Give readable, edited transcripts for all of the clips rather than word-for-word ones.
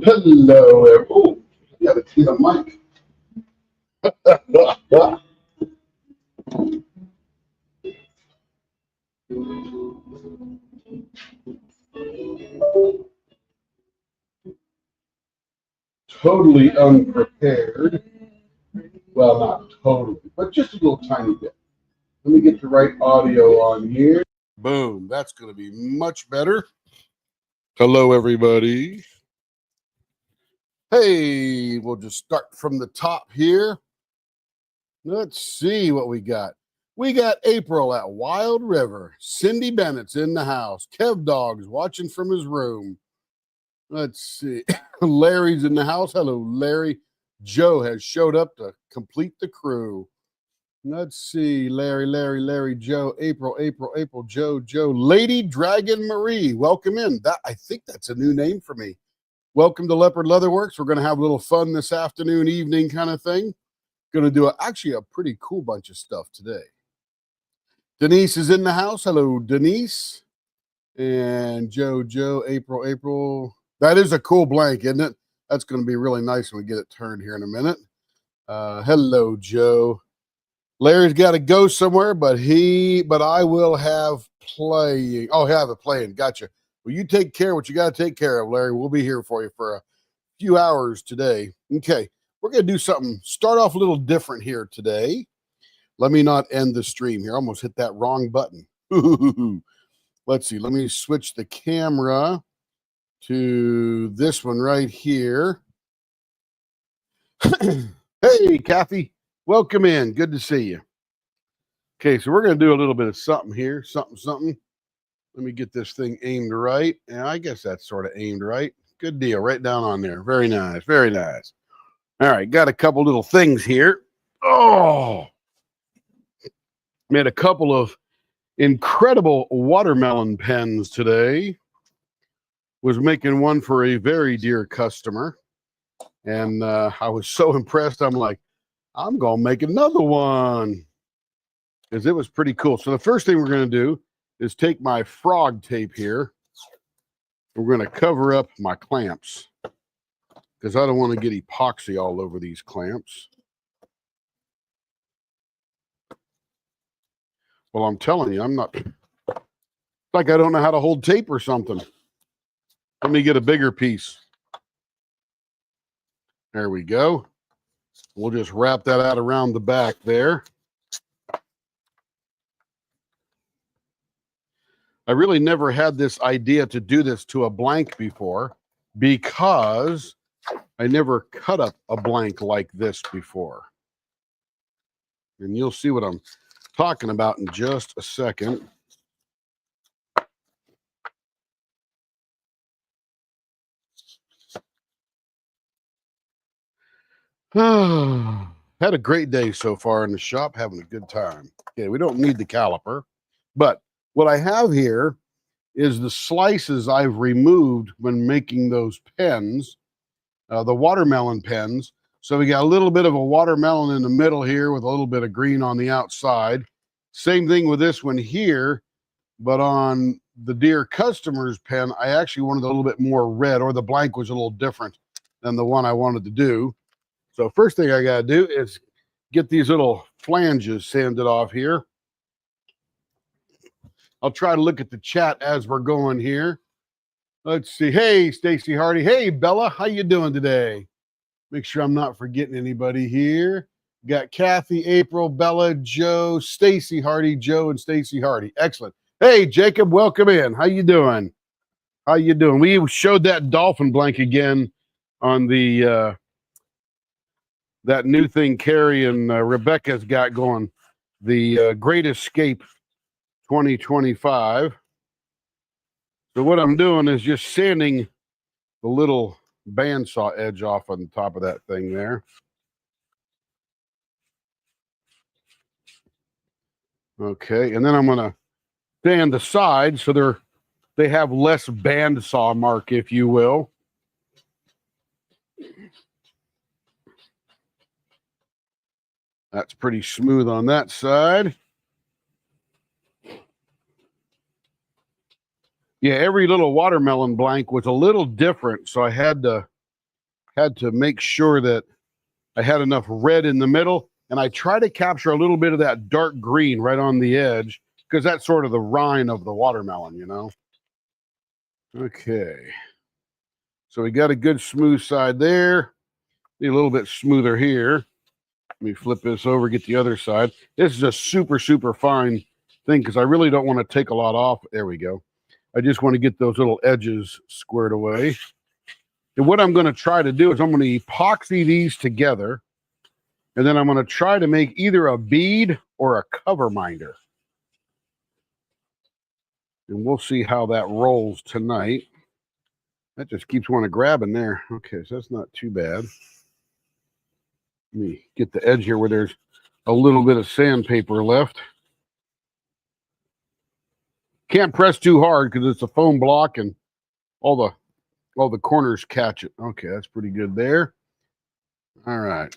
Hello, oh, you got to see the mic. Totally unprepared. Well, not totally, but just a little tiny bit. Let me get the right audio on here. Boom. That's going to be much better. Hello, everybody. Hey, we'll just start from the top here. Let's see what we got. We got April at Wild River. Cindy Bennett's in the house. Kev Dog's watching from his room. Let's see. Larry's in the house. Hello, Larry. Joe has showed up to complete the crew. Let's see. Larry, Joe, April, Joe. Lady Dragon Marie. Welcome in. I think that's a new name for me. Welcome to Leopard Leatherworks. We're going to have a little fun this afternoon, evening kind of thing. Going to do actually a pretty cool bunch of stuff today. Denise is in the house. Hello, Denise. And Joe, April. That is a cool blank, isn't it? That's going to be really nice when we get it turned here in a minute. Hello, Joe. Larry's got to go somewhere, but I will have playing. Oh, have it playing. Gotcha. Well, you take care of what you got to take care of, Larry. We'll be here for you for a few hours today. Okay. We're going to do something, start off a little different here today. Let me not end the stream here. I almost hit that wrong button. Let's see. Let me switch the camera to this one right here. Hey, Kathy. Welcome in. Good to see you. Okay, so we're going to do a little bit of something here. Something. Let me get this thing aimed right. And I guess that's sort of aimed right. Good deal. Right down on there. Very nice. Very nice. All right, got a couple little things here. Oh, made a couple of incredible watermelon pens today. Was making one for a very dear customer. And I was so impressed. I'm like, I'm going to make another one. Because it was pretty cool. So the first thing we're going to do is take my frog tape here. We're going to cover up my clamps. Because I don't want to get epoxy all over these clamps. Well, I'm telling you, I'm not, like I don't know how to hold tape or something. Let me get a bigger piece. There we go. We'll just wrap that out around the back there. I really never had this idea to do this to a blank before because I never cut up a blank like this before. And you'll see what I'm talking about in just a second. Had a great day so far in the shop, having a good time. Okay, we don't need the caliper, but what I have here is the slices I've removed when making those pens, the watermelon pens. So we got a little bit of a watermelon in the middle here with a little bit of green on the outside. Same thing with this one here, but on the dear customer's pen, I actually wanted a little bit more red, or the blank was a little different than the one I wanted to do. So first thing I got to do is get these little flanges sanded off here. I'll try to look at the chat as we're going here. Let's see. Hey, Stacy Hardy. Hey, Bella. How you doing today? Make sure I'm not forgetting anybody here. Got Kathy, April, Bella, Joe, Stacy Hardy, Joe, and Stacy Hardy. Excellent. Hey, Jacob. Welcome in. How you doing? How you doing? We showed that dolphin blank again on the that new thing Carrie and Rebecca's got going, the Great Escape 2025. So what I'm doing is just sanding the little bandsaw edge off on the top of that thing there. Okay, and then I'm going to sand the sides so they have less bandsaw mark, if you will. That's pretty smooth on that side. Yeah, every little watermelon blank was a little different, so I had to had to make sure that I had enough red in the middle, and I try to capture a little bit of that dark green right on the edge because that's sort of the rind of the watermelon, you know? Okay. So we got a good smooth side there. Need a little bit smoother here. Let me flip this over, get the other side. This is a super, super fine thing because I really don't want to take a lot off. There we go. I just want to get those little edges squared away. And what I'm going to try to do is I'm going to epoxy these together, and then I'm going to try to make either a bead or a cover minder. And we'll see how that rolls tonight. That just keeps one grabbing there. Okay, so that's not too bad. Let me get the edge here where there's a little bit of sandpaper left. Can't press too hard because it's a foam block and all the corners catch it. Okay, that's pretty good there. All right.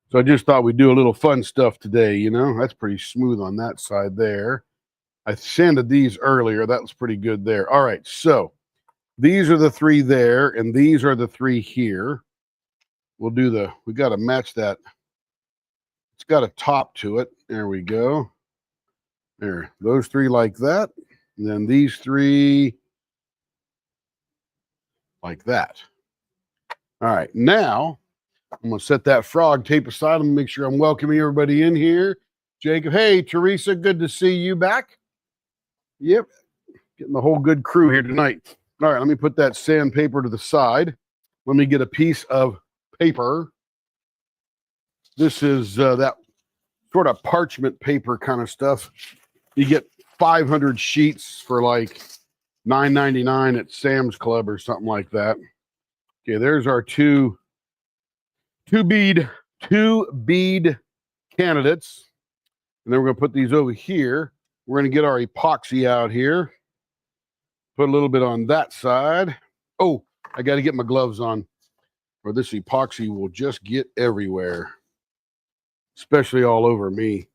So I just thought we'd do a little fun stuff today, you know. That's pretty smooth on that side there. I sanded these earlier. That was pretty good there. All right, so these are the three there, and these are the three here. We'll do we got to match that. It's got a top to it. There we go. There, those three like that. And then these three like that. All right, now I'm going to set that frog tape aside and make sure I'm welcoming everybody in here. Jacob, hey, Teresa, good to see you back. Yep, getting the whole good crew here tonight. All right, let me put that sandpaper to the side. Let me get a piece of paper. This is that sort of parchment paper kind of stuff. You get 500 sheets for like $9.99 at Sam's Club or something like that. Okay, there's our two bead candidates. And then we're going to put these over here. We're going to get our epoxy out here. Put a little bit on that side. Oh, I got to get my gloves on, or this epoxy will just get everywhere, especially all over me.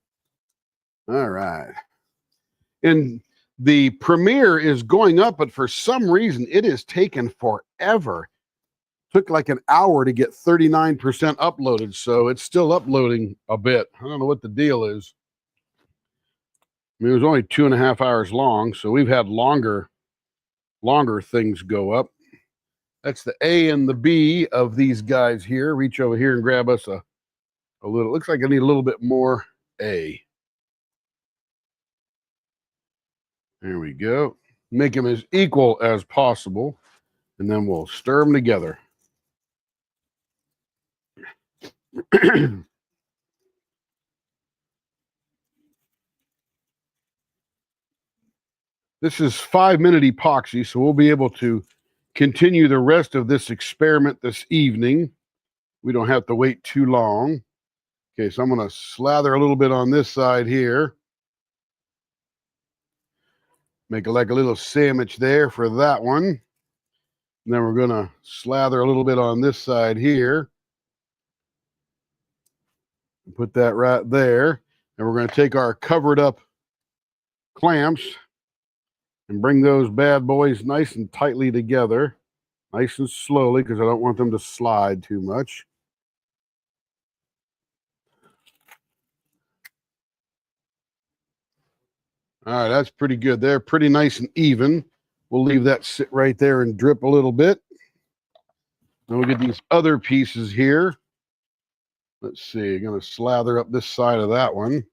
All right. And the premiere is going up, but for some reason, it has taken forever. Took like an hour to get 39% uploaded, so it's still uploading a bit. I don't know what the deal is. I mean, it was only 2.5 hours long, so we've had longer things go up. That's the A and the B of these guys here. Reach over here and grab us a little. Looks like I need a little bit more A. There we go. Make them as equal as possible, and then we'll stir them together. This is 5-minute epoxy, so we'll be able to continue the rest of this experiment this evening. We don't have to wait too long. Okay, so I'm going to slather a little bit on this side here. Make like a little sandwich there for that one. And then we're going to slather a little bit on this side here. Put that right there. And we're going to take our covered up clamps and bring those bad boys nice and tightly together. Nice and slowly, because I don't want them to slide too much. All right, that's pretty good there. Pretty nice and even. We'll leave that sit right there and drip a little bit. Then we'll get these other pieces here. Let's see, I'm going to slather up this side of that one.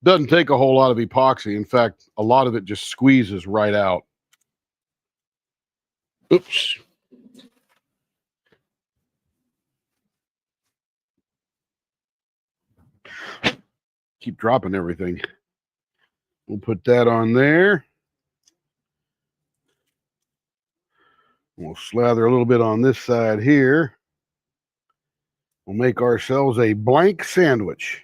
Doesn't take a whole lot of epoxy. In fact, a lot of it just squeezes right out. Oops. Keep dropping everything. We'll put that on there. We'll slather a little bit on this side here. We'll make ourselves a blank sandwich.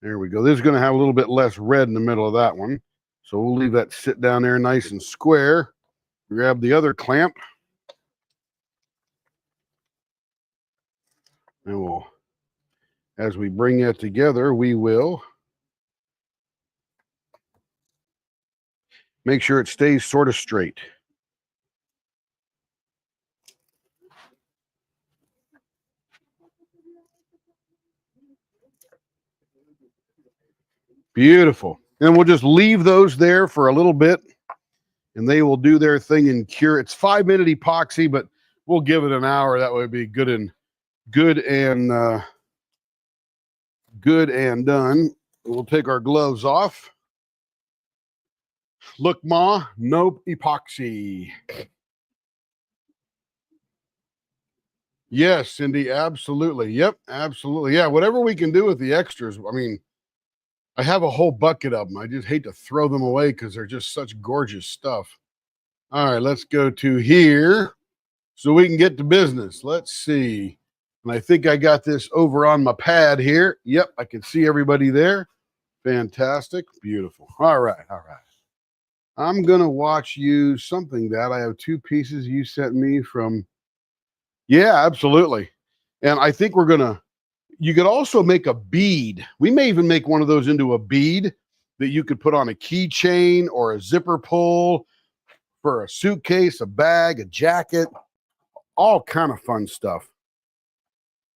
There we go. This is going to have a little bit less red in the middle of that one. So we'll leave that sit down there nice and square. Grab the other clamp. And we'll, as we bring that together, we will Make sure it stays sort of straight. Beautiful. And we'll just leave those there for a little bit, and they will do their thing and cure. It's 5-minute epoxy, but we'll give it an hour. That would be good and done. We'll take our gloves off. Look, Ma, no epoxy. Yes, Cindy, absolutely. Yep, absolutely. Yeah, whatever we can do with the extras. I mean, I have a whole bucket of them. I just hate to throw them away because they're just such gorgeous stuff. All right, let's go to here so we can get to business. Let's see. And I think I got this over on my pad here. Yep, I can see everybody there. Fantastic. Beautiful. All right, all right. I'm going to watch you something that I have 2 pieces you sent me from. Yeah, absolutely. And I think you could also make a bead. We may even make one of those into a bead that you could put on a keychain or a zipper pull for a suitcase, a bag, a jacket, all kind of fun stuff.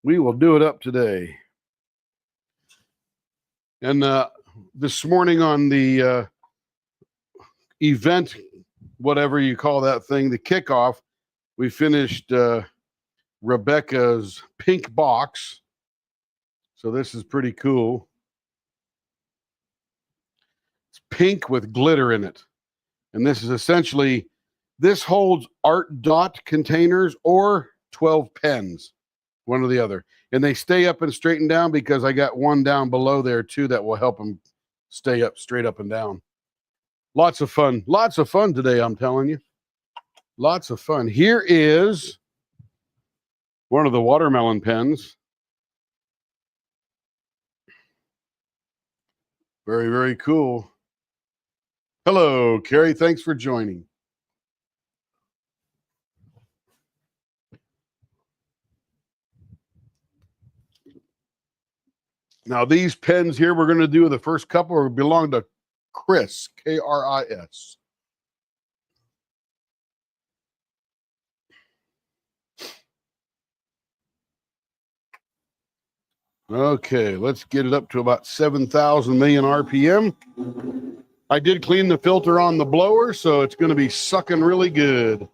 We will do it up today. And this morning on the event, whatever you call that thing, the kickoff, we finished Rebecca's pink box. So this is pretty cool. It's pink with glitter in it. And this is essentially, this holds art dot containers or 12 pens, one or the other. And they stay up and straighten down because I got one down below there too that will help them stay up, straight up and down. Lots of fun today, I'm telling you. Lots of fun. Here is one of the watermelon pens. Very, very cool. Hello, Carrie. Thanks for joining. Now, these pens here we're going to do, the first couple belong to Chris, K-R-I-S. Okay, let's get it up to about 7,000 million RPM. I did clean the filter on the blower, so it's going to be sucking really good.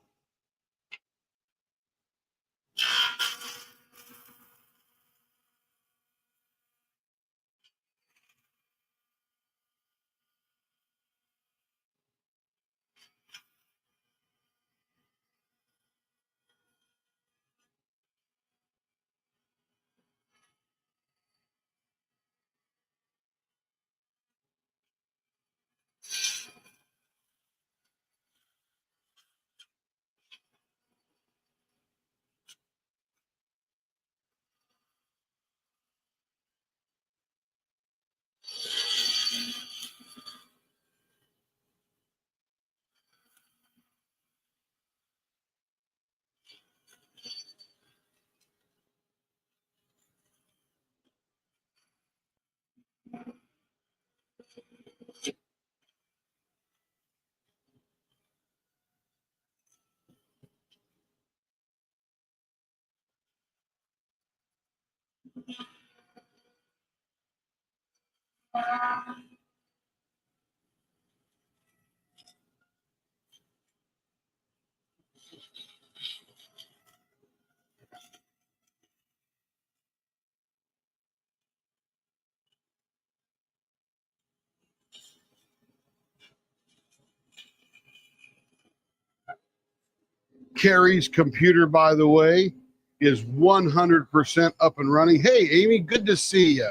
Carrie's computer, by the way, is 100% up and running. Hey, Amy, good to see you.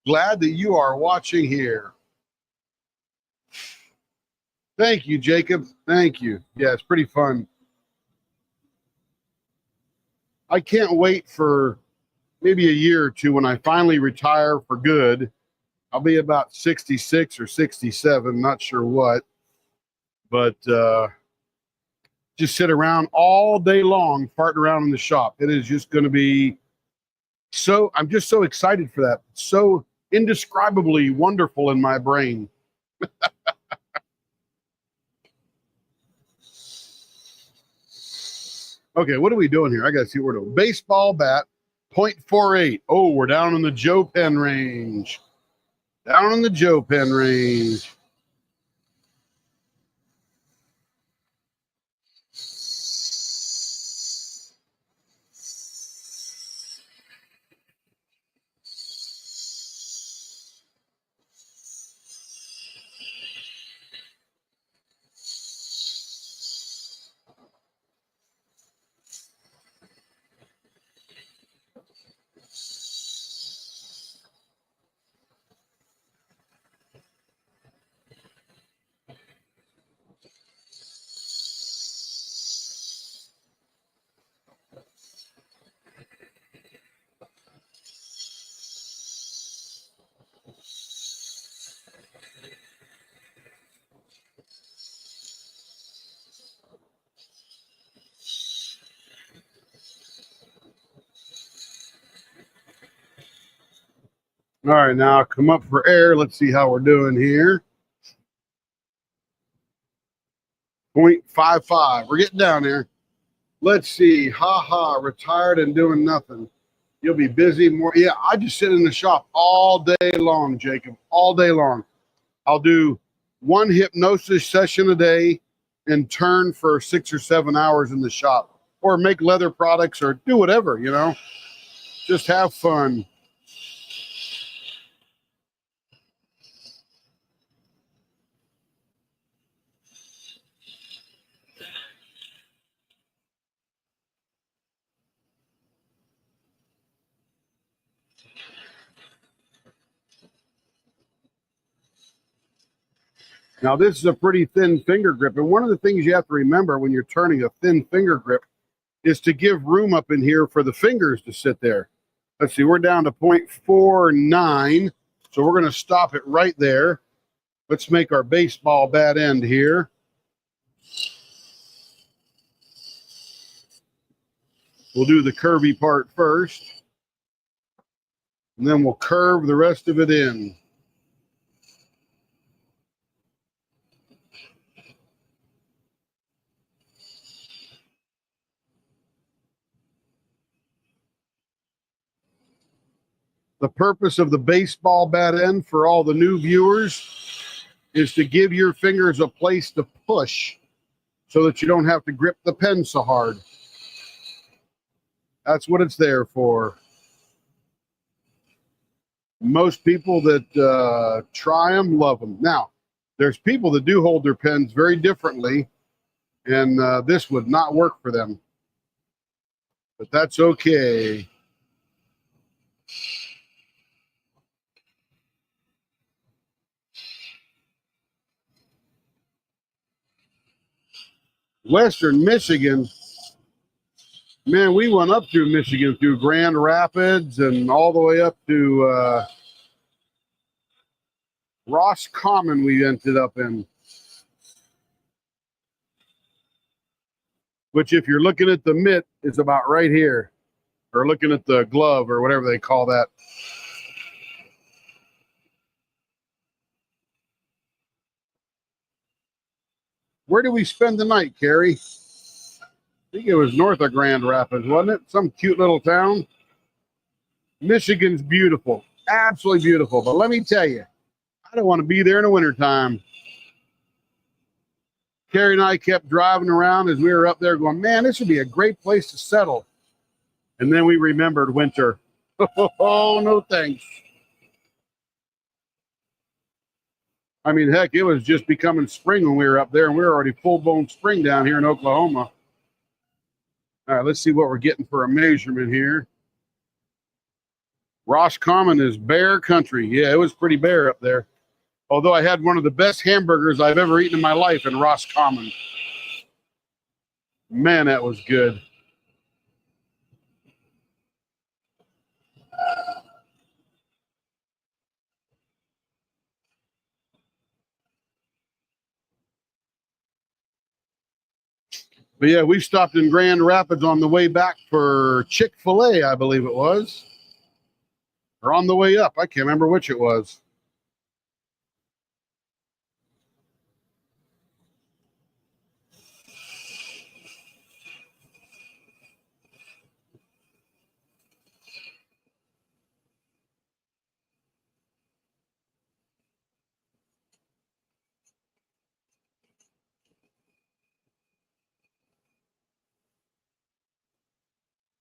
Glad that you are watching here. Thank you, Jacob. Thank you. Yeah, it's pretty fun. I can't wait for maybe a year or two when I finally retire for good. I'll be about 66 or 67, not sure what. But just sit around all day long, farting around in the shop. It is just going to be so, I'm just so excited for that. So indescribably wonderful in my brain. Okay, what are we doing here? I got to see what we're doing. Baseball bat, 0.48. Oh, we're down in the Joe Pen range. Down in the Joe Pen range. All right, now come up for air. Let's see how we're doing here. 0.55. We're getting down there. Let's see. Retired and doing nothing. You'll be busy more. Yeah, I just sit in the shop all day long, Jacob. All day long. I'll do one hypnosis session a day and turn for 6 or 7 hours in the shop, or make leather products, or do whatever, you know. Just have fun. Now, this is a pretty thin finger grip. And one of the things you have to remember when you're turning a thin finger grip is to give room up in here for the fingers to sit there. Let's see, we're down to 0.49. So we're going to stop it right there. Let's make our baseball bat end here. We'll do the curvy part first. And then we'll curve the rest of it in. The purpose of the baseball bat end for all the new viewers is to give your fingers a place to push so that you don't have to grip the pen so hard. That's what it's there for. Most people that try them love them. Now, there's people that do hold their pens very differently, and this would not work for them. But that's okay. Western Michigan, man, we went up through Michigan, through Grand Rapids and all the way up to Roscommon we ended up in. Which, if you're looking at the mitt, is about right here. Or looking at the glove, or whatever they call that. Where did we spend the night, Carrie? I think it was north of Grand Rapids, wasn't it? Some cute little town. Michigan's beautiful. Absolutely beautiful. But let me tell you, I don't want to be there in the wintertime. Carrie and I kept driving around as we were up there going, man, this would be a great place to settle. And then we remembered winter. Oh, no thanks. I mean, heck, it was just becoming spring when we were up there, and we were already full-blown spring down here in Oklahoma. All right, let's see what we're getting for a measurement here. Roscommon is bare country. Yeah, it was pretty bare up there. Although I had one of the best hamburgers I've ever eaten in my life in Roscommon. Man, that was good. But yeah, we stopped in Grand Rapids on the way back for Chick-fil-A, I believe it was. Or on the way up. I can't remember which it was.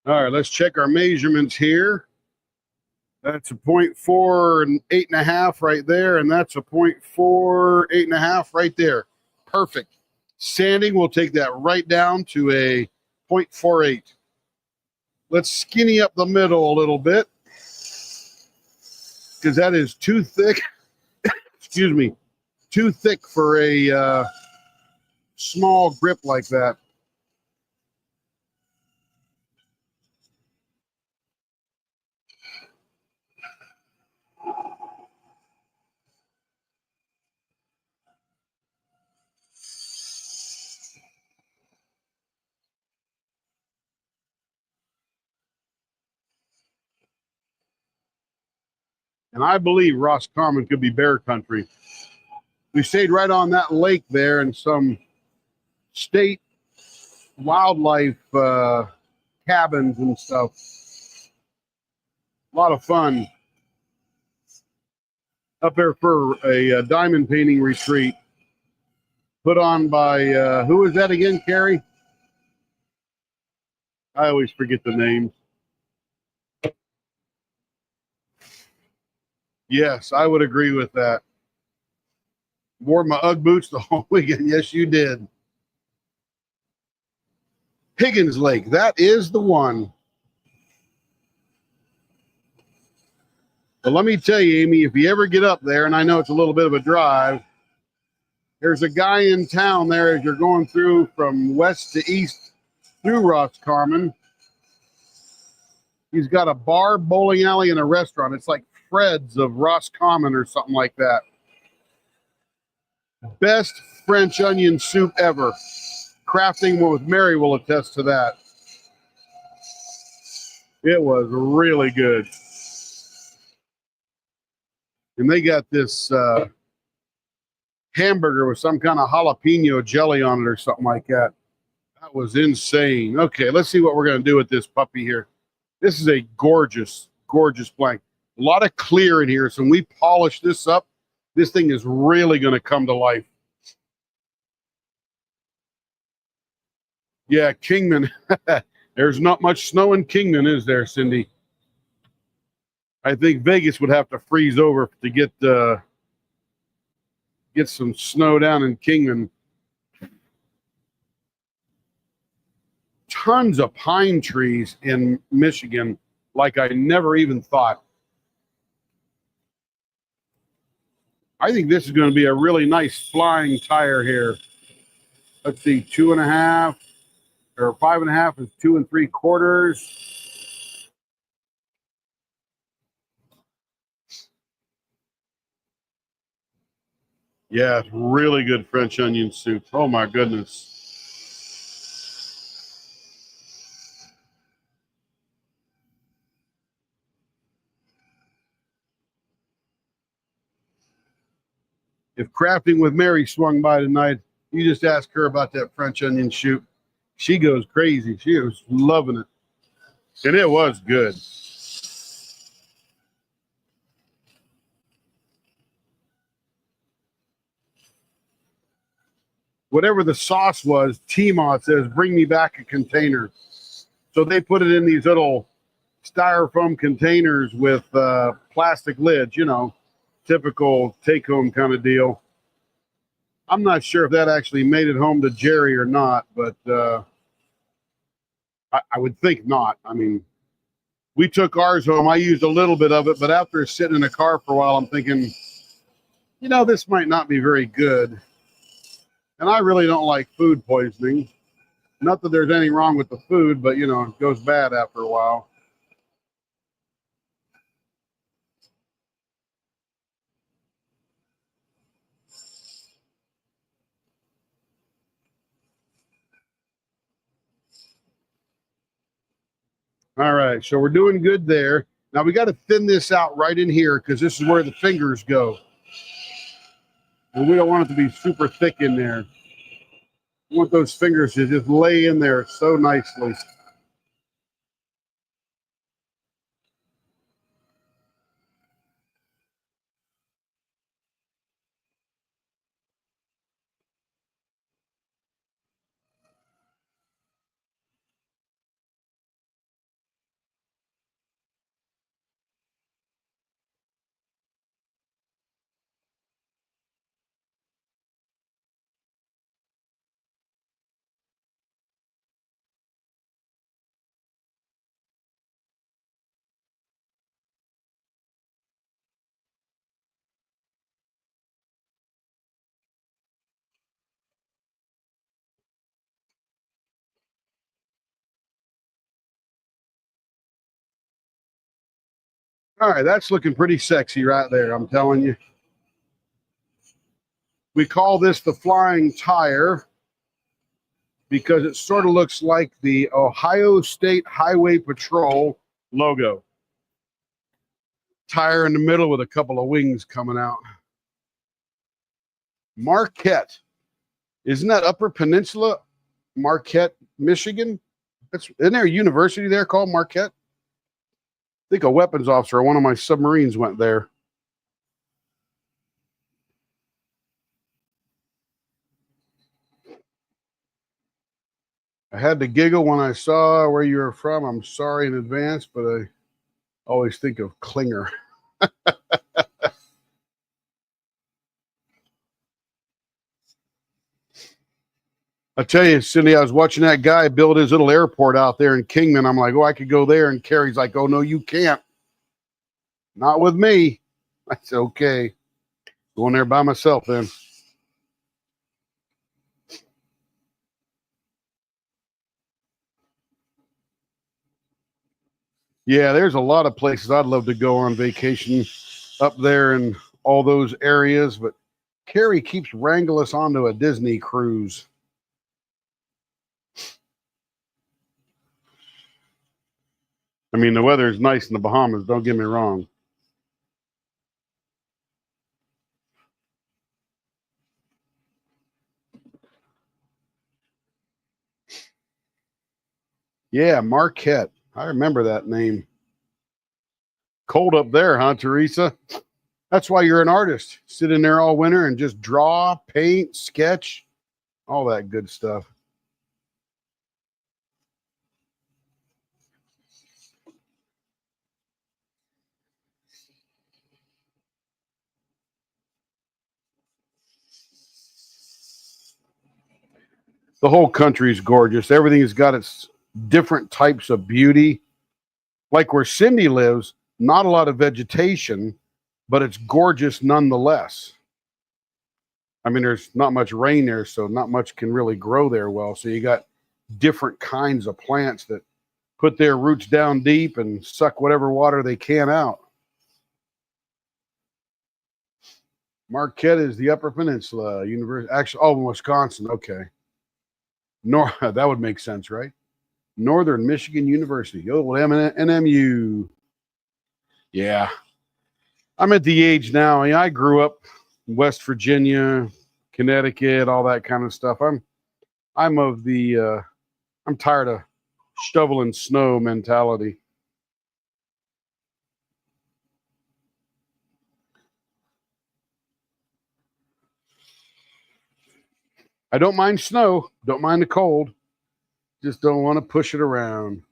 All right, let's check our measurements here. That's a 0.4 and 8.5 right there, and that's a 0.4, 8.5 right there. Perfect. Sanding, we'll take that right down to a 0.48. Let's skinny up the middle a little bit because that is too thick. Excuse me, too thick for a small grip like that. And I believe Roscommon could be bear country. We stayed right on that lake there and some state wildlife cabins and stuff. A lot of fun up there for a diamond painting retreat put on by who was that again, Carrie? I always forget the names. Yes, I would agree with that. Wore my Ugg boots the whole weekend. Yes, you did. Higgins Lake, that is the one. But let me tell you, Amy, if you ever get up there, and I know it's a little bit of a drive, there's a guy in town there as you're going through from west to east through Roscommon. He's got a bar, bowling alley, and a restaurant. It's like Fred's of Roscommon or something like that. Best French onion soup ever. Crafting with Mary will attest to that. It was really good. And they got this hamburger with some kind of jalapeno jelly on it or something like that. That was insane. Okay, let's see what we're going to do with this puppy here. This is a gorgeous, gorgeous blank. A lot of clear in here. So when we polish this up, this thing is really going to come to life. Yeah, Kingman. There's not much snow in Kingman, is there, Cindy? I think Vegas would have to freeze over to get some snow down in Kingman. Tons of pine trees in Michigan, like I never even thought. I think this is going to be a really nice flying tire here. Let's see, 2.5 or 5.5 is 2 3/4. Yeah, it's really good French onion soup. Oh my goodness. If Crafting with Mary swung by tonight, you just ask her about that French onion soup. She goes crazy. She was loving it. And it was good. Whatever the sauce was, Tmont says, bring me back a container. So they put it in these little styrofoam containers with plastic lids, typical take-home kind of deal. I'm not sure if that actually made it home to Jerry or not, but I would think not. I mean, we took ours home. I used a little bit of it, but after sitting in the car for a while, I'm thinking, this might not be very good. And I really don't like food poisoning. Not that there's anything wrong with the food, but, it goes bad after a while. All right, so we're doing good there. Now we got to thin this out right in here because this is where the fingers go. And we don't want it to be super thick in there. We want those fingers to just lay in there so nicely. All right, that's looking pretty sexy right there, I'm telling you. We call this the flying tire because it sort of looks like the Ohio State Highway Patrol logo. Tire in the middle with a couple of wings coming out. Marquette. Isn't that Upper Peninsula? Marquette, Michigan? Isn't there a university there called Marquette? I think a weapons officer on one of my submarines went there. I had to giggle when I saw where you were from. I'm sorry in advance, but I always think of Klinger. I tell you, Cindy, I was watching that guy build his little airport out there in Kingman. I'm like, oh, I could go there. And Carrie's like, oh, no, you can't. Not with me. I said, okay. Going there by myself then. Yeah, there's a lot of places I'd love to go on vacation up there in all those areas, but Carrie keeps wrangling us onto a Disney cruise. I mean, the weather is nice in the Bahamas, don't get me wrong. Yeah, Marquette. I remember that name. Cold up there, huh, Teresa? That's why you're an artist. Sit in there all winter and just draw, paint, sketch, all that good stuff. The whole country is gorgeous. Everything's got its different types of beauty. Like where Cindy lives, not a lot of vegetation, but it's gorgeous nonetheless. I mean, there's not much rain there, so not much can really grow there well. So you got different kinds of plants that put their roots down deep and suck whatever water they can out. Marquette is the Upper Peninsula University. Actually, oh, Wisconsin. Okay. That would make sense, right? Northern Michigan University. Oh, well, NMU. Yeah. I'm at the age now. I grew up in West Virginia, Connecticut, all that kind of stuff. I'm of the I'm tired of shoveling snow mentality. I don't mind snow, don't mind the cold. Just don't want to push it around.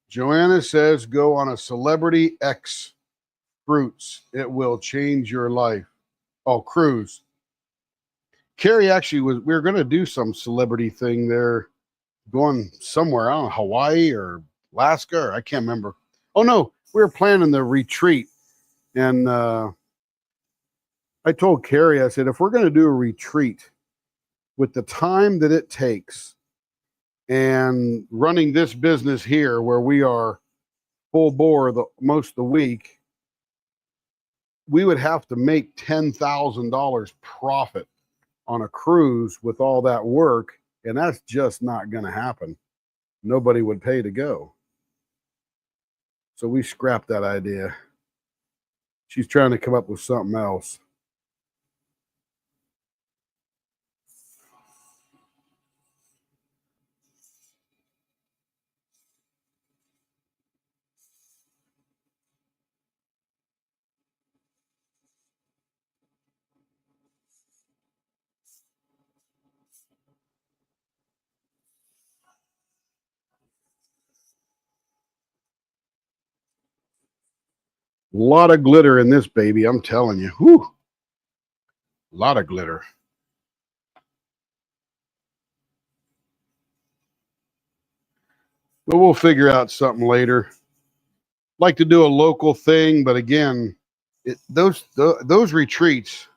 Joanna says go on a Celebrity X Fruits. It will change your life. Oh, cruise. Carrie actually we were going to do some celebrity thing there, going somewhere, I don't know, Hawaii or Alaska, or I can't remember. Oh, no, we were planning the retreat. And I told Carrie, I said, if we're going to do a retreat with the time that it takes and running this business here where we are full bore most of the week, we would have to make $10,000 profit on a cruise with all that work, and that's just not going to happen. Nobody would pay to go. So we scrapped that idea. She's trying to come up with something else. A lot of glitter in this baby, I'm telling you. Whew. A lot of glitter. But we'll figure out something later. Like to do a local thing, but again, those retreats,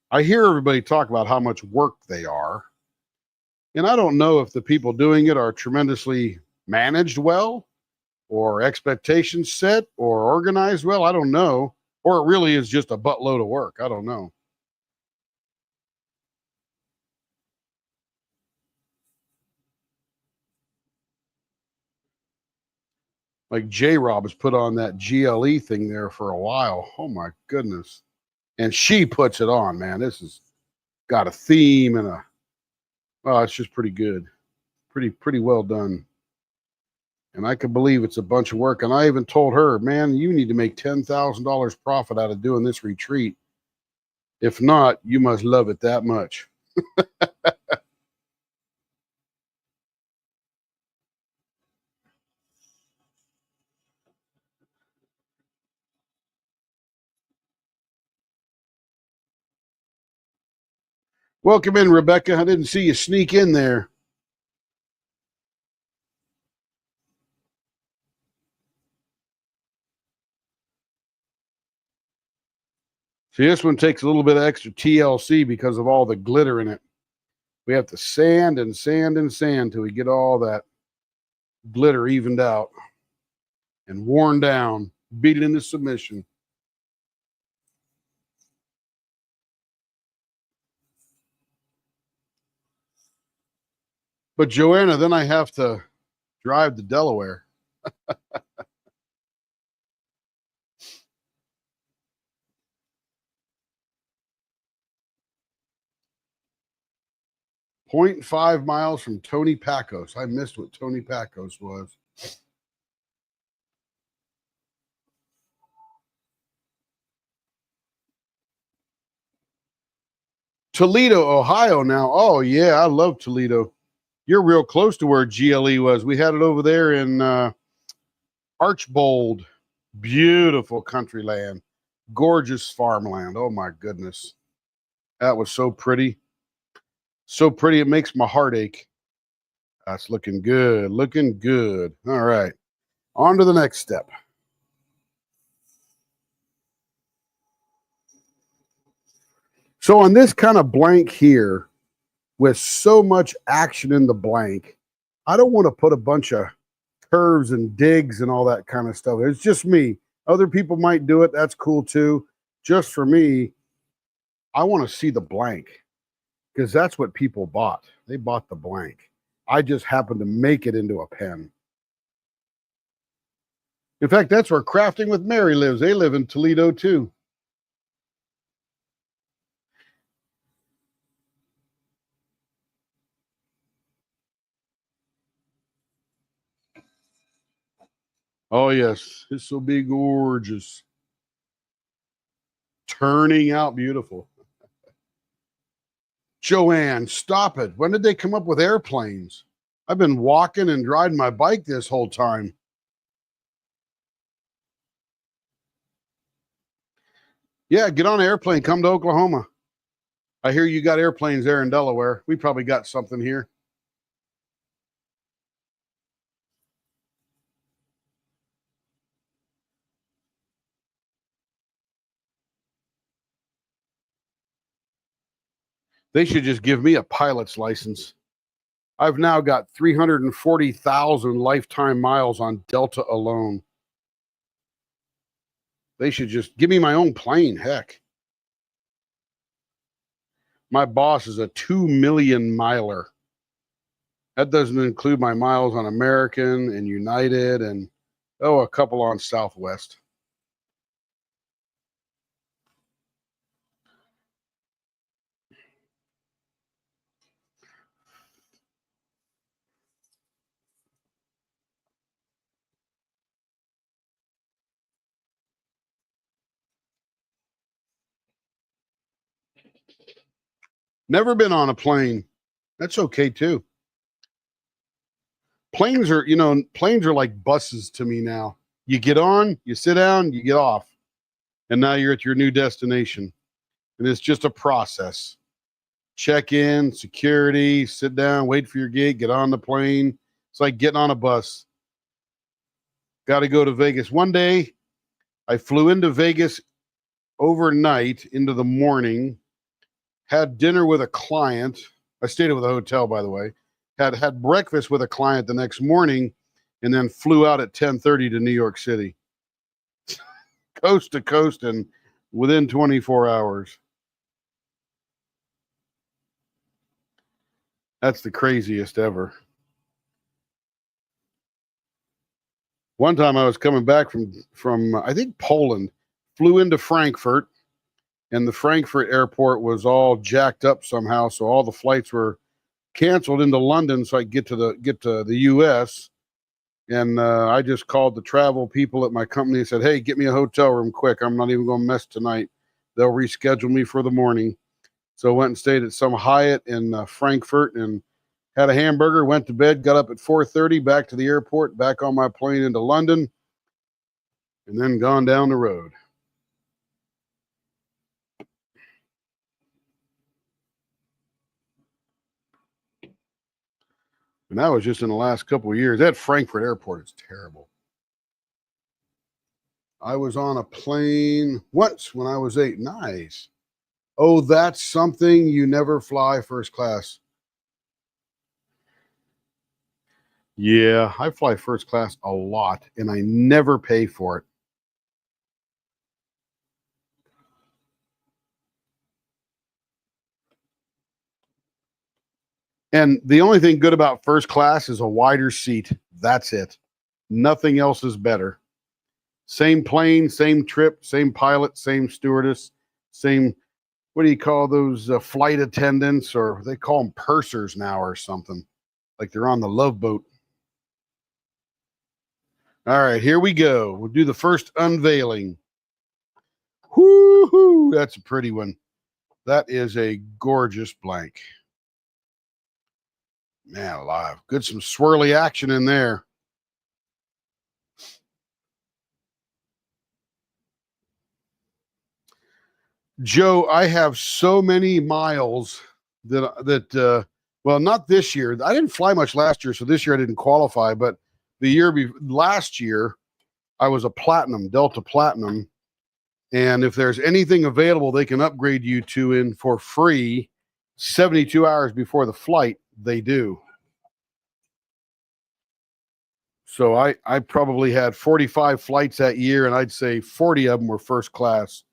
I hear everybody talk about how much work they are, And I don't know if the people doing it are tremendously managed well or expectations set or organized well. I don't know. Or it really is just a buttload of work. I don't know. Like J-Rob has put on that GLE thing there for a while. Oh my goodness. And she puts it on, man. This has got a theme and it's just pretty good. Pretty well done. And I can believe it's a bunch of work. And I even told her, man, you need to make $10,000 profit out of doing this retreat. If not, you must love it that much. Welcome in, Rebecca. I didn't see you sneak in there. See, this one takes a little bit of extra TLC because of all the glitter in it. We have to sand and sand and sand till we get all that glitter evened out and worn down, beat it into submission. But Joanna, then I have to drive to Delaware. 0.5 miles from Tony Pacos. I missed what Tony Pacos was. Toledo, Ohio now. Oh, yeah, I love Toledo. You're real close to where GLE was. We had it over there in Archbold. Beautiful country land. Gorgeous farmland. Oh, my goodness. That was so pretty. So pretty, it makes my heart ache. That's looking good. Looking good. All right. On to the next step. So on this kind of blank here, with so much action in the blank, I don't want to put a bunch of curves and digs and all that kind of stuff. It's just me. Other people might do it. That's cool too. Just for me, I want to see the blank because that's what people bought. They bought the blank. I just happened to make it into a pen. In fact, that's where Crafting with Mary lives. They live in Toledo too. Oh, yes. This will be gorgeous. Turning out beautiful. Joanne, stop it. When did they come up with airplanes? I've been walking and riding my bike this whole time. Yeah, get on an airplane. Come to Oklahoma. I hear you got airplanes there in Delaware. We probably got something here. They should just give me a pilot's license. I've now got 340,000 lifetime miles on Delta alone. They should just give me my own plane. Heck. My boss is a 2 million miler. That doesn't include my miles on American and United and, a couple on Southwest. Never been on a plane. That's okay too. Planes are like buses to me now. You get on, you sit down, you get off, and now you're at your new destination. And it's just a process. Check in, security, sit down, wait for your gate, get on the plane. It's like getting on a bus. Got to go to Vegas. One day, I flew into Vegas overnight into the morning, had dinner with a client. I stayed with a hotel, by the way. had breakfast with a client the next morning, and then flew out at 10:30 to New York City, coast to coast, and within 24 hours. That's the craziest ever. One time I was coming back from I think Poland, flew into Frankfurt, and the Frankfurt airport was all jacked up somehow, so all the flights were canceled into London so I could get to the US. And I just called the travel people at my company and said, "Hey, get me a hotel room quick. I'm not even going to mess tonight. They'll reschedule me for the morning." So I went and stayed at some Hyatt in Frankfurt and had a hamburger, went to bed, got up at 4:30, back to the airport, back on my plane into London, and then gone down the road. And that was just in the last couple of years. That Frankfurt airport is terrible. I was on a plane once when I was 8. Nice. Oh, that's something you never fly first class. Yeah, I fly first class a lot, and I never pay for it. And the only thing good about first class is a wider seat. That's it. Nothing else is better. Same plane, same trip, same pilot, same stewardess, same, what do you call those flight attendants, or they call them pursers now or something, like they're on the Love Boat. All right, here we go. We'll do the first unveiling. Whoo-hoo, that's a pretty one. That is a gorgeous blank. Man alive. Good, some swirly action in there. Joe, I have so many miles that well, not this year. I didn't fly much last year, so this year I didn't qualify. But the year last year, I was a platinum, Delta Platinum, and if there's anything available, they can upgrade you to in for free, 72 hours before the flight. They do. So I probably had 45 flights that year, and I'd say 40 of them were first class.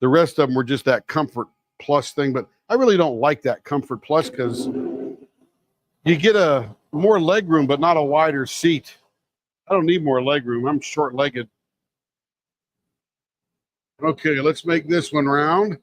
The rest of them were just that Comfort Plus thing, but I really don't like that Comfort Plus because you get a more leg room, but not a wider seat. I don't need more leg room. I'm short-legged. Okay, let's make this one round.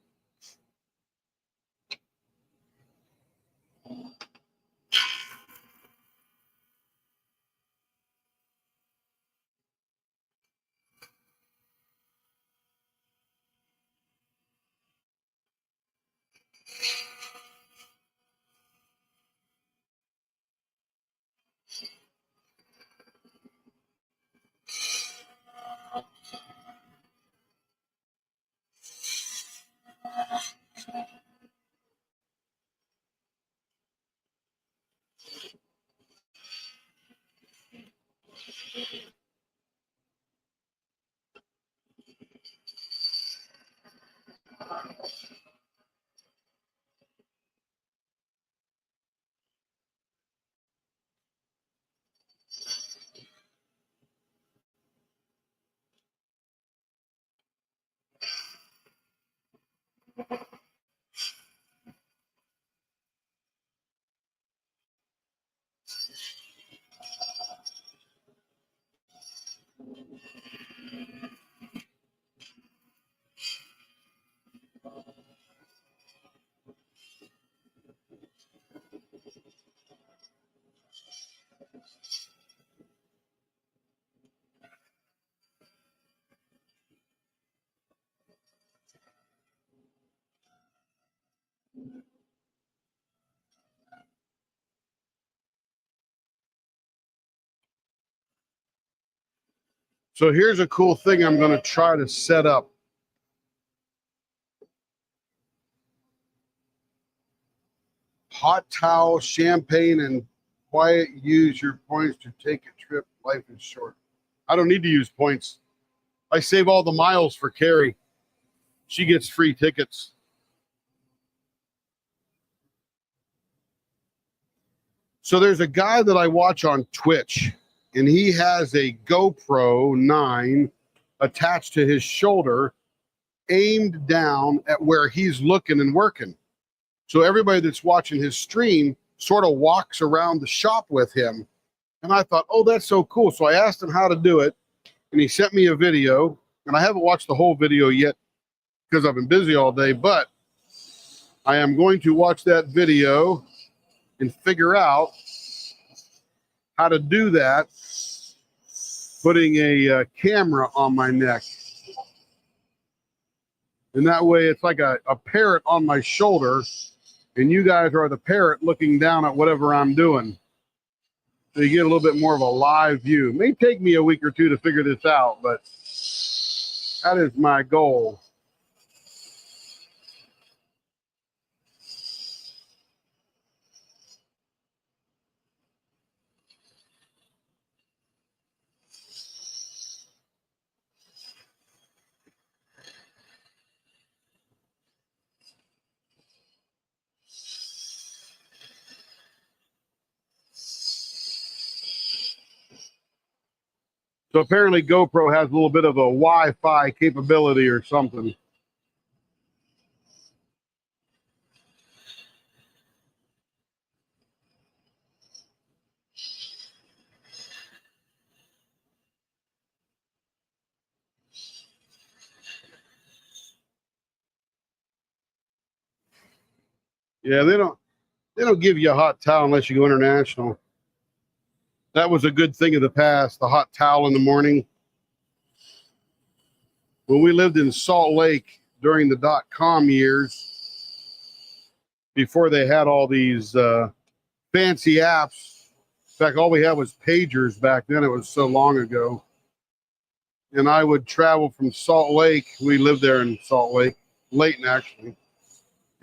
So here's a cool thing I'm going to try to set up. Hot towel, champagne, and quiet. Use your points to take a trip. Life is short. I don't need to use points. I save all the miles for Carrie. She gets free tickets. So there's a guy that I watch on Twitch, and he has a GoPro 9 attached to his shoulder, aimed down at where he's looking and working. So everybody that's watching his stream sort of walks around the shop with him. And I thought, oh, that's so cool. So I asked him how to do it, and he sent me a video. And I haven't watched the whole video yet because I've been busy all day, but I am going to watch that video and figure out how to do that, putting a camera on my neck. And that way it's like a parrot on my shoulder, and you guys are the parrot looking down at whatever I'm doing. So you get a little bit more of a live view. It may take me a week or two to figure this out, but that is my goal. So apparently GoPro has a little bit of a Wi-Fi capability or something. Yeah, they don't give you a hot towel unless you go international. That was a good thing of the past, the hot towel in the morning. When we lived in Salt Lake during the .com years, before they had all these fancy apps. In fact, all we had was pagers back then. It was so long ago. And I would travel from Salt Lake. We lived there in Salt Lake, Layton actually.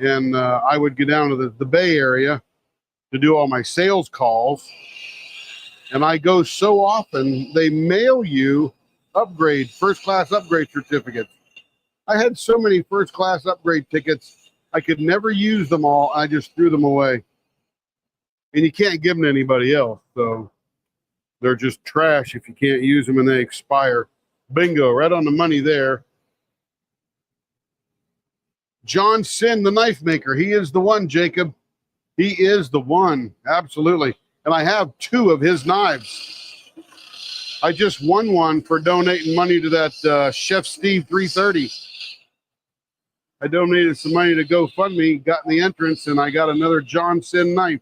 And I would get down to the Bay Area to do all my sales calls. And I go so often, they mail you first-class upgrade certificates. I had so many first-class upgrade tickets, I could never use them all. I just threw them away. And you can't give them to anybody else. So they're just trash if you can't use them and they expire. Bingo, right on the money there. John Sin, the knife maker. He is the one, Jacob. He is the one. Absolutely. And I have 2 of his knives. I just won one for donating money to that Chef Steve 330. I donated some money to GoFundMe, got in the entrance, and I got another John Sin knife.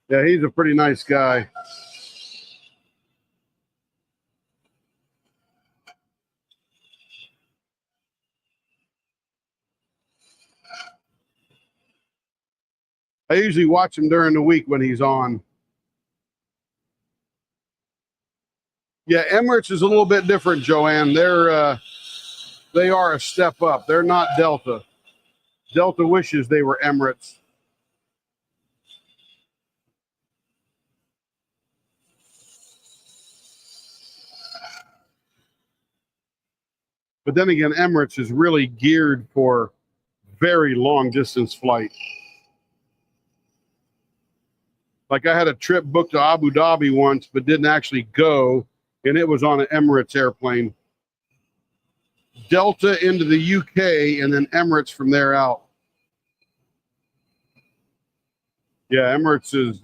Yeah, he's a pretty nice guy. I usually watch him during the week when he's on. Yeah, Emirates is a little bit different, Joanne. They are a step up. They're not Delta. Delta wishes they were Emirates. But then again, Emirates is really geared for very long distance flight. Like I had a trip booked to Abu Dhabi once, but didn't actually go, and it was on an Emirates airplane. Delta into the UK, and then Emirates from there out. Yeah, Emirates is,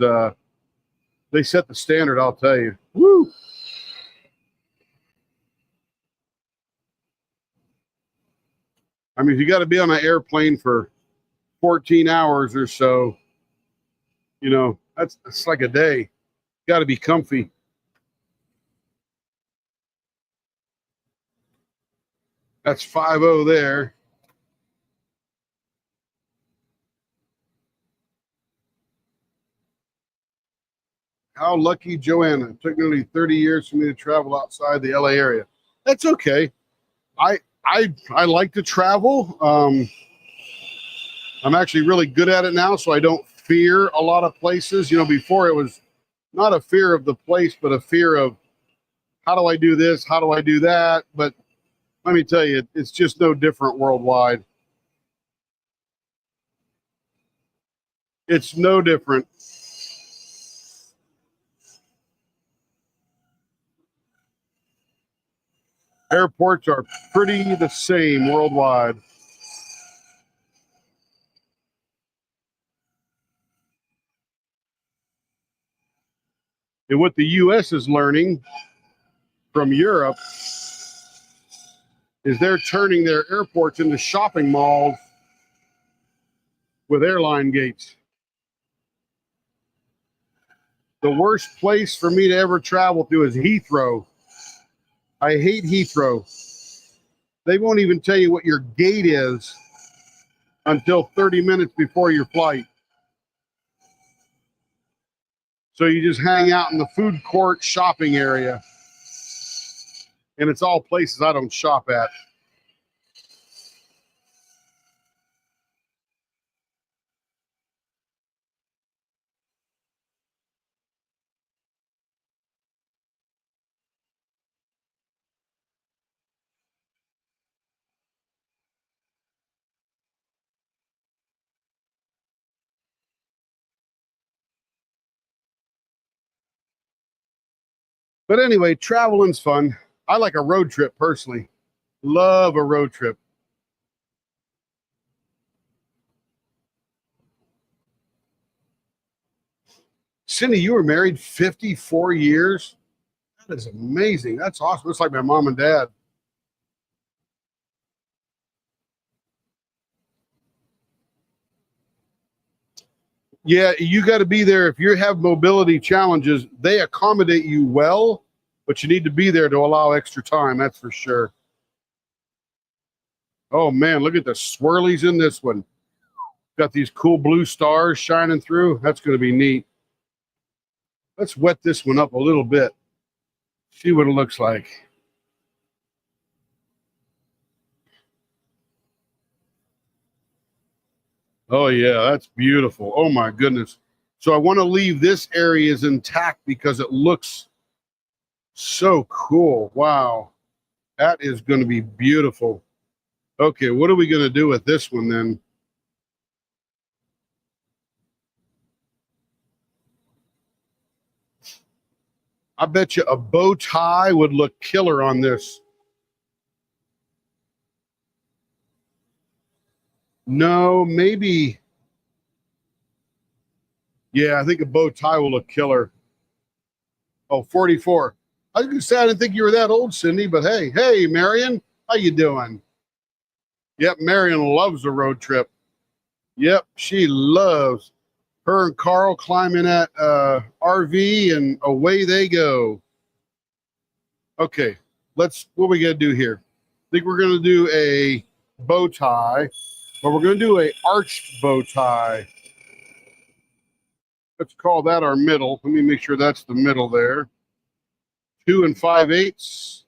they set the standard, I'll tell you. Woo! I mean, if you got to be on an airplane for 14 hours or so, you know, it's like a day. Got to be comfy. That's 5-0 there. How lucky, Joanna. It took nearly 30 years for me to travel outside the LA area. That's okay. I like to travel. I'm actually really good at it now, so I don't fear a lot of places. You know, before it was not a fear of the place, but a fear of how do I do this? How do I do that? But Let me tell you, it's just no different worldwide. It's no different. Airports are pretty the same worldwide. And what the U.S. is learning from Europe is they're turning their airports into shopping malls with airline gates. The worst place for me to ever travel to is Heathrow. I hate Heathrow. They won't even tell you what your gate is until 30 minutes before your flight. So you just hang out in the food court shopping area. And it's all places I don't shop at. But anyway, traveling's fun. I like a road trip personally. Love a road trip. Cindy, you were married 54 years? That is amazing. That's awesome. It's like my mom and dad. Yeah, you got to be there. If you have mobility challenges, they accommodate you well, but you need to be there to allow extra time. That's for sure. Oh man, look at the swirlies in this one. Got these cool blue stars shining through. That's going to be neat. Let's wet this one up a little bit. See what it looks like. Oh yeah, that's beautiful. Oh my goodness. So I want to leave this area as intact because it looks so cool. Wow. That is going to be beautiful. Okay, what are we going to do with this one then? I bet you a bow tie would look killer on this. No, maybe. Yeah, I think a bow tie will look killer. Oh, 44. I was going to say I didn't think you were that old, Cindy, but hey, Marion, how you doing? Yep, Marion loves a road trip. Yep, she loves. Her and Carl climbing that RV and away they go. Okay, what we got to do here? I think we're going to do a bow tie, but we're going to do a arched bow tie. Let's call that our middle. Let me make sure that's the middle there. 2 5/8.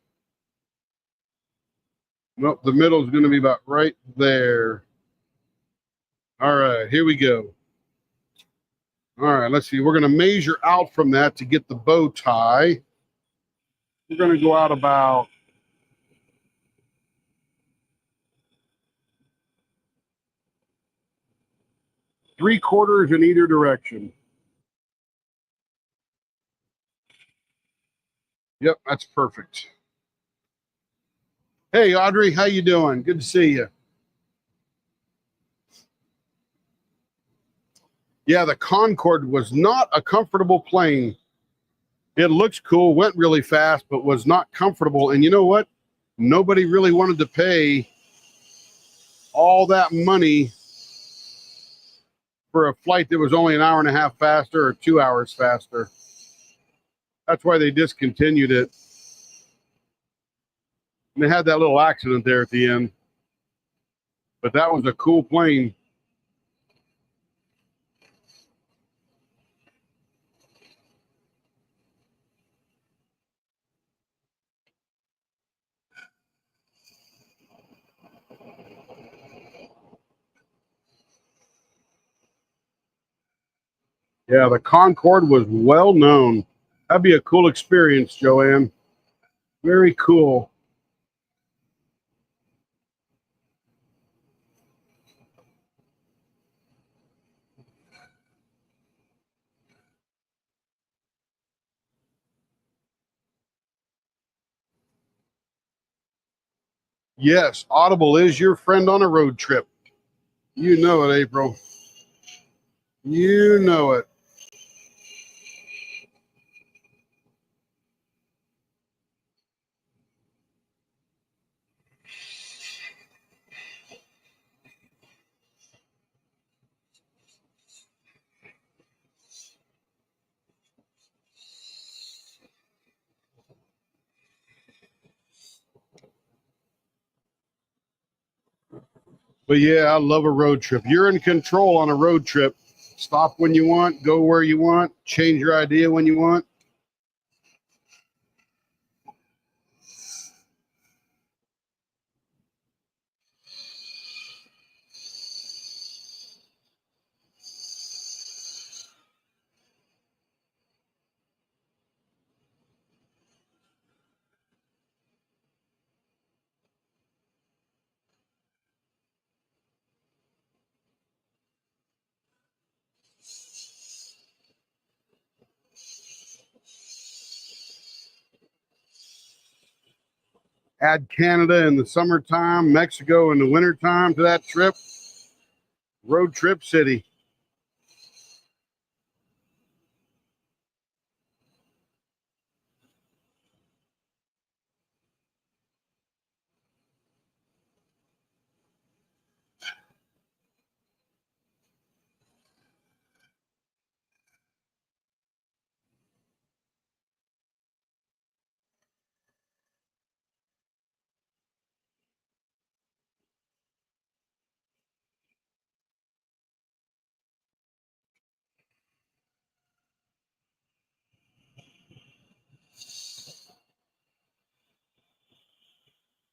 Nope, the middle is going to be about right there. All right, here we go. All right, let's see. We're going to measure out from that to get the bow tie. We're going to go out about 3/4 in either direction. Yep, that's perfect. Hey, Audrey, how you doing? Good to see you. Yeah, the Concorde was not a comfortable plane. It looks cool, went really fast, but was not comfortable. And you know what? Nobody really wanted to pay all that money for a flight that was only an hour and a half faster or 2 hours faster. That's why they discontinued it. And they had that little accident there at the end. But that was a cool plane. Yeah, the Concorde was well known. That'd be a cool experience, Joanne. Very cool. Yes, Audible is your friend on a road trip. You know it, April. You know it. But yeah, I love a road trip. You're in control on a road trip. Stop when you want, go where you want, change your idea when you want. Add Canada in the summertime, Mexico in the wintertime to that trip. Road trip city.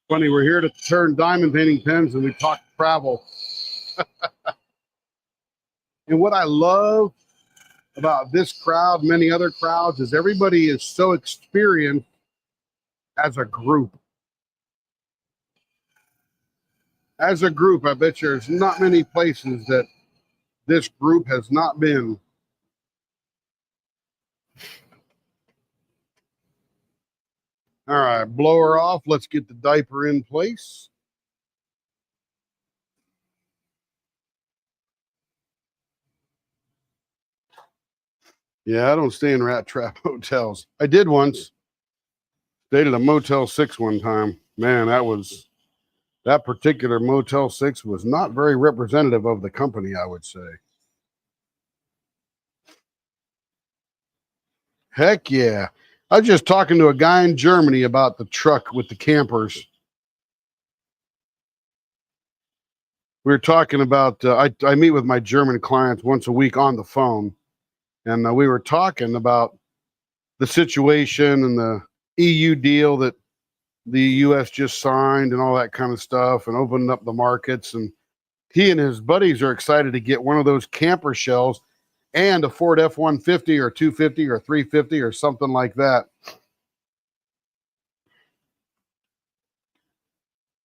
Funny, we're here to turn diamond painting pens and we talk travel. And what I love about this crowd, many other crowds, is everybody is so experienced as a group. As a group, I bet there's not many places that this group has not been. All right, blow her off. Let's get the diaper in place. Yeah, I don't stay in rat trap hotels. I did once. Stayed at a Motel 6 one time. Man, that particular Motel 6 was not very representative of the company, I would say. Heck yeah. I was just talking to a guy in Germany about the truck with the campers. We were talking about, I meet with my German clients once a week on the phone, and we were talking about the situation and the EU deal that the US just signed and all that kind of stuff and opening up the markets. And he and his buddies are excited to get one of those camper shells and a Ford F-150 or 250 or 350 or something like that.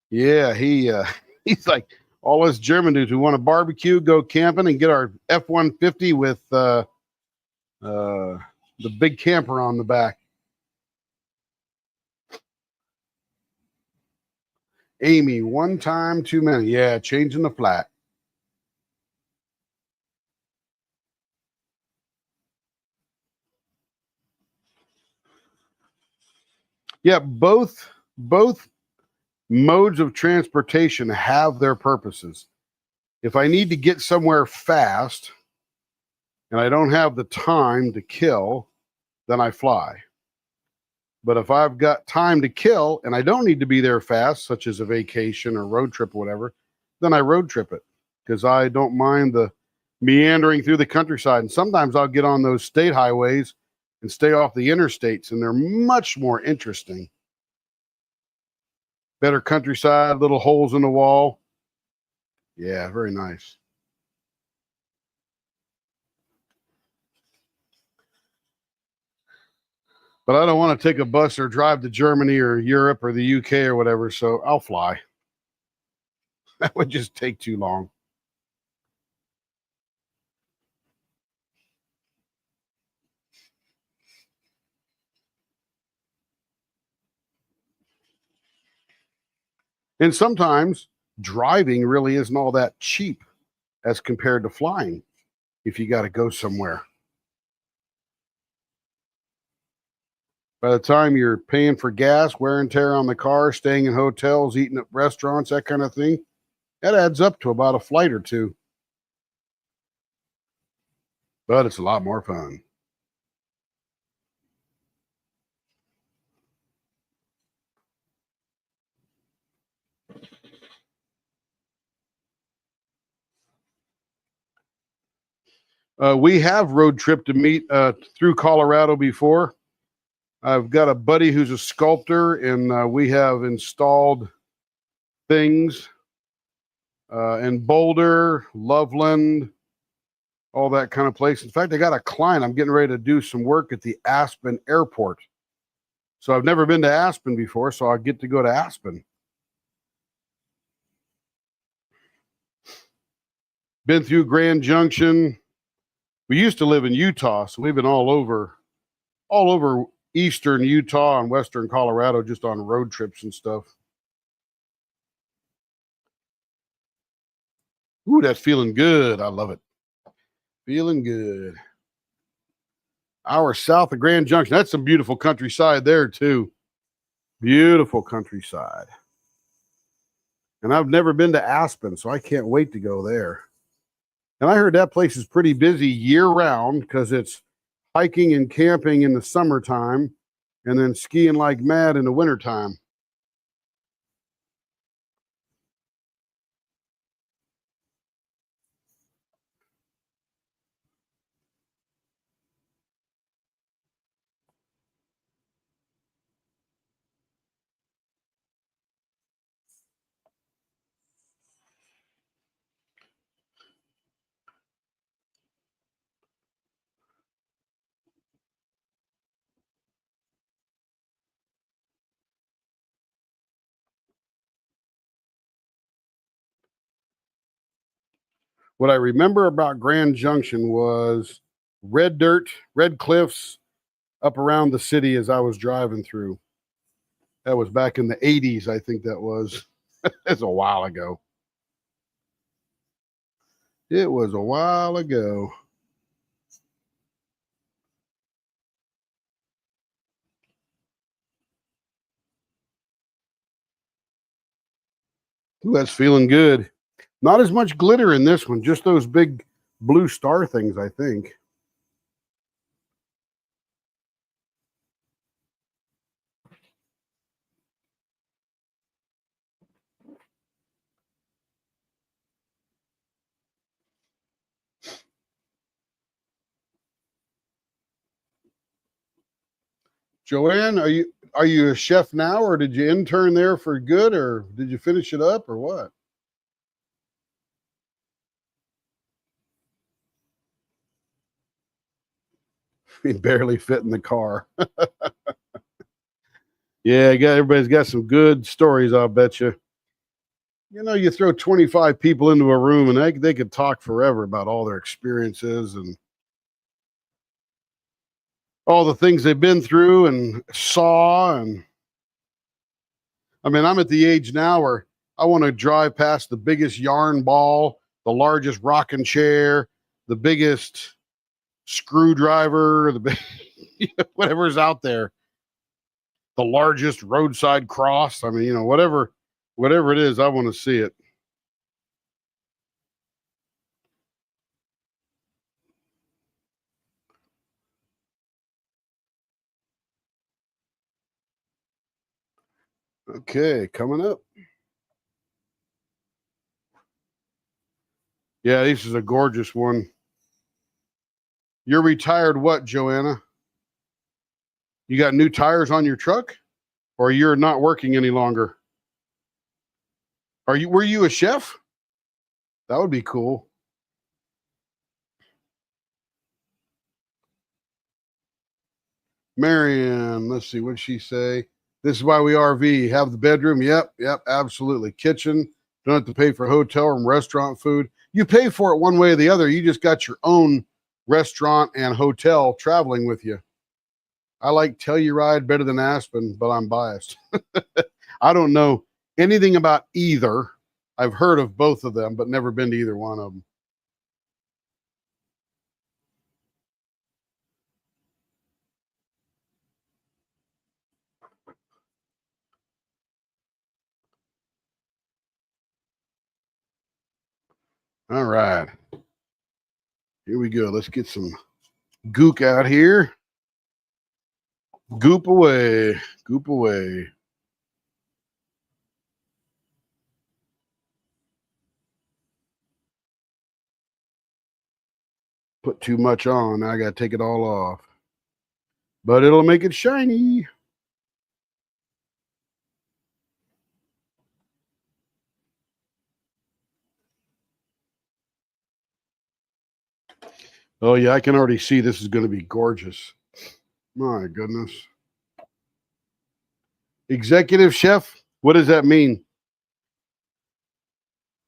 Yeah, he's like all us German dudes who want to barbecue, go camping, and get our F-150 with the big camper on the back. Amy, one time too many. Yeah, changing the flat. Yeah, both modes of transportation have their purposes. If I need to get somewhere fast and I don't have the time to kill, then I fly. But if I've got time to kill and I don't need to be there fast, such as a vacation or road trip or whatever, then I road trip it because I don't mind the meandering through the countryside. And sometimes I'll get on those state highways and stay off the interstates, and they're much more interesting. Better countryside, little holes in the wall. Yeah, very nice. But I don't want to take a bus or drive to Germany or Europe or the UK or whatever, so I'll fly. That would just take too long. And sometimes driving really isn't all that cheap as compared to flying if you got to go somewhere. By the time you're paying for gas, wear and tear on the car, staying in hotels, eating at restaurants, that kind of thing, that adds up to about a flight or two. But it's a lot more fun. We have road trip to meet through Colorado before. I've got a buddy who's a sculptor, and we have installed things in Boulder, Loveland, all that kind of place. In fact, I got a client. I'm getting ready to do some work at the Aspen Airport. So I've never been to Aspen before, so I'll get to go to Aspen. Been through Grand Junction. We used to live in Utah, so we've been all over eastern Utah and western Colorado just on road trips and stuff. Ooh, that's feeling good. I love it. Feeling good. Hour south of Grand Junction. That's some beautiful countryside there, too. Beautiful countryside. And I've never been to Aspen, so I can't wait to go there. And I heard that place is pretty busy year-round because it's hiking and camping in the summertime and then skiing like mad in the wintertime. What I remember about Grand Junction was red dirt, red cliffs up around the city as I was driving through. That was back in the 80s, I think that was. It's a while ago. It was a while ago. Ooh, that's feeling good. Not as much glitter in this one, just those big blue star things, I think. Joanne, are you a chef now, or did you intern there for good, or did you finish it up, or what? He barely fit in the car. Yeah, everybody's got some good stories, I'll bet you. You know, you throw 25 people into a room and they could talk forever about all their experiences and all the things they've been through and saw. And I mean, I'm at the age now where I want to drive past the biggest yarn ball, the largest rocking chair, the biggest screwdriver, whatever's out there, the largest roadside cross. I mean, you know, whatever it is, I want to see it. Okay, coming up. Yeah, this is a gorgeous one. You're retired what, Joanna? You got new tires on your truck? Or you're not working any longer? Were you a chef? That would be cool. Marianne, let's see, what'd she say? This is why we RV. Have the bedroom. Yep, absolutely. Kitchen. Don't have to pay for hotel room, restaurant food. You pay for it one way or the other. You just got your own restaurant and hotel traveling with you. I like Telluride better than Aspen, but I'm biased. I don't know anything about either. I've heard of both of them, but never been to either one of them. All right. Here we go. Let's get some gook out here. Goop away. Goop away. Put too much on. Now I got to take it all off. But it'll make it shiny. Oh, yeah, I can already see this is going to be gorgeous. My goodness. Executive chef? What does that mean?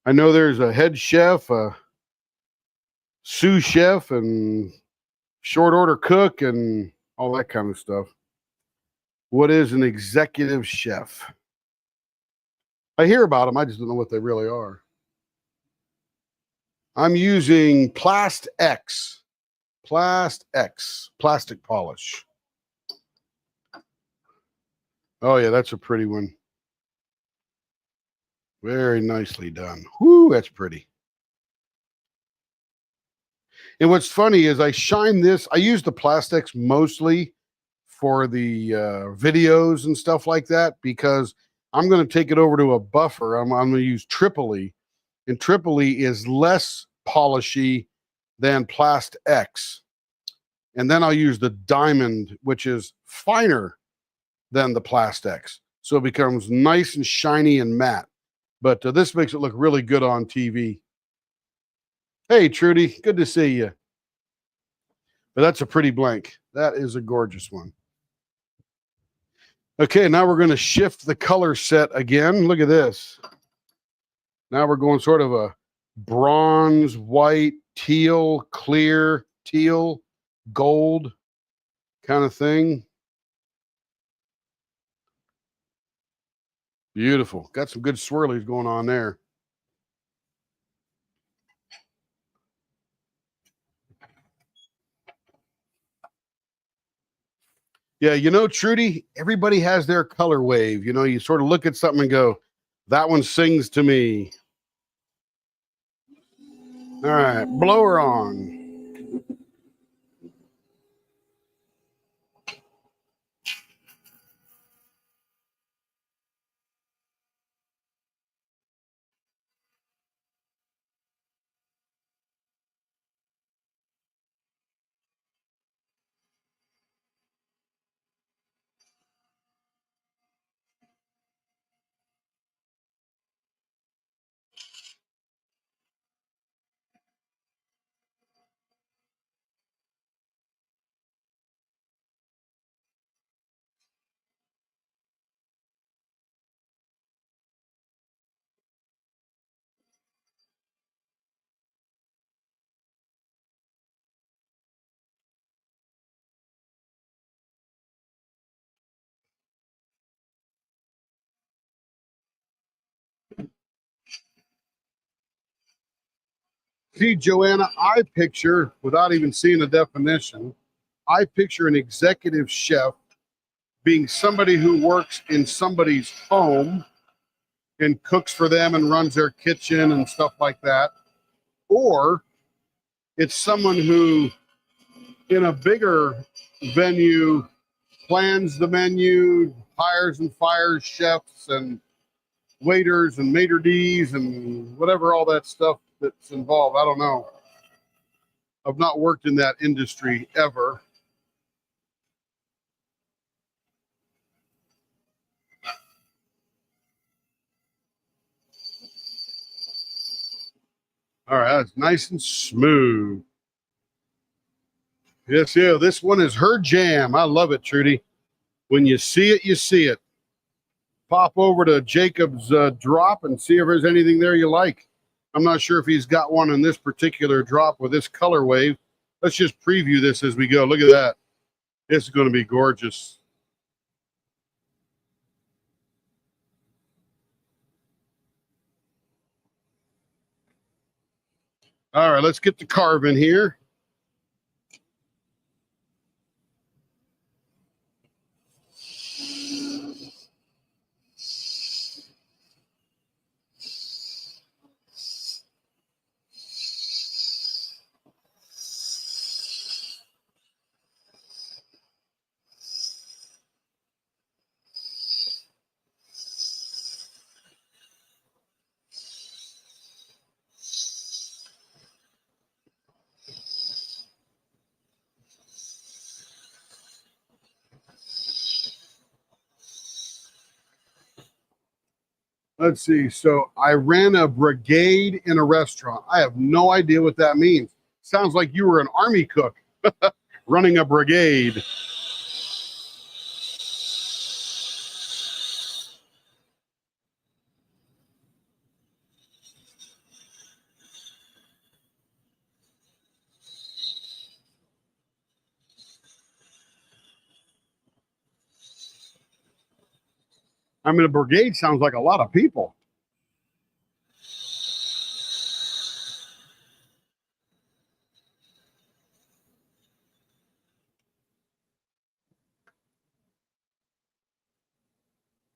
I know there's a head chef, a sous chef, and short order cook, and all that kind of stuff. What is an executive chef? I hear about them. I just don't know what they really are. I'm using Plast X. Plast X. Plastic polish. Oh, yeah, that's a pretty one. Very nicely done. Whoo, that's pretty. And what's funny is I shine this. I use the Plastex mostly for the videos and stuff like that because I'm going to take it over to a buffer. I'm going to use Tripoli, and Tripoli is less polishy than Plast X. And then I'll use the Diamond, which is finer than the Plast X. So it becomes nice and shiny and matte. But this makes it look really good on TV. Hey, Trudy, good to see you. But that's a pretty blank. That is a gorgeous one. Okay, now we're going to shift the color set again. Look at this. Now we're going sort of a bronze, white, teal, clear, teal, gold kind of thing. Beautiful. Got some good swirlies going on there. Yeah, you know, Trudy, everybody has their color wave. You know, you sort of look at something and go, that one sings to me. All right, blower on. See, Joanna, I picture, without even seeing a definition, I picture an executive chef being somebody who works in somebody's home and cooks for them and runs their kitchen and stuff like that. Or it's someone who, in a bigger venue, plans the menu, hires and fires chefs and waiters and maitre d's and whatever all that stuff that's involved. I don't know. I've not worked in that industry ever. All right, that's nice and smooth. Yes, yeah, this one is her jam. I love it, Trudy. When you see it, you see it. Pop over to Jacob's drop and see if there's anything there you like. I'm not sure if he's got one in this particular drop with this color wave. Let's just preview this as we go. Look at that. This is going to be gorgeous. All right, let's get the carving here. Let's see. So I ran a brigade in a restaurant. I have no idea what that means. Sounds like you were an army cook running a brigade. I mean, a brigade sounds like a lot of people.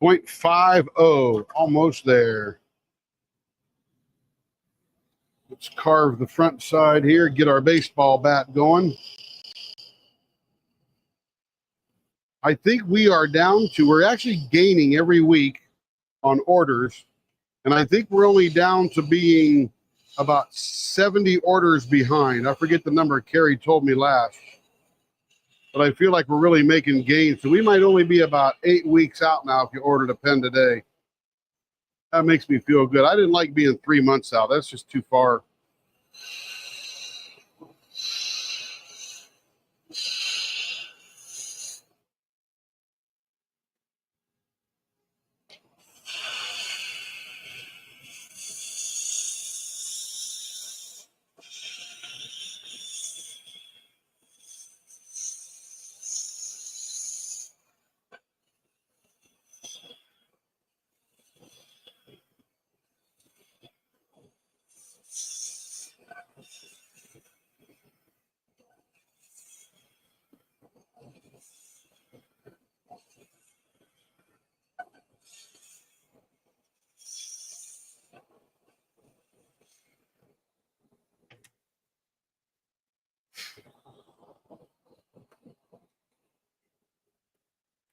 .50, almost there. Let's carve the front side here, get our baseball bat going. I think we are down to, we're actually gaining every week on orders. And I think we're only down to being about 70 orders behind. I forget the number Carrie told me last. But I feel like we're really making gains. So we might only be about 8 weeks out now if you ordered a pen today. That makes me feel good. I didn't like being 3 months out. That's just too far.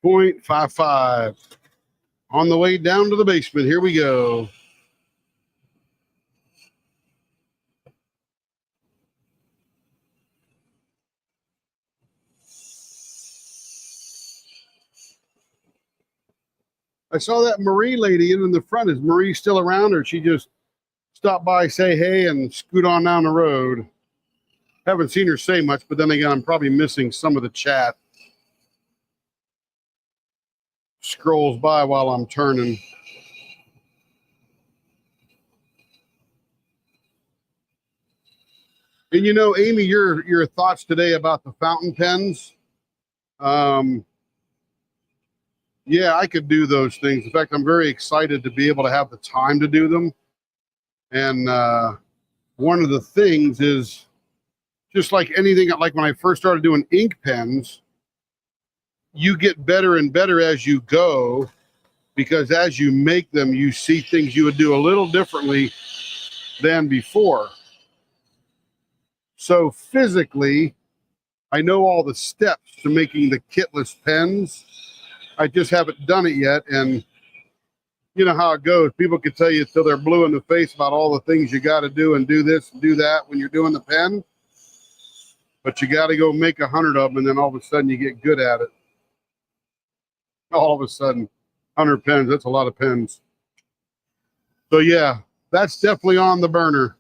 .55. On the way down to the basement. Here we go. I saw that Marie lady in the front. Is Marie still around, or she just stopped by, say hey, and scoot on down the road? Haven't seen her say much, but then again, I'm probably missing some of the chat. Scrolls by while I'm turning. And you know, Amy, your thoughts today about the fountain pens. Yeah, I could do those things. In fact, I'm very excited to be able to have the time to do them. And one of the things is just like anything, like when I first started doing ink pens, you get better and better as you go, because as you make them, you see things you would do a little differently than before. So physically, I know all the steps to making the kitless pens. I just haven't done it yet. And you know how it goes. People can tell you till they're blue in the face about all the things you got to do and do this and do that when you're doing the pen. But you got to go make 100 of them, and then all of a sudden you get good at it. All of a sudden, 100 pens, that's a lot of pens. So yeah, that's definitely on the burner.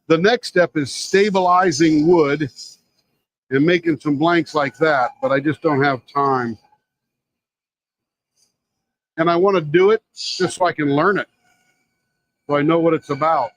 The next step is stabilizing wood and making some blanks like that, but I just don't have time. And I want to do it just so I can learn it, so I know what it's about.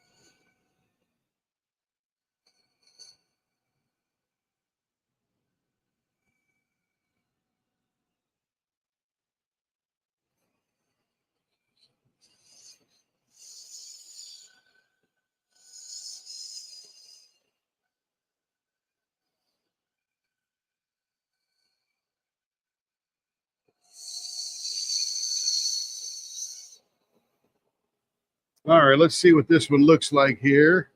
All right, let's see what this one looks like here.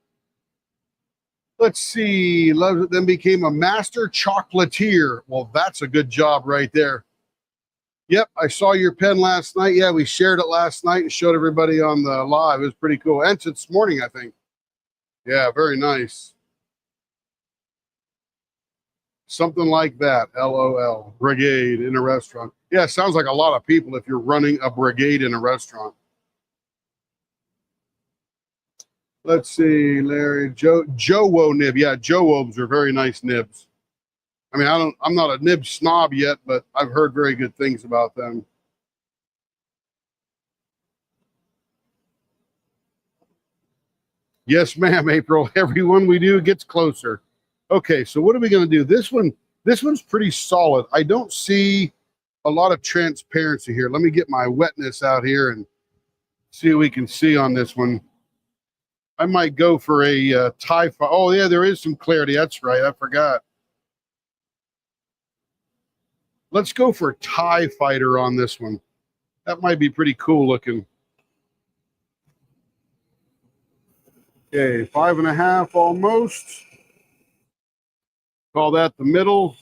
Let's see. Loves it, then became a master chocolatier. Well, that's a good job right there. Yep, I saw your pen last night. Yeah, we shared it last night and showed everybody on the live. It was pretty cool. And this morning, I think. Yeah, very nice. Something like that. LOL. Brigade in a restaurant. Yeah, it sounds like a lot of people if you're running a brigade in a restaurant. Let's see, Larry. Jowo nib. Yeah, Jowobs are very nice nibs. I mean, I'm not a nib snob yet, but I've heard very good things about them. Yes, ma'am, April. Everyone we do gets closer. Okay, so what are we going to do? This one's pretty solid. I don't see a lot of transparency here. Let me get my wetness out here and see what we can see on this one. I might go for a TIE fighter. Oh, yeah, there is some clarity. That's right. I forgot. Let's go for TIE fighter on this one. That might be pretty cool looking. Okay, 5.5 almost. Call that the middle.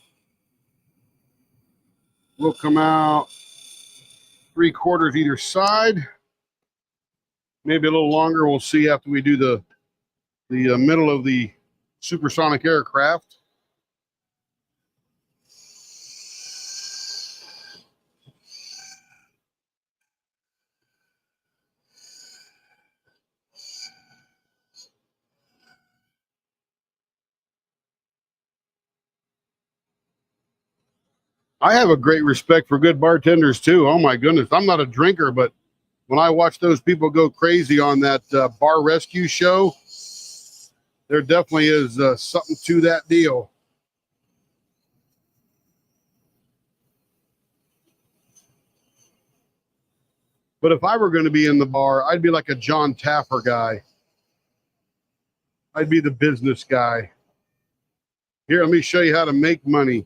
We'll come out 3/4 either side. Maybe a little longer. We'll see after we do the middle of the supersonic aircraft. I have a great respect for good bartenders too. Oh my goodness. I'm not a drinker, but when I watch those people go crazy on that bar rescue show, there definitely is something to that deal. But if I were going to be in the bar, I'd be like a John Taffer guy. I'd be the business guy. Here, let me show you how to make money.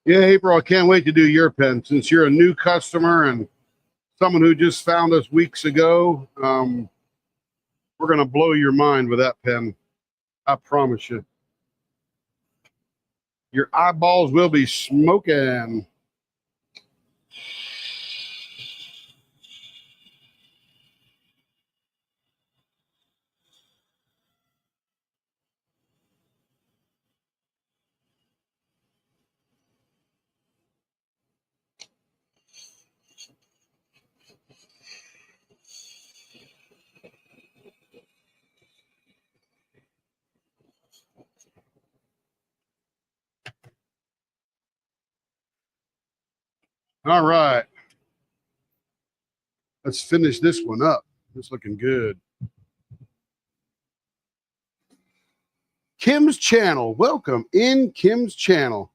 Yeah, April, I can't wait to do your pen since you're a new customer and someone who just found us weeks ago. We're going to blow your mind with that pen. I promise you. Your eyeballs will be smoking. All right. Let's finish this one up. It's looking good. Kim's channel. Welcome in Kim's channel.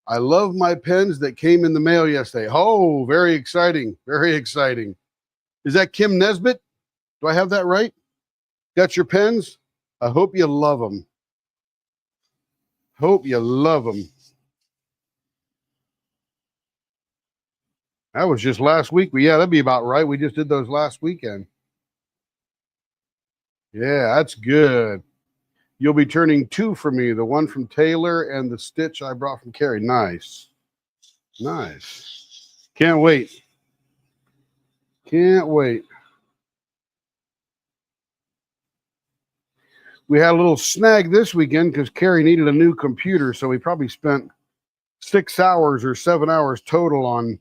I love my pens that came in the mail yesterday. Oh, very exciting. Very exciting. Is that Kim Nesbitt? Do I have that right? Got your pens? I hope you love them. Hope you love them. That was just last week. Yeah, that'd be about right. We just did those last weekend. Yeah, that's good. You'll be turning 2 for me, the one from Taylor and the stitch I brought from Carrie. Nice. Nice. Can't wait. Can't wait. We had a little snag this weekend because Carrie needed a new computer, so we probably spent 6 hours or 7 hours total on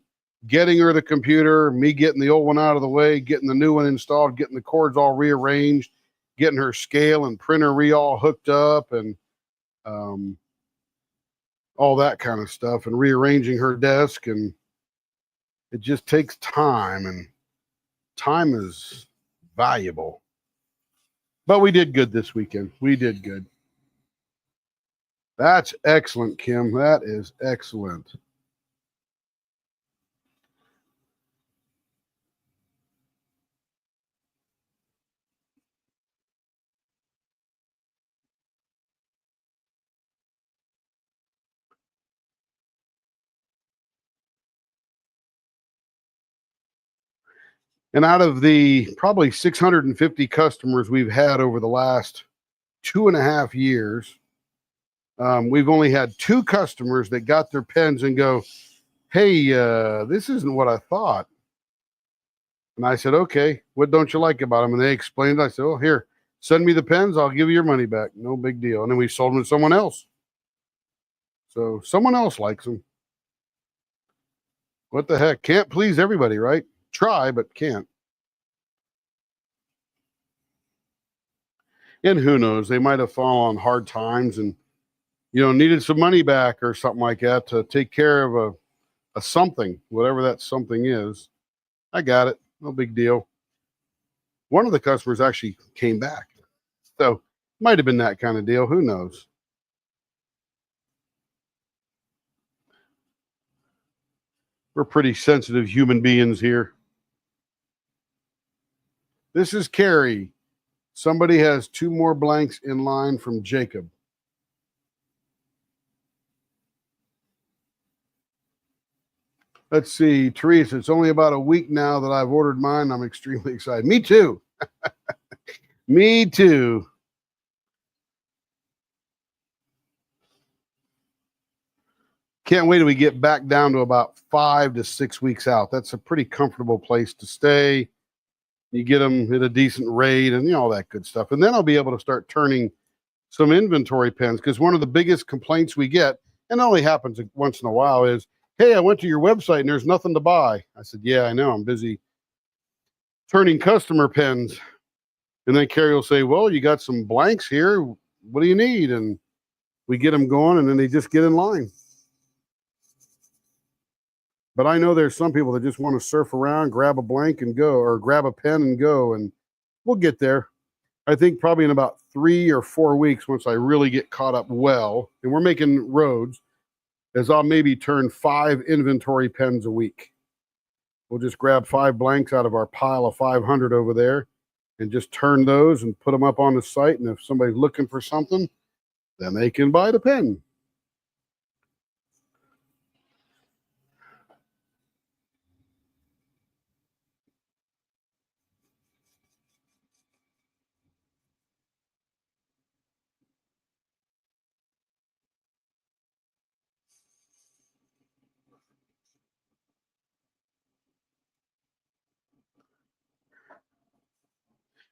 getting her the computer, me getting the old one out of the way, getting the new one installed, getting the cords all rearranged, getting her scale and printer all hooked up, and all that kind of stuff, and rearranging her desk. And it just takes time, and time is valuable. But we did good this weekend. We did good. That's excellent, Kim. That is excellent. And out of the probably 650 customers we've had over the last 2.5 years, we've only had 2 customers that got their pens and go, hey, this isn't what I thought. And I said, okay, what don't you like about them? And they explained. I said, oh, here, send me the pens. I'll give you your money back. No big deal. And then we sold them to someone else. So someone else likes them. What the heck? Can't please everybody, right? Try, but can't. And who knows? They might have fallen on hard times and, needed some money back or something like that to take care of a something, whatever that something is. I got it. No big deal. One of the customers actually came back. So might have been that kind of deal. Who knows? We're pretty sensitive human beings here. This is Carrie. Somebody has 2 more blanks in line from Jacob. Let's see, Teresa, it's only about a week now that I've ordered mine. I'm extremely excited. Me too. Me too. Can't wait till we get back down to about 5 to 6 weeks out. That's a pretty comfortable place to stay. You get them at a decent rate and all that good stuff. And then I'll be able to start turning some inventory pens, because one of the biggest complaints we get, and it only happens once in a while, is, hey, I went to your website and there's nothing to buy. I said, yeah, I know. I'm busy turning customer pens. And then Carrie will say, well, you got some blanks here. What do you need? And we get them going, and then they just get in line. But I know there's some people that just want to surf around, grab a blank and go, or grab a pen and go, and we'll get there. I think probably in about 3 or 4 weeks, once I really get caught up well, and we're making roads, is I'll maybe turn 5 inventory pens a week. We'll just grab 5 blanks out of our pile of 500 over there and just turn those and put them up on the site. And if somebody's looking for something, then they can buy the pen.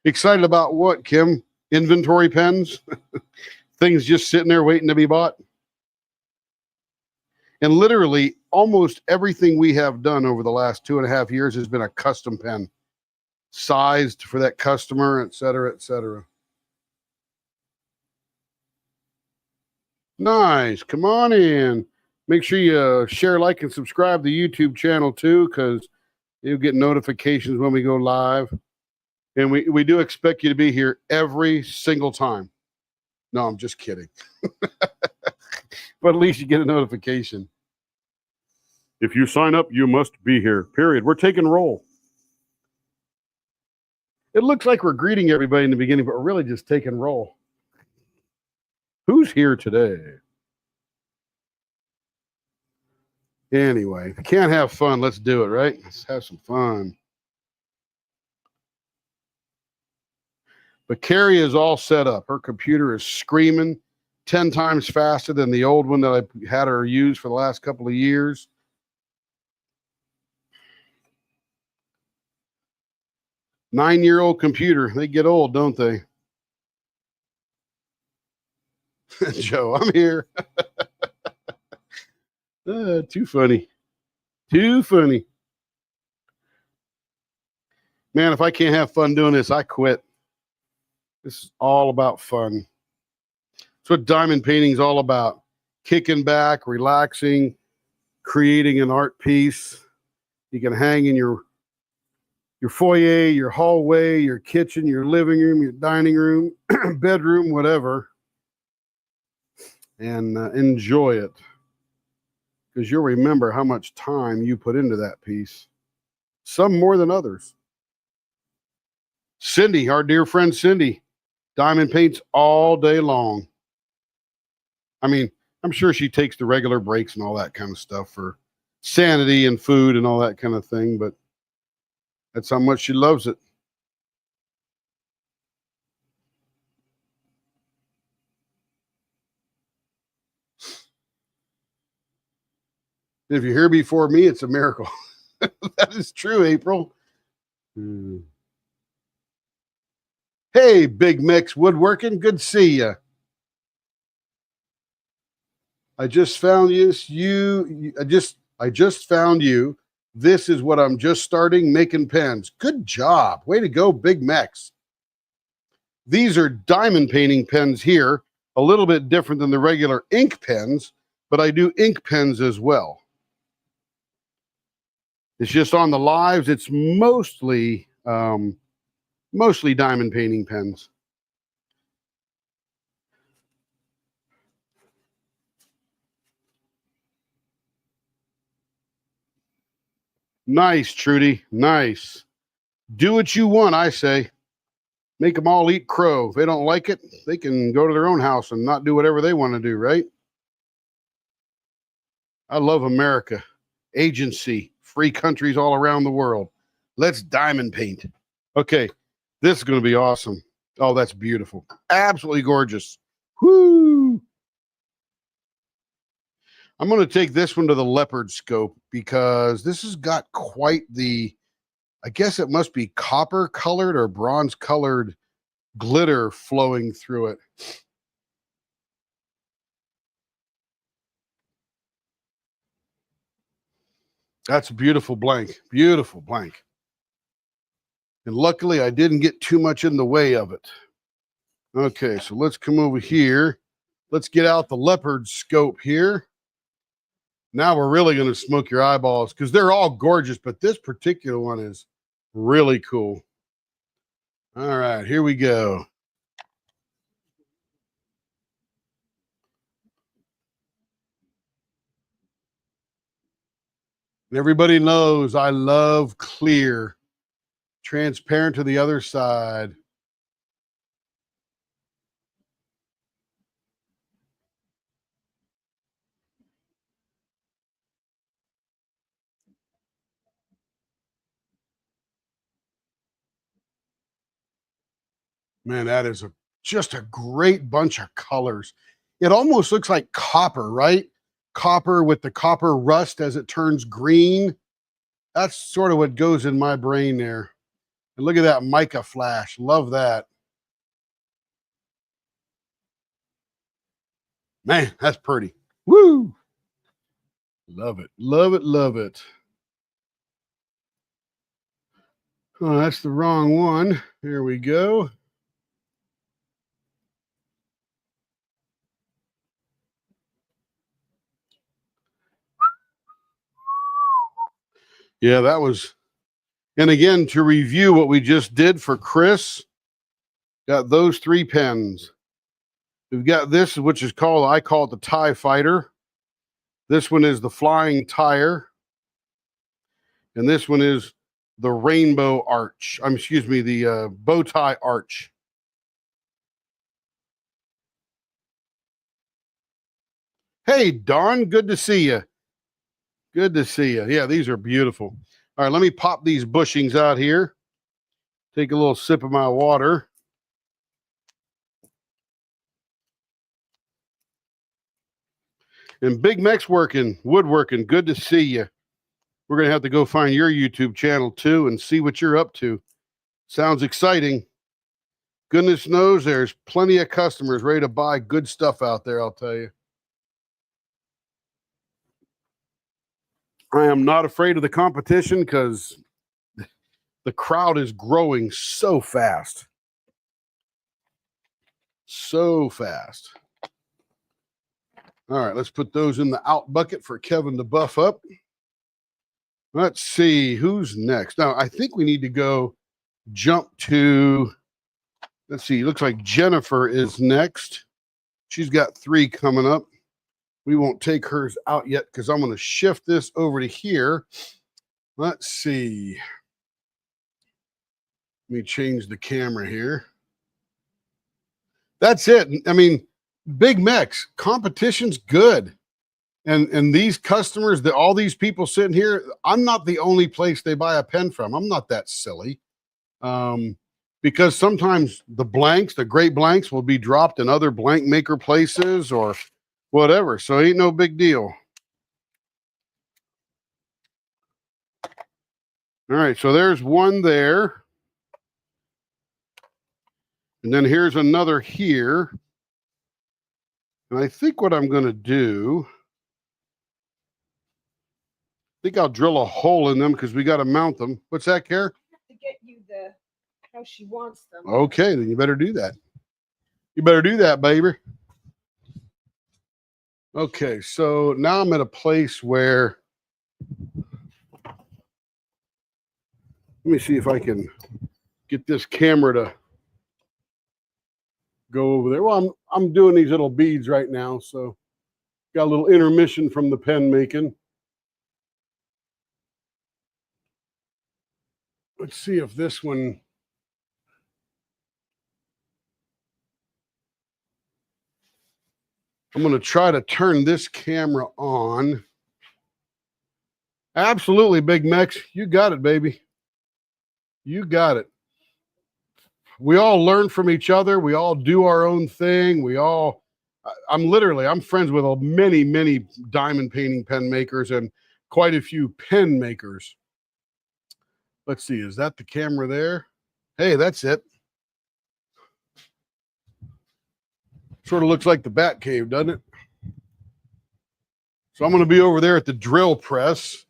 Excited about what, Kim? Inventory pens? Things just sitting there waiting to be bought? And literally almost everything we have done over the last 2.5 years has been a custom pen, sized for that customer, et cetera, et cetera. Nice. Come on in. Make sure you share, like, and subscribe to the YouTube channel too, because you'll get notifications when we go live. And we do expect you to be here every single time. No, I'm just kidding. But at least you get a notification. If you sign up, you must be here. Period. We're taking roll. It looks like we're greeting everybody in the beginning, but we're really just taking roll. Who's here today? Anyway, if you can't have fun, let's do it, right? Let's have some fun. But Carrie is all set up. Her computer is screaming 10 times faster than the old one that I had her use for the last couple of years. Nine-year-old computer. They get old, don't they? Joe, I'm here. Too funny. Too funny. Man, if I can't have fun doing this, I quit. This is all about fun. That's what diamond painting is all about. Kicking back, relaxing, creating an art piece. You can hang in your foyer, your hallway, your kitchen, your living room, your dining room, bedroom, whatever, and enjoy it. Because you'll remember how much time you put into that piece. Some more than others. Cindy, our dear friend Cindy, diamond paints all day long. I mean, I'm sure she takes the regular breaks and all that kind of stuff for sanity and food and all that kind of thing, but that's how much she loves it. If you're here before me, it's a miracle. That is true, April. Hey, Big Mix Woodworking, good to see you. I just found you. I just found you. This is what I'm just starting making pens. Good job. Way to go, Big Mex. These are diamond painting pens here, a little bit different than the regular ink pens, but I do ink pens as well. It's just on the lives. It's mostly diamond painting pens. Nice, Trudy. Nice. Do what you want, I say. Make them all eat crow. If they don't like it, they can go to their own house and not do whatever they want to do, right? I love America. Agency. Free countries all around the world. Let's diamond paint. Okay, this is going to be awesome. Oh, that's beautiful. Absolutely gorgeous. Whoo! I'm going to take this one to the leopard scope because this has got quite the, I guess it must be copper colored or bronze colored glitter flowing through it. That's a beautiful blank. Beautiful blank. And luckily I didn't get too much in the way of it. Okay, so let's come over here. Let's get out the leopard scope here. Now we're really going to smoke your eyeballs because they're all gorgeous, but this particular one is really cool. All right, here we go. And everybody knows I love clear, transparent to the other side. Man, that is just a great bunch of colors. It almost looks like copper, right? Copper with the copper rust as it turns green. That's sort of what goes in my brain there. And look at that mica flash. Love that. Man, that's pretty. Woo! Love it. Love it. Love it. Oh, that's the wrong one. Here we go. Yeah, that was. And again, to review what we just did for Chris, got those 3 pens. We've got this, which is called, I call it the TIE Fighter. This one is the Flying Tire. And this one is the Rainbow Arch. Excuse me, the Bow Tie Arch. Hey, Don, good to see you. Good to see you. Yeah, these are beautiful. All right, let me pop these bushings out here. Take a little sip of my water. And Big Mex working, woodworking. Good to see you. We're going to have to go find your YouTube channel too and see what you're up to. Sounds exciting. Goodness knows there's plenty of customers ready to buy good stuff out there, I'll tell you. I am not afraid of the competition because the crowd is growing so fast. So fast. All right, let's put those in the out bucket for Kevin to buff up. Let's see who's next. Now, I think we need to jump to, let's see, looks like Jennifer is next. She's got 3 coming up. We won't take hers out yet because I'm going to shift this over to here. Let's see. Let me change the camera here. That's it. I mean, Big Mex, competition's good. And these customers, all these people sitting here, I'm not the only place they buy a pen from. I'm not that silly. Because sometimes the great blanks will be dropped in other blank maker places or whatever. So ain't no big deal. All right, so there's one there. And then here's another here. And I think what I'm going to do, I think I'll drill a hole in them because we got to mount them. What's that, Kara? I have to get you how she wants them. Okay, then you better do that. You better do that, baby. Okay, so now I'm at a place where, let me see if I can get this camera to go over there. Well, I'm doing these little beads right now, so got a little intermission from the pen making. Let's see if this one, I'm going to try to turn this camera on. Absolutely, Big Mex. You got it, baby. You got it. We all learn from each other. We all do our own thing. I'm friends with many, many diamond painting pen makers and quite a few pen makers. Let's see. Is that the camera there? Hey, that's it. Sort of looks like the Bat Cave, doesn't it? So I'm going to be over there at the drill press.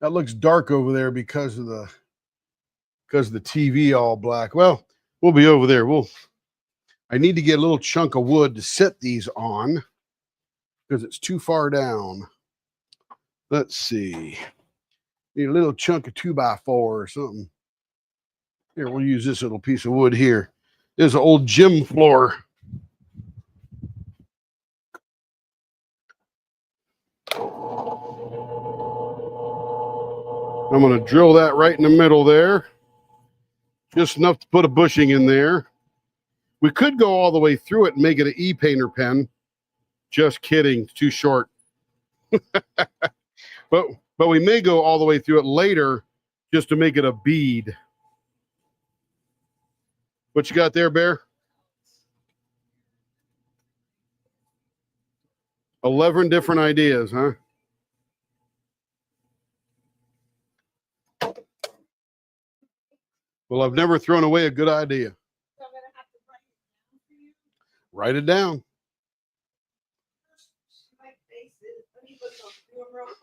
That looks dark over there because of the TV all black. Well, we'll be over there. I need to get a little chunk of wood to set these on because it's too far down. Let's see. Need a little chunk of 2x4 or something. Here, we'll use this little piece of wood here. There's an old gym floor. I'm going to drill that right in the middle there. Just enough to put a bushing in there. We could go all the way through it and make it an e-painter pen. Just kidding. It's too short. But we may go all the way through it later just to make it a bead. What you got there, Bear? 11 different ideas, huh? Well, I've never thrown away a good idea. So I'm going to have to write it down for you. Write it down. My faces. Let me put those through them real quick.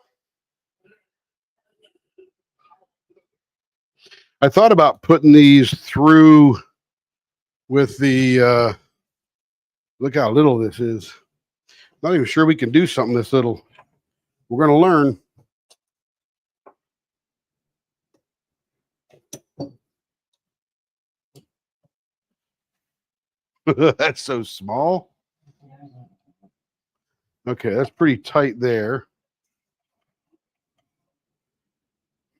I thought about putting these through with the, look how little this is. Not even sure we can do something this little. We're going to learn. That's so small. Okay, that's pretty tight there.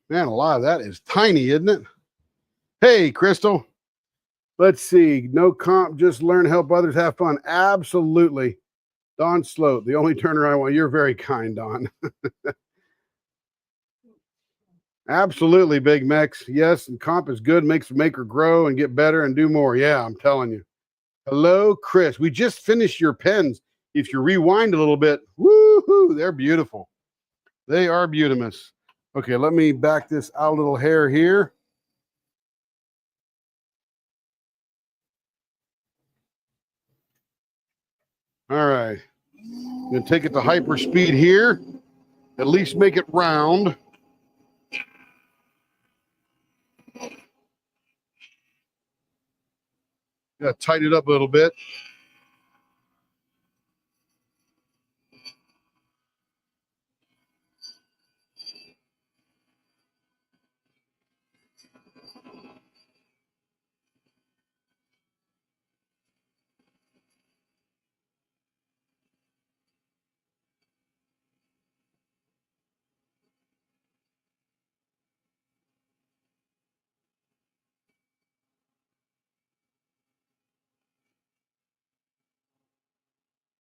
Man, a lot of that is tiny, isn't it? Hey, Crystal. Let's see. No comp, just learn, help others, have fun. Absolutely. Don Sloat, the only turner I want. You're very kind, Don. Absolutely, Big Mex. Yes, and comp is good, makes the maker grow and get better and do more. Yeah, I'm telling you. Hello, Chris. We just finished your pens. If you rewind a little bit, woohoo, they're beautiful. They are beautimous. Okay, let me back this out a little hair here. All right. I'm going to take it to hyper speed here. At least make it round. Got to tighten it up a little bit.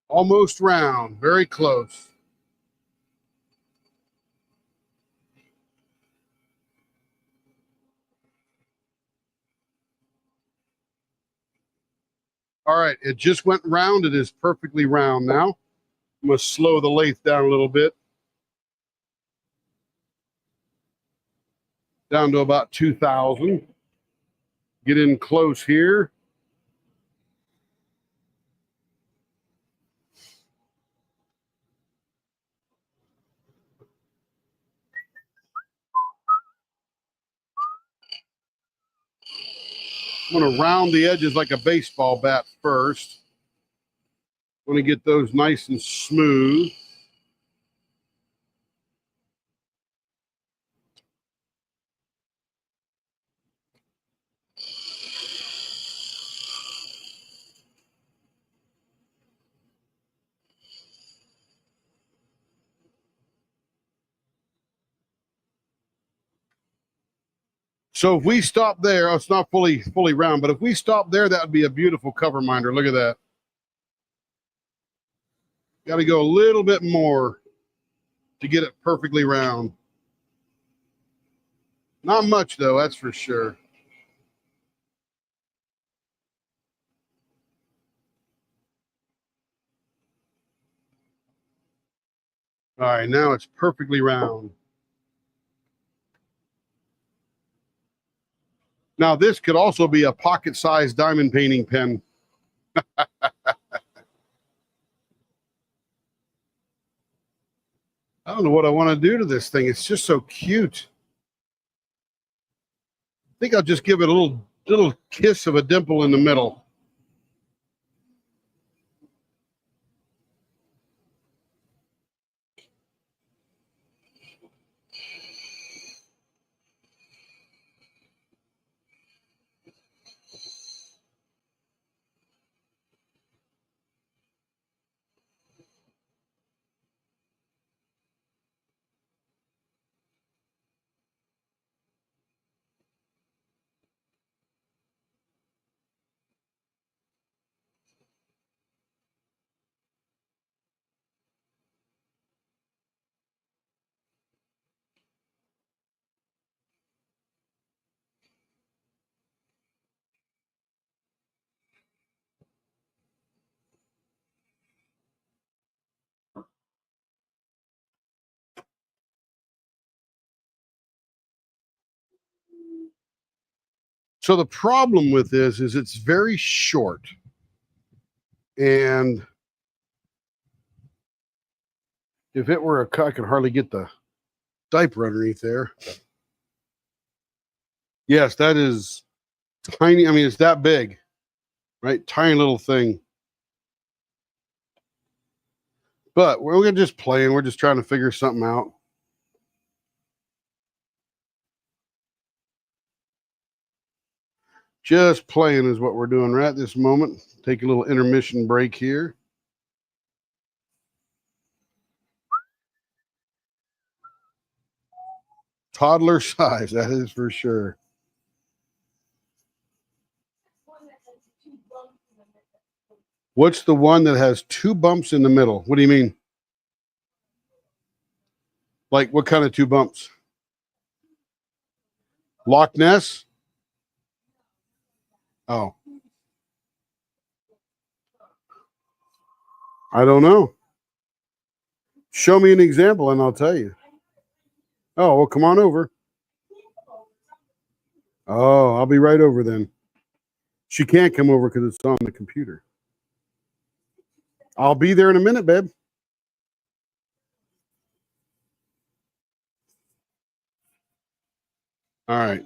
Almost round. Very close. All right, it just went round. It is perfectly round now. I'm going to slow the lathe down a little bit. Down to about 2,000. Get in close here. I'm going to round the edges like a baseball bat first. I'm going to get those nice and smooth. So if we stop there, oh, it's not fully round, but if we stop there, that would be a beautiful cover minder. Look at that. Got to go a little bit more to get it perfectly round. Not much though, that's for sure. All right, now it's perfectly round. Now this could also be a pocket-sized diamond painting pen. I don't know what I want to do to this thing. It's just so cute. I think I'll just give it a little kiss of a dimple in the middle. So the problem with this is it's very short. And if it were I could hardly get the diaper underneath there. Yes, that is tiny. I mean, it's that big, right? Tiny little thing. But we're just playing. We're just trying to figure something out. Just playing is what we're doing right this moment. Take a little intermission break here. Toddler size, that is for sure. What's the one that has 2 bumps in the middle? What do you mean? Like what kind of 2 bumps? Loch Ness? Oh. I don't know. Show me an example and I'll tell you. Oh, well, come on over. Oh, I'll be right over then. She can't come over because it's on the computer. I'll be there in a minute, babe. All right.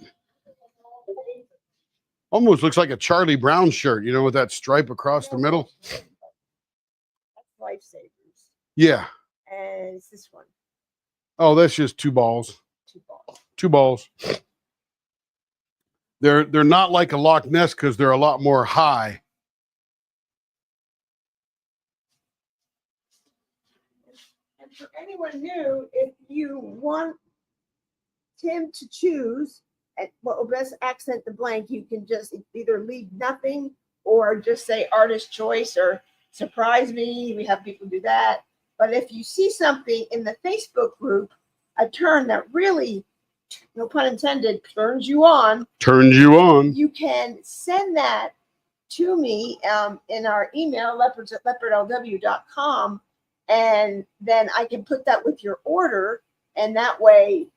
Almost looks like a Charlie Brown shirt, you know, with that stripe across the middle. That's Lifesavers. Yeah. And it's this one. Oh, that's just two balls. 2 balls. Two balls. They're not like a Loch Ness because they're a lot more high. And for anyone new, if you want Tim to choose what will best accent the blank, you can just either leave nothing or just say artist choice or surprise me. We have people do that. But if you see something in the Facebook group, a turn that really, no pun intended, turns you on, you can send that to me in our email, leopards@leopardlw.com, and then I can put that with your order. And that way,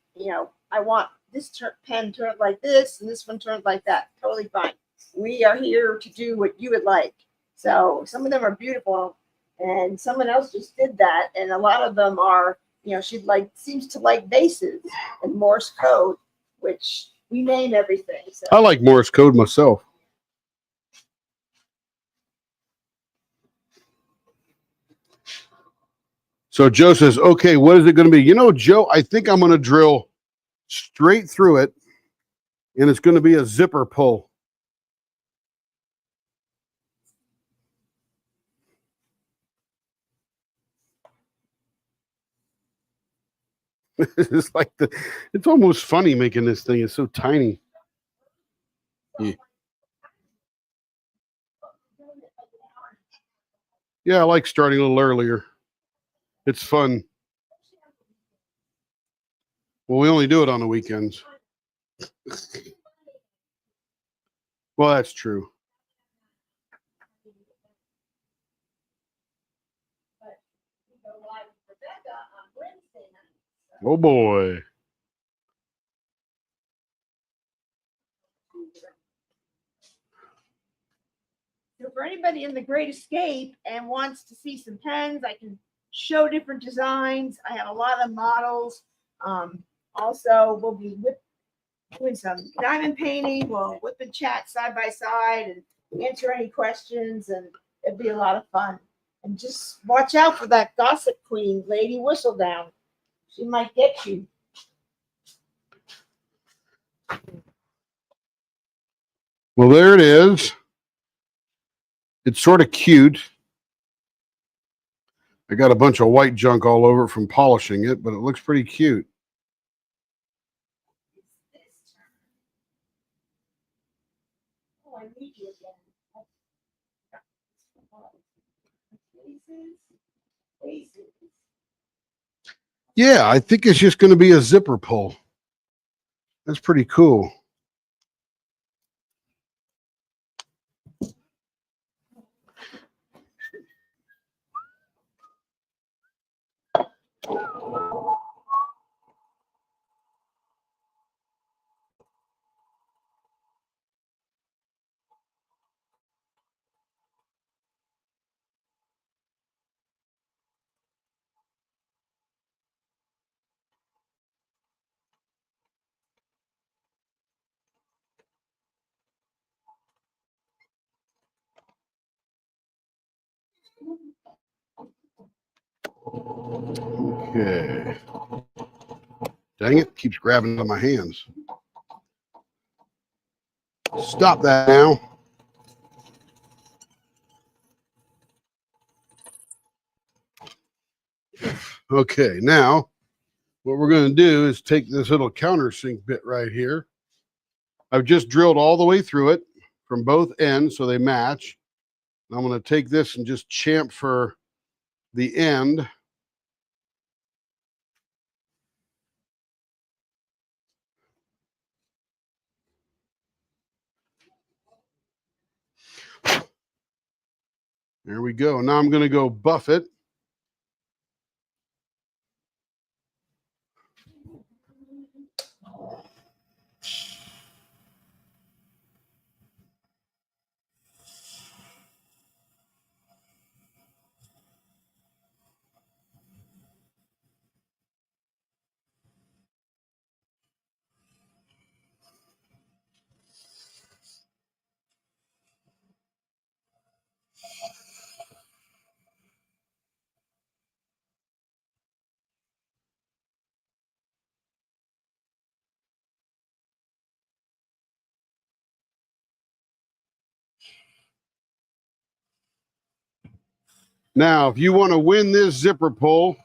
I want this pen turned like this and this one turned like that. Totally fine. We are here to do what you would like. So some of them are beautiful, and someone else just did that, and a lot of them are, she seems to like vases and Morse code, which we name everything. So I like Morse code myself. So Joe says, okay, what is it going to be? Joe, I think I'm going to drill straight through it, and it's going to be a zipper pull. It's like it's almost funny making this thing. It's so tiny. Yeah, I like starting a little earlier. It's fun. Well, we only do it on the weekends. Well, that's true. Oh boy. So for anybody in the Great Escape and wants to see some pens, I can show different designs. I have a lot of models. Also, we'll be doing some diamond painting. We'll whip and chat side by side and answer any questions, and it'd be a lot of fun. And just watch out for that gossip queen, Lady Whistledown. She might get you. Well, there it is. It's sort of cute. I got a bunch of white junk all over it from polishing it, but it looks pretty cute. Oh, I need you again. Yeah, I think it's just going to be a zipper pull. That's pretty cool. Okay. Dang it, keeps grabbing on my hands. Stop that now. Okay, now what we're going to do is take this little countersink bit right here. I've just drilled all the way through it from both ends so they match. I'm going to take this and just chamfer the end. There we go. Now I'm going to go buff it. Now, if you want to win this zipper pull,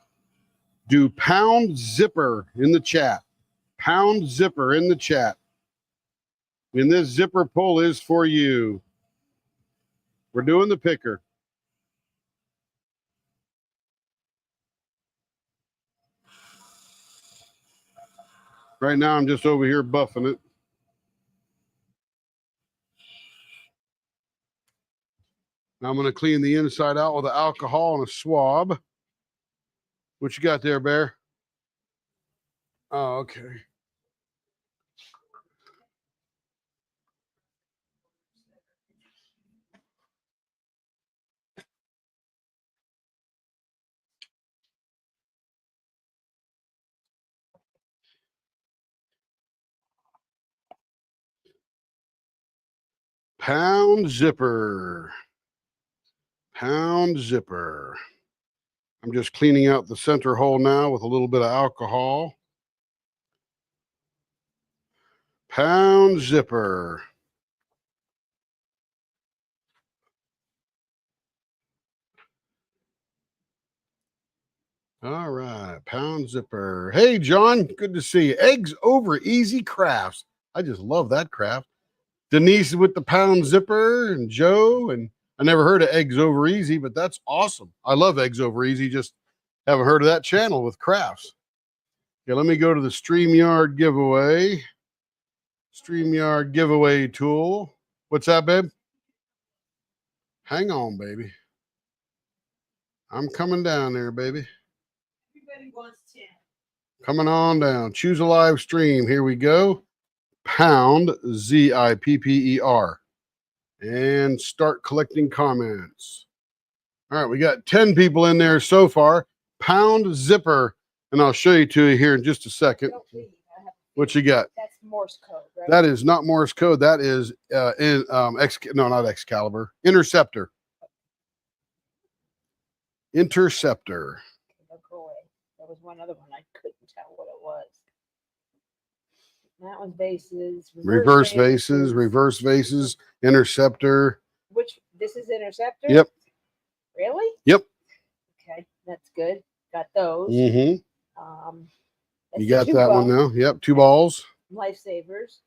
do pound zipper in the chat. Pound zipper in the chat. And this zipper pull is for you. We're doing the picker. Right now, I'm just over here buffing it. Now I'm going to clean the inside out with the alcohol and a swab. What you got there, Bear? Oh, okay. Pound zipper. Pound zipper. I'm just cleaning out the center hole now with a little bit of alcohol. Pound zipper. All right, pound zipper. Hey, John, good to see you. Eggs over easy crafts. I just love that craft. Denise with the pound zipper and Joe, and I never heard of eggs over easy, but that's awesome. I love eggs over easy. Just haven't heard of that channel with crafts. Okay, let me go to the StreamYard giveaway. StreamYard giveaway tool. What's that, babe? Hang on, baby. I'm coming down there, baby. Everybody wants 10. Coming on down. Choose a live stream. Here we go. Pound ZIPPER. And start collecting comments. All right, we got 10 people in there so far. Pound zipper. And I'll show you to you here in just a second. What you got? That's Morse code, right? That is not Morse code. That is not Excalibur. Interceptor. Interceptor. Don't go away. There was one other one I couldn't tell what it was. That one's bases. Reverse vases, interceptor. Which this is interceptor? Yep. Really? Yep. Okay, that's good. Got those. Mm-hmm. You that's got that one now. Yep. 2 balls. Lifesavers.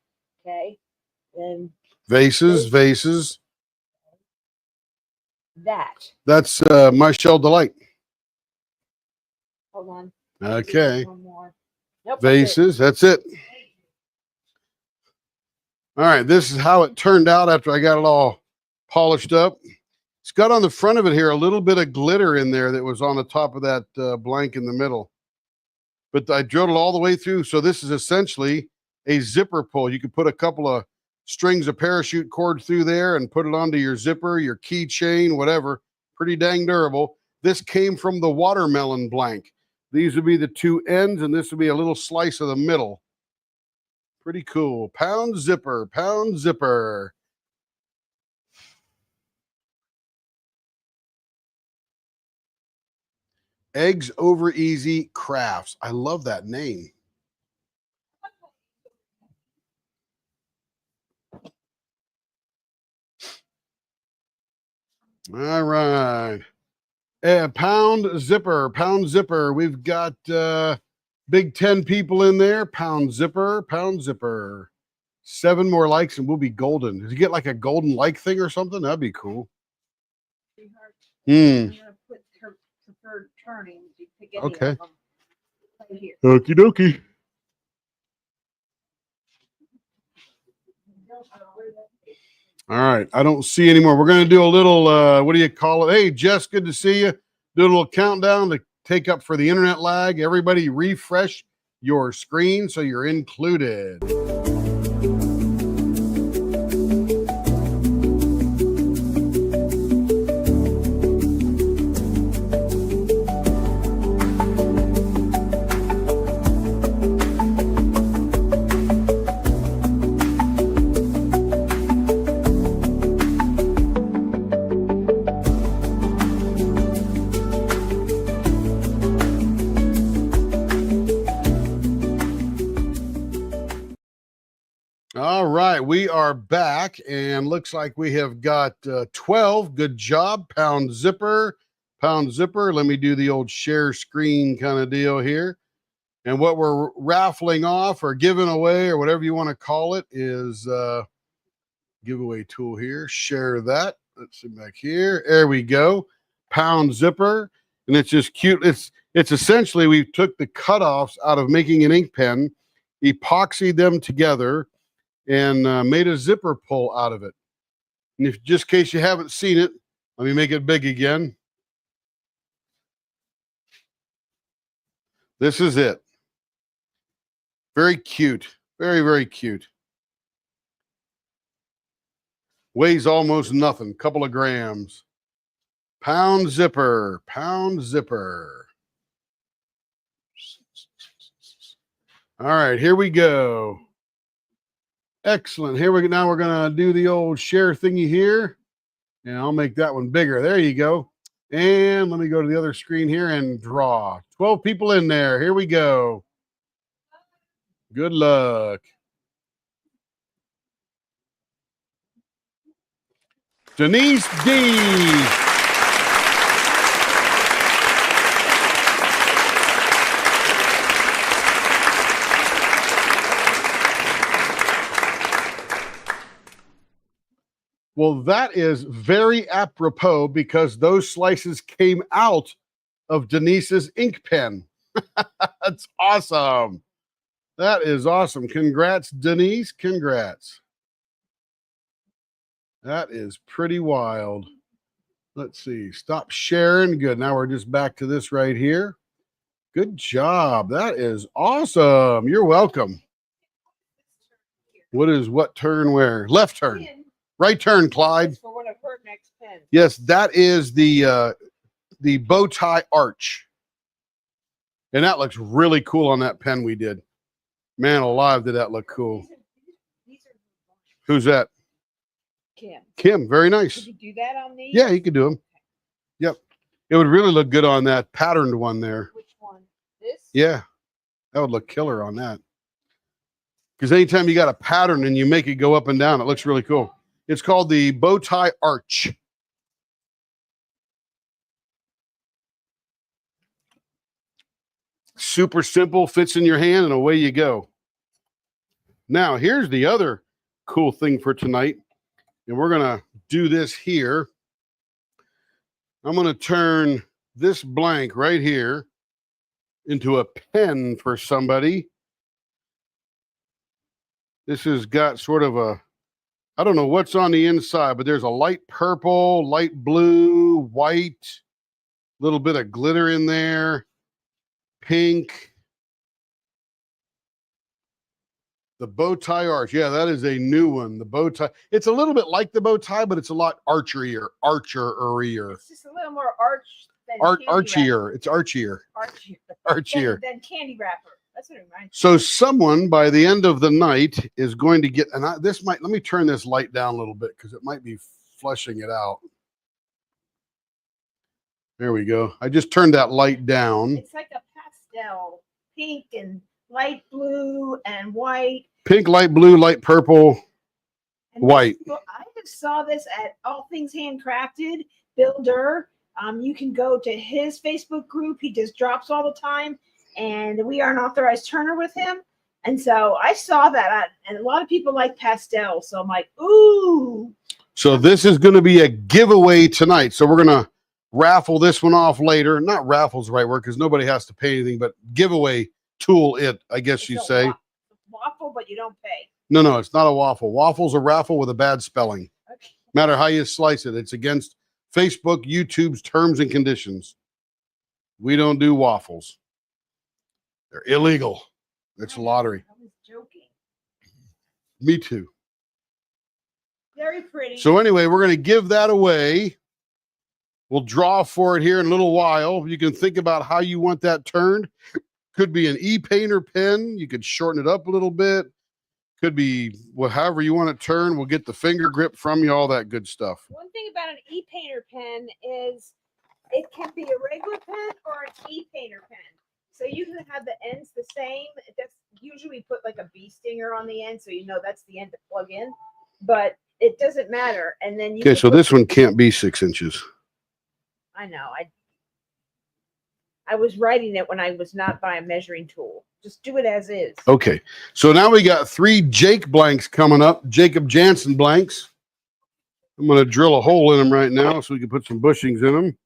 Okay. Then Vases. that. That's My Shell Delight. Hold on. Okay. One more. Nope, Vases. That's it. All right. This is how it turned out after I got it all polished up. It's got on the front of it here a little bit of glitter in there that was on the top of that blank in the middle. But I drilled it all the way through. So this is essentially a zipper pull. You could put a couple of strings of parachute cord through there and put it onto your zipper, your keychain, whatever. Pretty dang durable. This came from the watermelon blank. These would be the 2 ends, and this would be a little slice of the middle. Pretty cool. Pound zipper, pound zipper. Eggs Over Easy Crafts. I love that name. All right. Pound zipper. We've got big 10 people in there. Pound zipper. 7 more likes and we'll be golden. Did you get like a golden like thing or something? That'd be cool. I'm gonna put her preferred turning. You pick any Okay. of them. Right here. Okie dokie. All right. I don't see anymore. We're going to do a little, what do you call it? Hey, Jess, good to see you. Do a little countdown to take up for the internet lag. Everybody refresh your screen so you're included. All right, we are back, and looks like we have got 12. Good job, Pound Zipper. Pound Zipper. Let me do the old share screen kind of deal here. And what we're raffling off or giving away or whatever you want to call it is giveaway tool here. Share that. Let's see back here. There we go. Pound Zipper, and it's just cute. It's essentially we took the cutoffs out of making an ink pen, epoxied them together, and made a zipper pull out of it. And if just in case you haven't seen it, let me make it big again. This is it. Very cute. Very, very cute. Weighs almost nothing. Couple of grams. Pound Zipper. Pound Zipper. All right, here we go. Excellent. Here we go. Now we're going to do the old share thingy here. And I'll make that one bigger. There you go. And let me go to the other screen here and draw. 12 people in there. Here we go. Good luck. Denise D. Well, that is very apropos because those slices came out of Denise's ink pen. That's awesome. That is awesome. Congrats, Denise. Congrats. That is pretty wild. Let's see. Stop sharing. Good. Now we're just back to this right here. Good job. That is awesome. You're welcome. What turn where? Left turn. Right turn, Clyde. For one of her next pens. Yes, that is the bow tie arch. And that looks really cool on that pen we did. Man alive, did that look cool. Who's that? Kim. Kim, very nice. Could you do that on these? Yeah, you could do them. Yep. It would really look good on that patterned one there. Which one? This? Yeah. That would look killer on that. Because anytime you got a pattern and you make it go up and down, it looks really cool. It's called the bow tie arch. Super simple, fits in your hand, and away you go. Now, here's the other cool thing for tonight. And we're going to do this here. I'm going to turn this blank right here into a pen for somebody. This has got sort of a, I don't know what's on the inside, but there's a light purple, light blue, white, little bit of glitter in there, pink. The bow tie arch. Yeah, that is a new one. The bow tie. It's a little bit like the bow tie, but it's a lot archerier. It's just a little more arch than archier. It's archier. Archier. Than candy wrapper. That's what it reminds me. So someone by the end of the night is going to get, and let me turn this light down a little bit because it might be flushing it out. There we go. I just turned that light down. It's like a pastel, pink and light blue and white. Pink, light blue, light purple, and white. I just saw this at All Things Handcrafted. Bill Durr. You can go to his Facebook group. He just drops all the time. And we are an authorized turner with him. And so I saw that. And a lot of people like pastel. So I'm like, ooh. So this is going to be a giveaway tonight. So we're going to raffle this one off later. Not raffle's the right word because nobody has to pay anything, but giveaway tool it, I guess you say. Waffle, but you don't pay. No, it's not a waffle. Waffle's a raffle with a bad spelling. matter how you slice it. It's against Facebook, YouTube's terms and conditions. We don't do waffles. They're illegal. It's lottery. I was joking. Me too. Very pretty. So anyway, we're going to give that away. We'll draw for it here in a little while. You can think about how you want that turned. Could be an e-painter pen. You could shorten it up a little bit. Could be however you want it turned. We'll get the finger grip from you, all that good stuff. One thing about an e-painter pen is it can be a regular pen or an e-painter pen. So you can have the ends the same. That's usually we put like a bee stinger on the end, so you know that's the end to plug in. But it doesn't matter. And then you Okay, so this one can't be 6 inches. I know. I was writing it when I was not by a measuring tool. Just do it as is. Okay, so now we got 3 Jake blanks coming up. Jacob Jansen blanks. I'm going to drill a hole in them right now so we can put some bushings in them.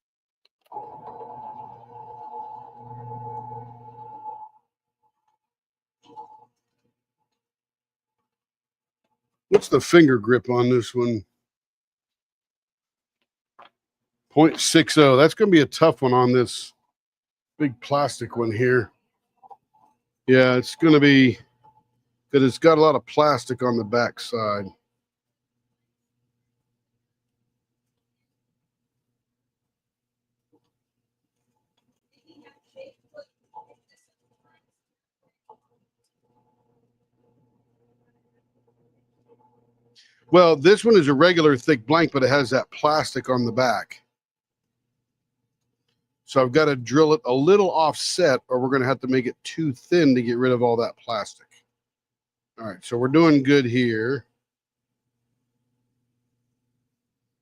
What's the finger grip on this one? 0.60. That's going to be a tough one on this big plastic one here. Yeah, it's going to be because it's got a lot of plastic on the back side. Well, this one is a regular thick blank, but it has that plastic on the back. So I've got to drill it a little offset, or we're going to have to make it too thin to get rid of all that plastic. All right, so we're doing good here.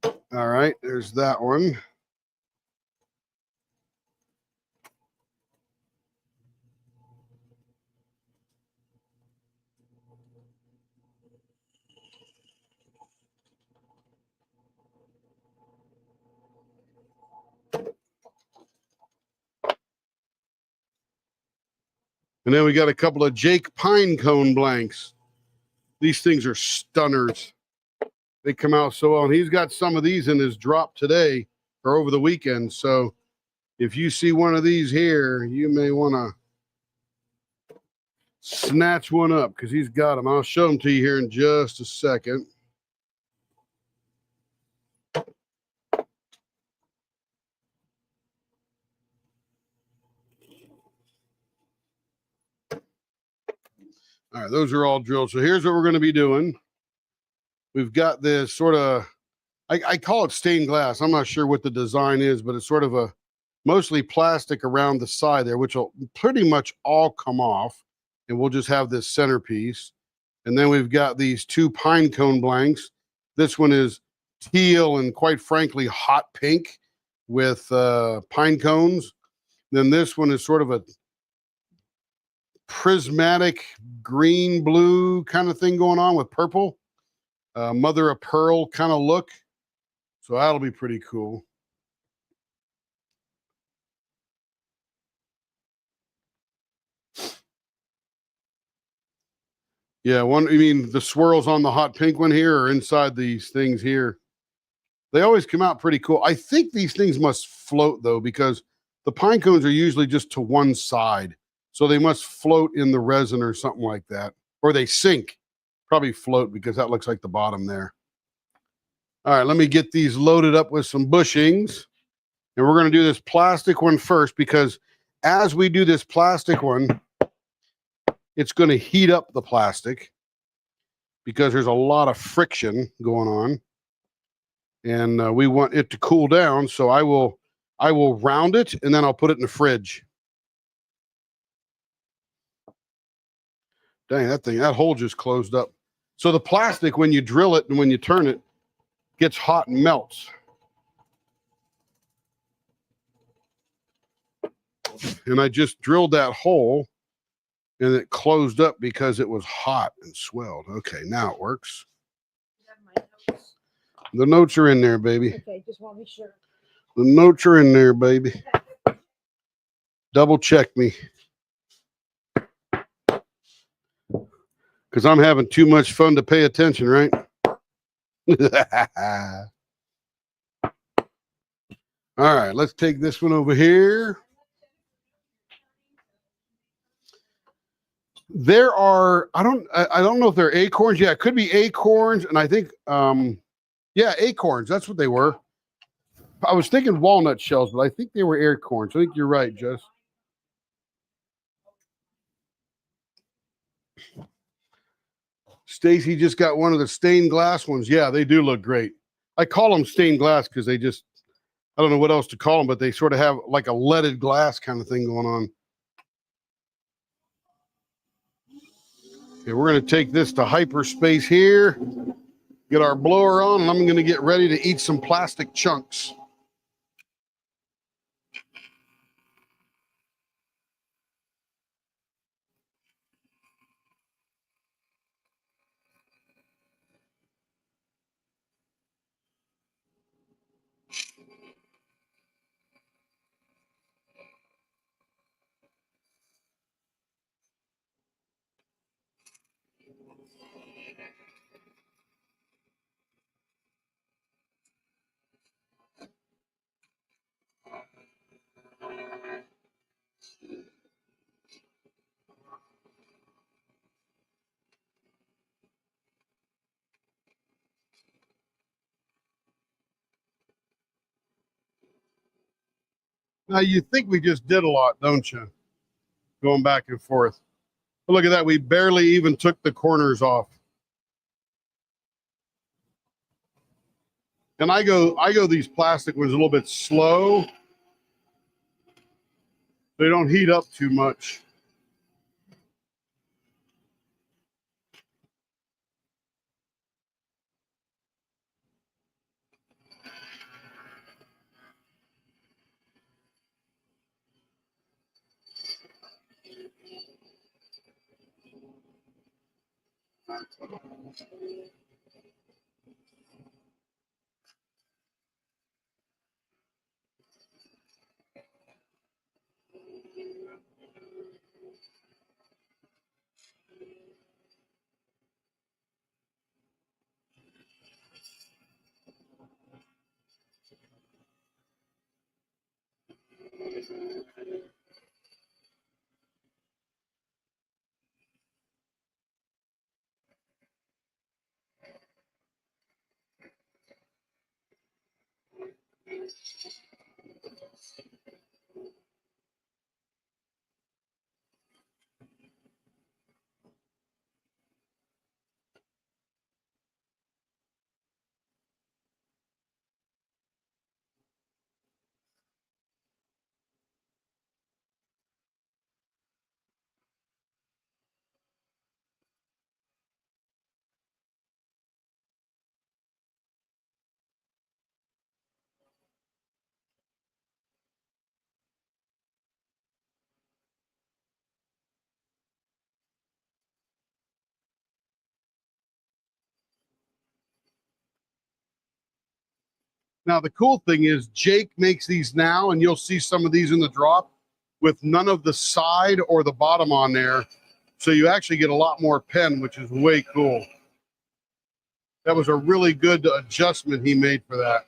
All right, there's that one. And then we got a couple of Jake pine cone blanks. These things are stunners. They come out so well. And he's got some of these in his drop today or over the weekend. So if you see one of these here, you may want to snatch one up because he's got them. I'll show them to you here in just a second. All right, those are all drilled. So here's what we're going to be doing. We've got this sort of, I call it stained glass. I'm not sure what the design is, but it's sort of a mostly plastic around the side there, which will pretty much all come off. And we'll just have this centerpiece. And then we've got these 2 pine cone blanks. This one is teal and quite frankly, hot pink with pine cones. Then this one is sort of a prismatic green blue kind of thing going on with purple, mother of pearl kind of look. So that'll be pretty cool. Yeah, you mean the swirls on the hot pink one here or inside these things here? They always come out pretty cool. I think these things must float though, because the pine cones are usually just to one side. So they must float in the resin or something like that. Or they sink. Probably float because that looks like the bottom there. All right, let me get these loaded up with some bushings. And we're going to do this plastic one first because as we do this plastic one, it's going to heat up the plastic because there's a lot of friction going on. And we want it to cool down. So I will round it and then I'll put it in the fridge. Dang, that hole just closed up. So the plastic, when you drill it and when you turn it, gets hot and melts. And I just drilled that hole and it closed up because it was hot and swelled. Okay, now it works. The notes are in there, baby. Okay, just want to be sure. The notes are in there, baby. Double check me. Because I'm having too much fun to pay attention, right? All right, let's take this one over here. There are, I don't know if they're acorns. Yeah, it could be acorns, and I think yeah, acorns, that's what they were. I was thinking walnut shells, but I think they were acorns. I think you're right, Jess. Stacy just got one of the stained glass ones. Yeah, they do look great. I call them stained glass because they just, I don't know what else to call them, but they sort of have like a leaded glass kind of thing going on. Okay, we're going to take this to hyperspace here, get our blower on, and I'm going to get ready to eat some plastic chunks. Now, you think we just did a lot, don't you? Going back and forth. But look at that. We barely even took the corners off. And I go these plastic ones a little bit slow. They don't heat up too much. Now, the cool thing is Jake makes these now, and you'll see some of these in the drop with none of the side or the bottom on there. So you actually get a lot more pen, which is way cool. That was a really good adjustment he made for that.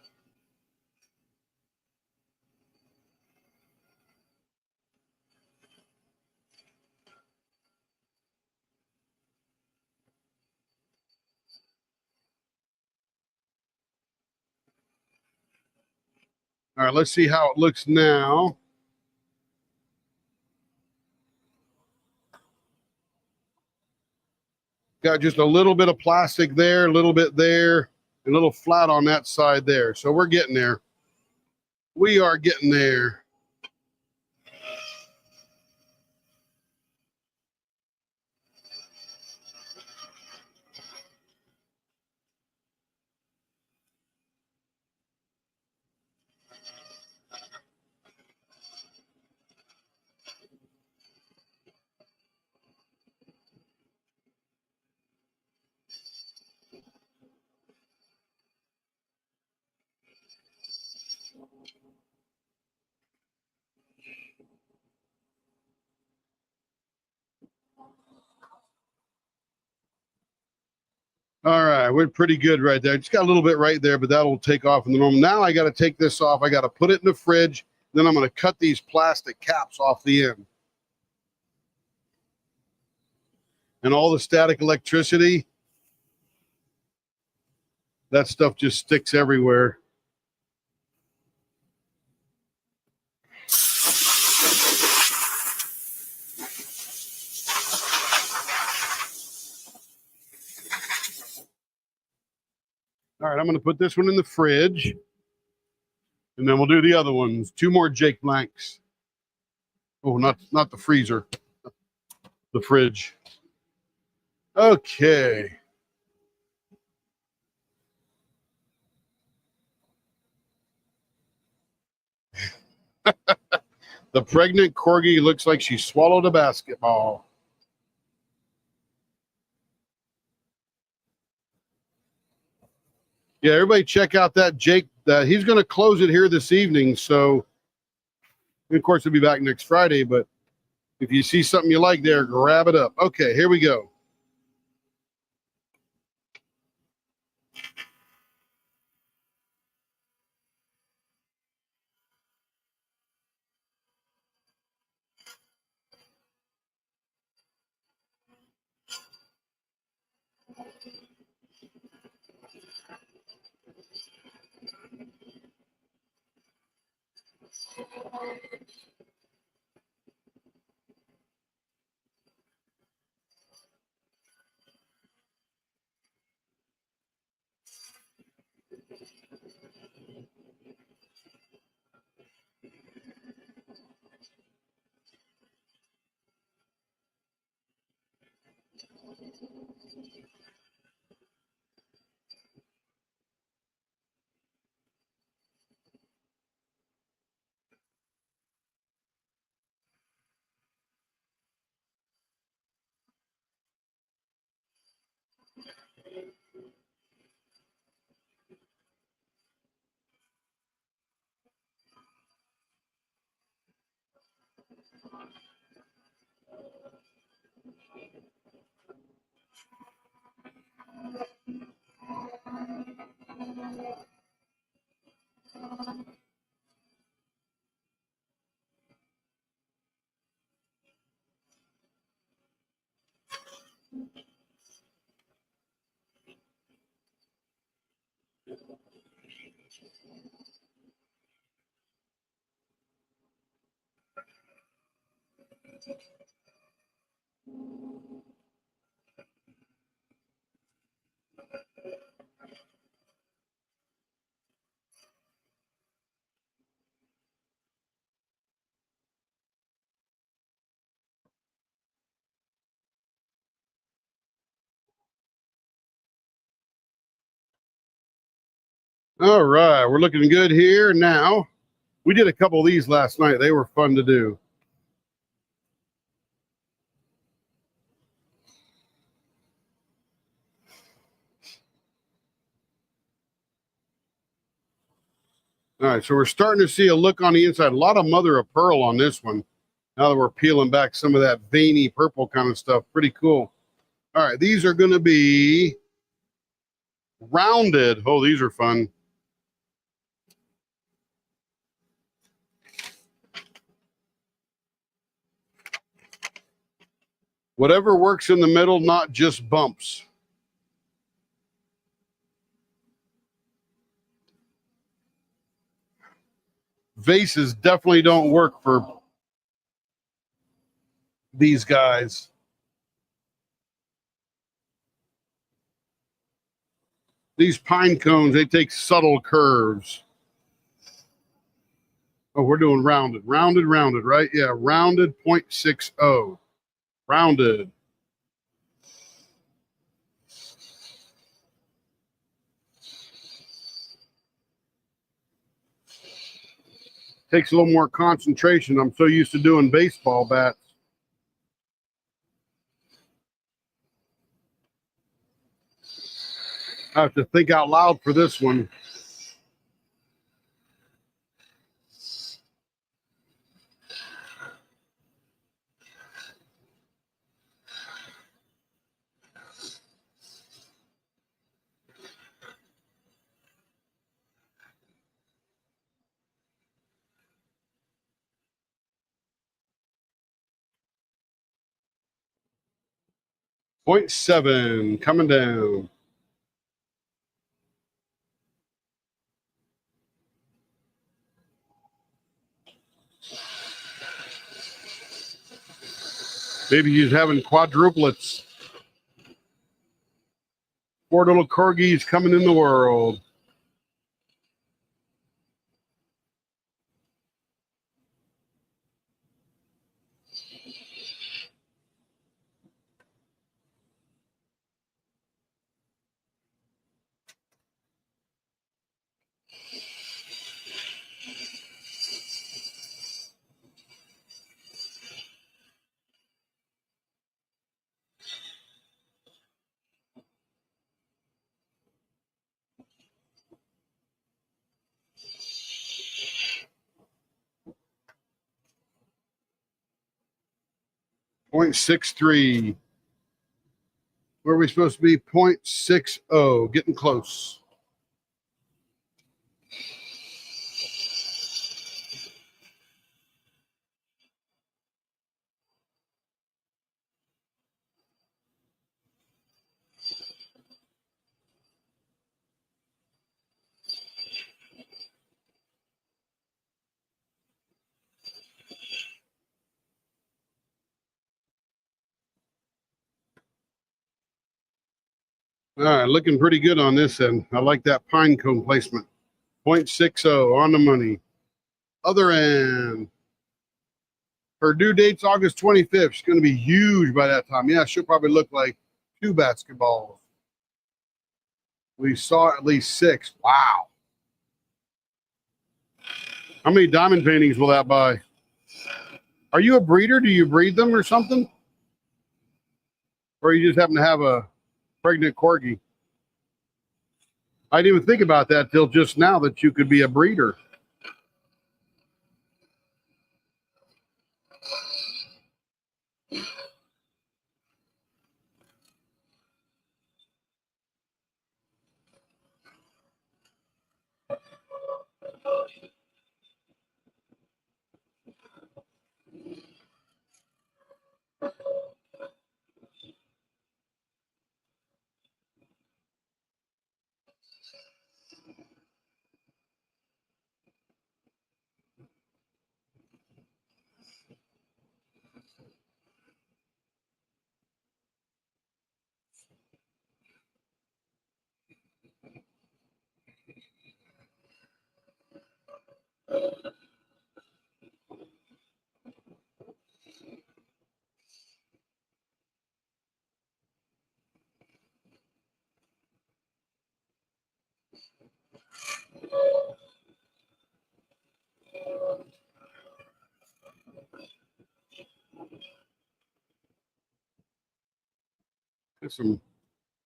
All right, let's see how it looks now. Got just a little bit of plastic there, a little bit there, and a little flat on that side there. So we're getting there. We are getting there. All right, we're pretty good right there. Just got a little bit right there, but that'll take off in the normal. Now I got to take this off. I got to put it in the fridge. Then I'm going to cut these plastic caps off the end. And all the static electricity, that stuff just sticks everywhere. All right, I'm going to put this one in the fridge. And then we'll do the other ones. 2 more Jake Blanks. Oh, not the freezer. The fridge. Okay. The pregnant corgi looks like she swallowed a basketball. Yeah, everybody check out that Jake. He's going to close it here this evening. So, of course, he'll be back next Friday. But if you see something you like there, grab it up. Okay, here we go. All right, we're looking good here now. We did a couple of these last night. They were fun to do. All right, so we're starting to see a look on the inside. A lot of mother of pearl on this one. Now that we're peeling back some of that veiny purple kind of stuff. Pretty cool. All right, these are going to be rounded. Oh, these are fun. Whatever works in the middle, not just bumps. Vases definitely don't work for these guys. These pine cones, they take subtle curves. Oh, we're doing rounded, right? Yeah, rounded 0.60. Rounded. Takes a little more concentration. I'm so used to doing baseball bats. I have to think out loud for this one. 0.7 coming down. Maybe he's having quadruplets. 4 little corgis coming in the world. .63. Where are we supposed to be? 0.60. Getting close. All right, looking pretty good on this end. I like that pine cone placement. 0.60 on the money. Other end. Her due date's August 25th. She's going to be huge by that time. Yeah, she'll probably look like 2 basketballs. We saw at least 6. Wow. How many diamond paintings will that buy? Are you a breeder? Do you breed them or something? Or you just happen to have a pregnant corgi? I didn't even think about that till just now, that you could be a breeder.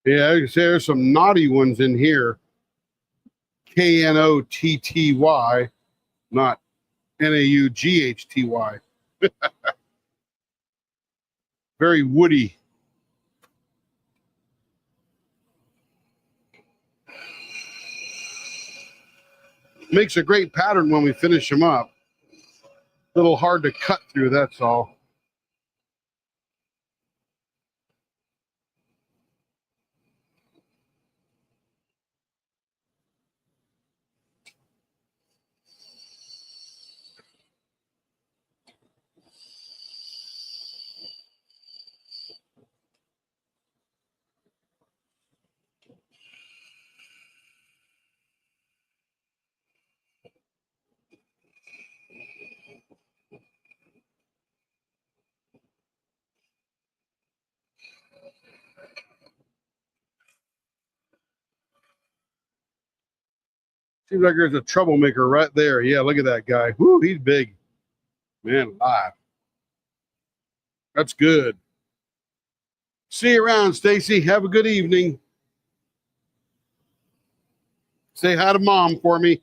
Yeah, I can say there's some naughty ones in here. Knotty, not Naughty. Very woody. Makes a great pattern when we finish them up. A little hard to cut through, that's all. Seems like there's a troublemaker right there. Yeah, look at that guy. Whoo, he's big. Man alive. That's good. See you around, Stacy. Have a good evening. Say hi to Mom for me.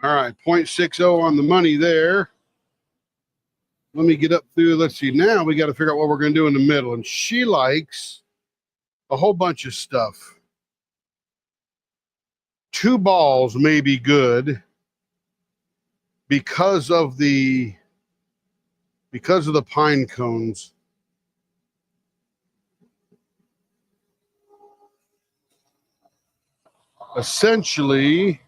All right, 0.60 on the money there. Let me get up through. Let's see. Now we got to figure out what we're going to do in the middle. And she likes a whole bunch of stuff. 2 balls may be good because of the pine cones. Essentially,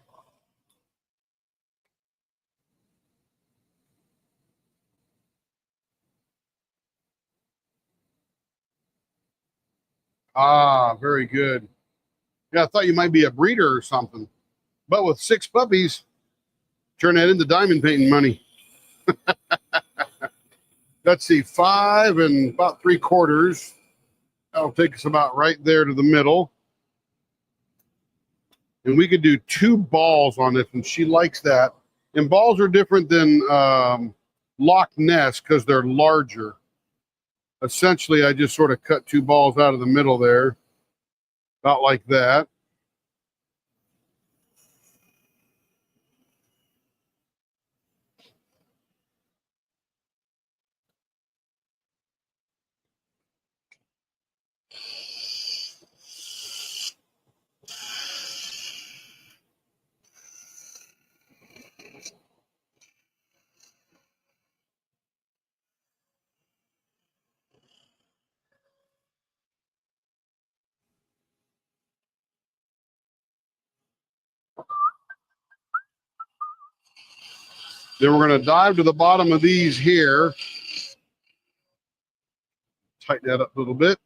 very good. Yeah, I thought you might be a breeder or something. But with 6 puppies, turn that into diamond painting money. Let's see, 5 and about 3/4. That'll take us about right there to the middle. And we could do 2 balls on this, and she likes that. And balls are different than Loch Ness because they're larger. Essentially, I just sort of cut 2 balls out of the middle there, about like that. Then we're going to dive to the bottom of these here. Tighten that up a little bit.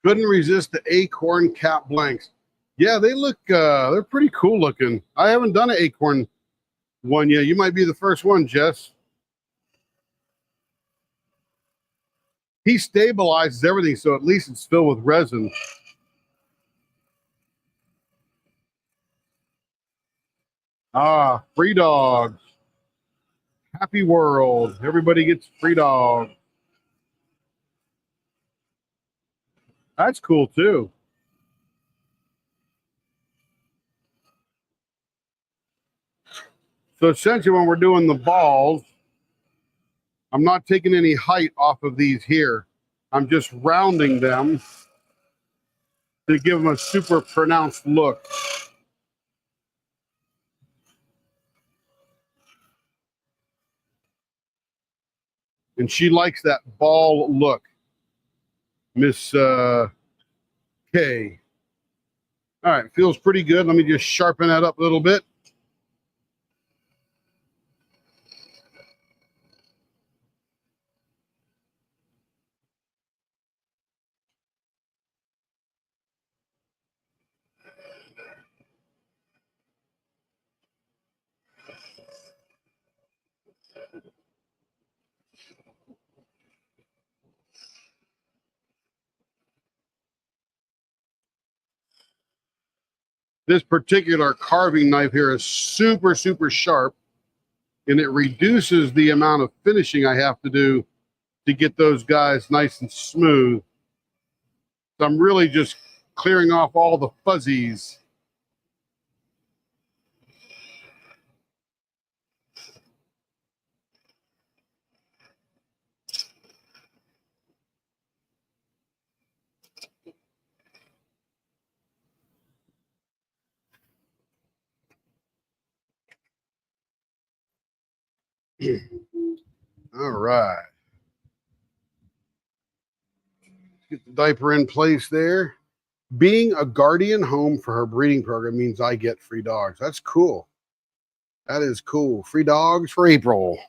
Couldn't resist the acorn cap blanks. Yeah, they look, they're pretty cool looking. I haven't done an acorn one yet. You might be the first one, Jess. He stabilizes everything, so at least it's filled with resin. Free dogs. Happy world. Everybody gets free dog. That's cool too. So essentially when we're doing the balls, I'm not taking any height off of these here. I'm just rounding them to give them a super pronounced look. And she likes that ball look, Miss K. All right, feels pretty good. Let me just sharpen that up a little bit. This particular carving knife here is super, super sharp, and it reduces the amount of finishing I have to do to get those guys nice and smooth. So I'm really just clearing off all the fuzzies. All right. Get the diaper in place there. Being a guardian home for her breeding program means I get free dogs. That's cool. That is cool. Free dogs for April.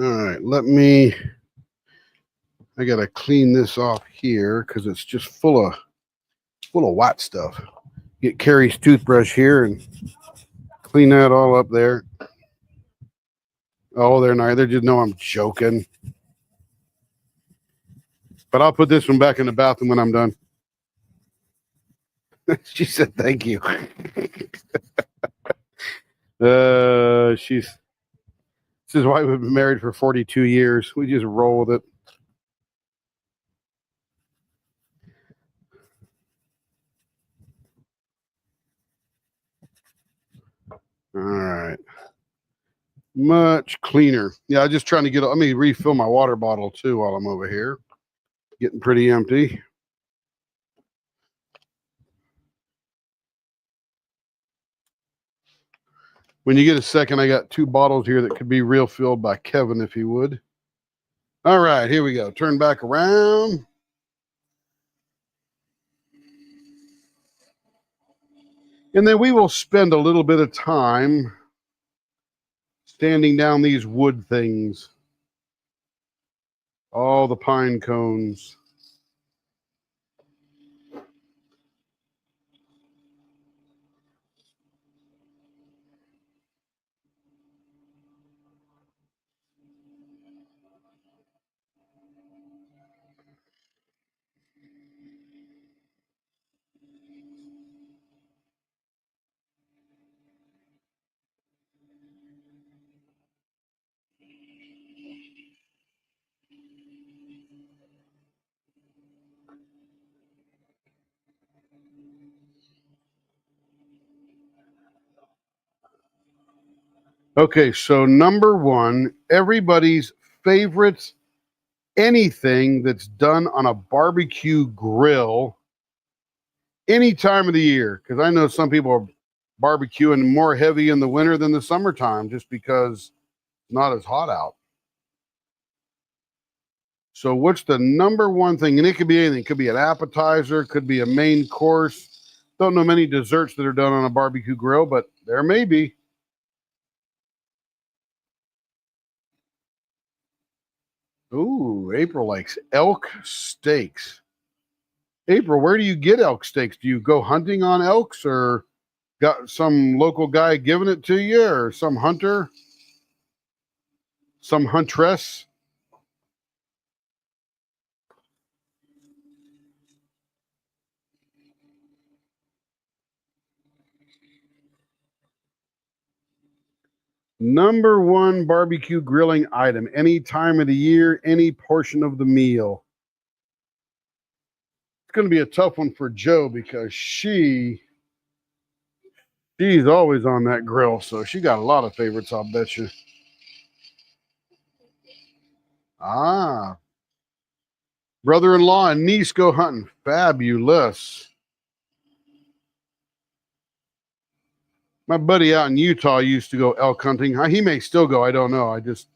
All right, I gotta clean this off here because it's just full of white stuff. Get Carrie's toothbrush here and clean that all up there. Oh, they're nice. They just know I'm joking. But I'll put this one back in the bathroom when I'm done. She said thank you. This is why we've been married for 42 years. We just roll with it. All right. Much cleaner. Yeah, I'm just trying to let me refill my water bottle too while I'm over here. Getting pretty empty. When you get a second, I got 2 bottles here that could be real filled by Kevin if he would. All right, here we go. Turn back around. And then we will spend a little bit of time standing down these wood things. All the pine cones. Okay, so number 1, everybody's favorite anything that's done on a barbecue grill any time of the year. Because I know some people are barbecuing more heavy in the winter than the summertime just because it's not as hot out. So what's the number 1 thing? And it could be anything. It could be an appetizer, could be a main course. Don't know many desserts that are done on a barbecue grill, but there may be. Ooh, April likes elk steaks. April, where do you get elk steaks? Do you go hunting on elks, or got some local guy giving it to you, or some hunter, some huntress? Number 1 barbecue grilling item, any time of the year, any portion of the meal. It's going to be a tough one for Joe because she's always on that grill, so she got a lot of favorites, I'll bet you. Ah, brother-in-law and niece go hunting. Fabulous. My buddy out in Utah used to go elk hunting. He may still go. I don't know. I just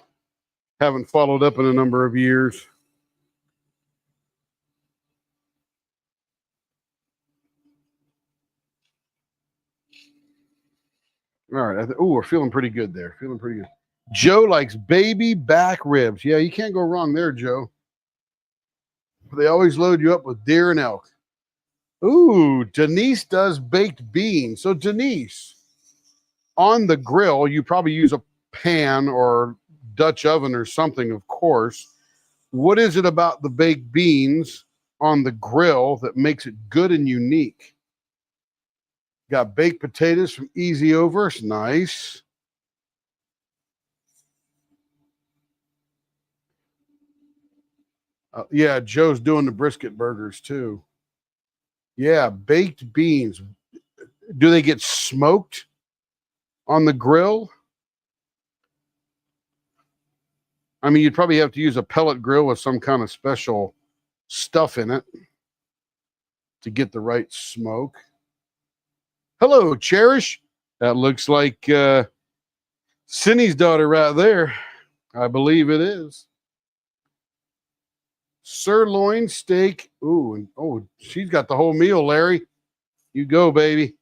haven't followed up in a number of years. All right. Oh, we're feeling pretty good there. Feeling pretty good. Joe likes baby back ribs. Yeah, you can't go wrong there, Joe. They always load you up with deer and elk. Ooh, Denise does baked beans. So, Denise, on the grill, you probably use a pan or Dutch oven or something, of course. What is it about the baked beans on the grill that makes it good and unique? Got baked potatoes from Easy Over. It's nice. Yeah, Joe's doing the brisket burgers too. Yeah, baked beans. Do they get smoked on the grill? I mean, you'd probably have to use a pellet grill with some kind of special stuff in it to get the right smoke. Hello, Cherish. That looks like Cindy's daughter right there. I believe it is. Sirloin steak. Ooh, and oh, she's got the whole meal, Larry. You go, baby.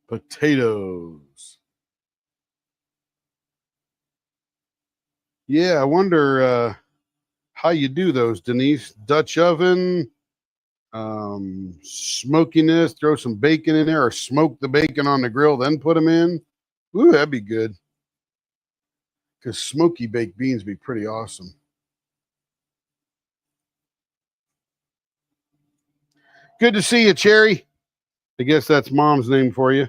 Potatoes. Yeah, I wonder how you do those, Denise. Dutch oven, smokiness, throw some bacon in there, or smoke the bacon on the grill, then put them in. Ooh, that'd be good. Because smoky baked beans be pretty awesome. Good to see you, Cherry. I guess that's Mom's name for you.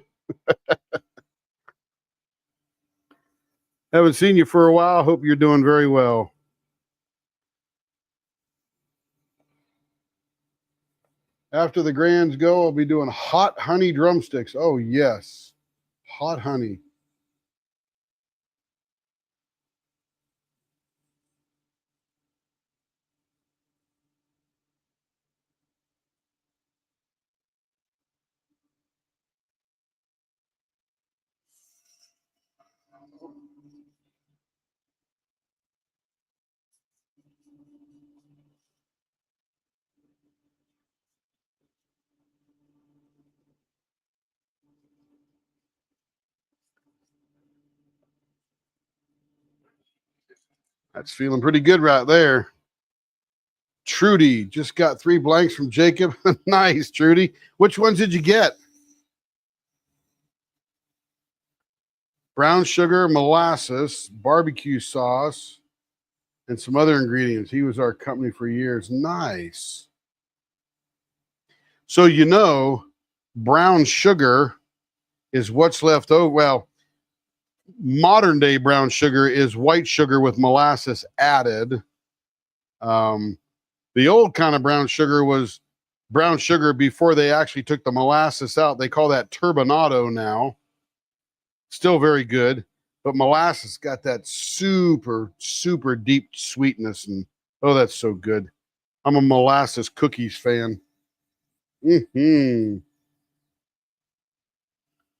Haven't seen you for a while. Hope you're doing very well. After the grands go, I'll be doing hot honey drumsticks. Oh, yes. Hot honey. That's feeling pretty good right there. Trudy just got 3 blanks from Jacob. Nice, Trudy. Which ones did you get? Brown sugar, molasses, barbecue sauce, and some other ingredients. He was our company for years. Nice. So, you know, brown sugar is what's left over. Well, modern day brown sugar is white sugar with molasses added. The old kind of brown sugar was brown sugar before they actually took the molasses out. They call that turbinado now. Still very good, but molasses got that super, super deep sweetness. And oh, that's so good. I'm a molasses cookies fan.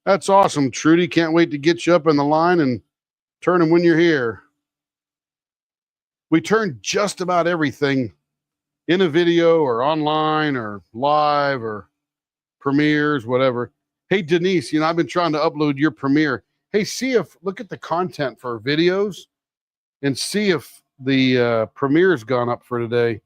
That's awesome, Trudy. Can't wait to get you up in the line and turn them when you're here. We turn just about everything in a video or online or live or premieres, whatever. Hey, Denise, you know, I've been trying to upload your premiere. Hey, look at the content for videos and see if the premiere's gone up for today.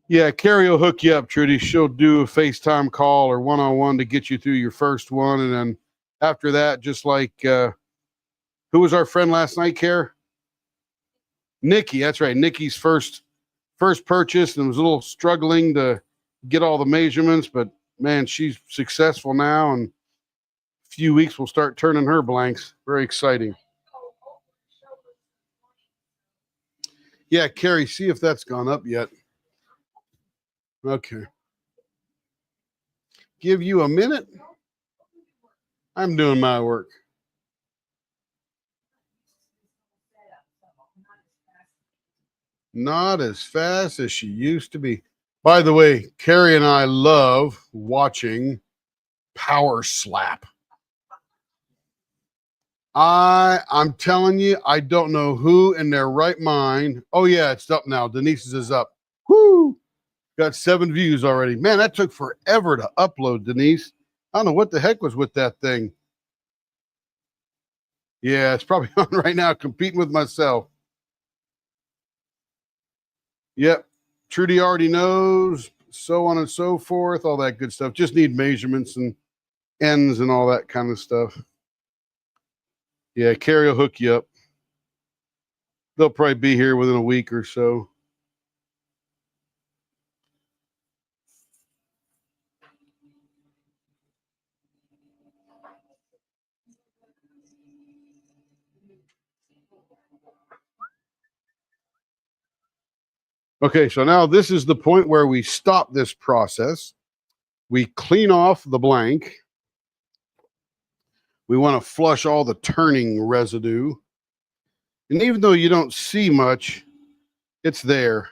Yeah, Carrie will hook you up, Trudy. She'll do a FaceTime call or one-on-one to get you through your first one. And then after that, just like, who was our friend last night, Care? Nikki, that's right. Nikki's first purchase and was a little struggling to get all the measurements, but man, she's successful now. And a few weeks we'll start turning her blanks. Very exciting. Yeah, Carrie, see if that's gone up yet. Okay. Give you a minute. I'm doing my work. Not as fast as she used to be. By the way, Carrie and I love watching Power Slap. I'm telling you, I don't know who in their right mind. Oh yeah, it's up now. Denise's is up. Whoo! Got 7 views already. Man, that took forever to upload, Denise. I don't know what the heck was with that thing. Yeah, it's probably on right now, competing with myself. Yep. Trudy already knows, so on and so forth, all that good stuff. Just need measurements and ends and all that kind of stuff. Yeah, Carrie will hook you up. They'll probably be here within a week or so. Okay, so now this is the point where we stop this process. We clean off the blank. We want to flush all the turning residue. And even though you don't see much, it's there.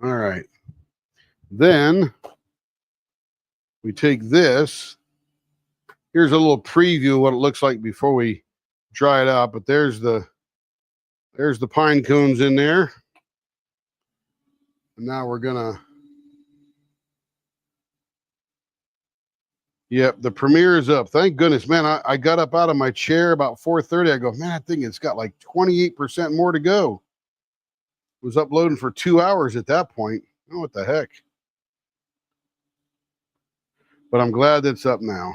All right. Then we take this. Here's a little preview of what it looks like before we dry it out. But there's the There's the pine cones in there. And now we're gonna. Yep, the premiere is up. Thank goodness, man. I got up out of my chair about 4:30. I go, man, I think it's got like 28% more to go. It was uploading for 2 hours at that point. Oh, what the heck? But I'm glad that's up now.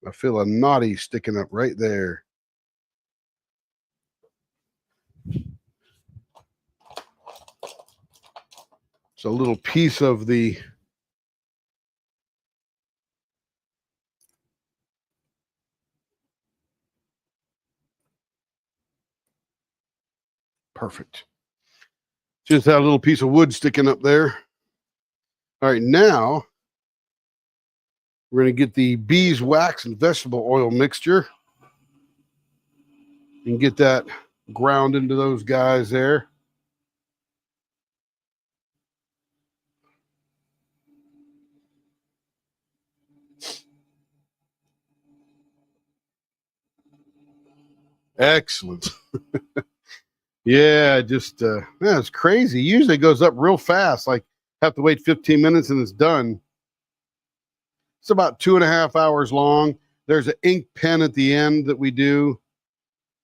I feel a naughty sticking up right there. It's a little piece of the perfect. Just that little piece of wood sticking up there. All right, now we're going to get the beeswax and vegetable oil mixture and get that ground into those guys there. Excellent. Yeah, just it's crazy. Usually it goes up real fast. Like have to wait 15 minutes and it's done. It's about 2.5 hours long. There's an ink pen at the end that we do.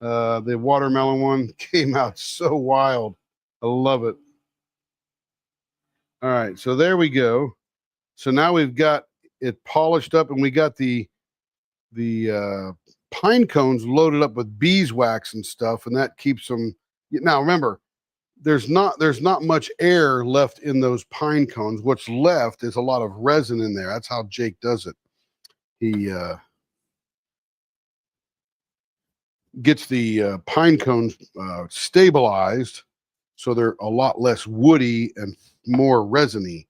The watermelon one came out so wild. I love it. All right, so there we go. So now we've got it polished up, and we got the pine cones loaded up with beeswax and stuff, and that keeps them. Now remember, there's not much air left in those pine cones. What's left is a lot of resin in there. That's how Jake does it. He gets the pine cones stabilized so they're a lot less woody and more resiny.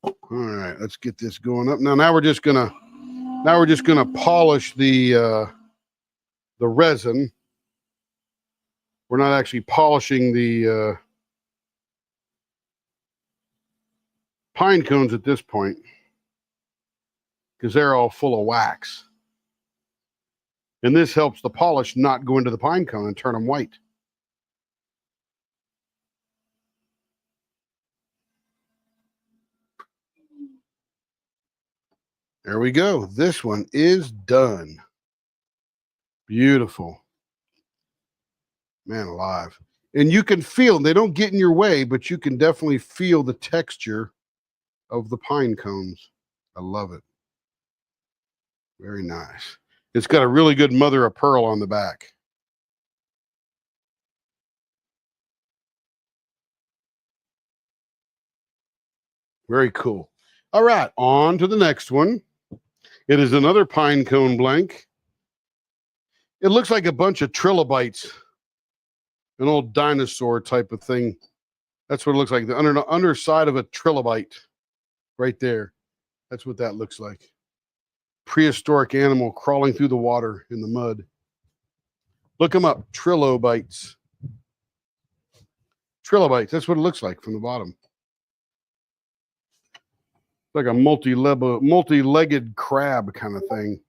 All right, let's get this going up. Now we're just gonna polish the resin. We're not actually polishing the pine cones at this point because they're all full of wax. And this helps the polish not go into the pine cone and turn them white. There we go. This one is done. Beautiful. Man alive. And you can feel, they don't get in your way, but you can definitely feel the texture of the pine cones. I love it. Very nice. It's got a really good mother of pearl on the back. Very cool. All right, on to the next one. It is another pine cone blank. It looks like a bunch of trilobites, an old dinosaur type of thing. That's what it looks like. The underside of a trilobite right there. That's what that looks like. Prehistoric animal crawling through the water in the mud. Look them up. Trilobites. Trilobites. That's what it looks like from the bottom. Like a multi-legged crab kind of thing.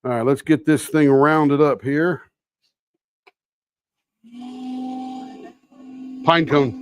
All right, let's get this thing rounded up here. Pine cone.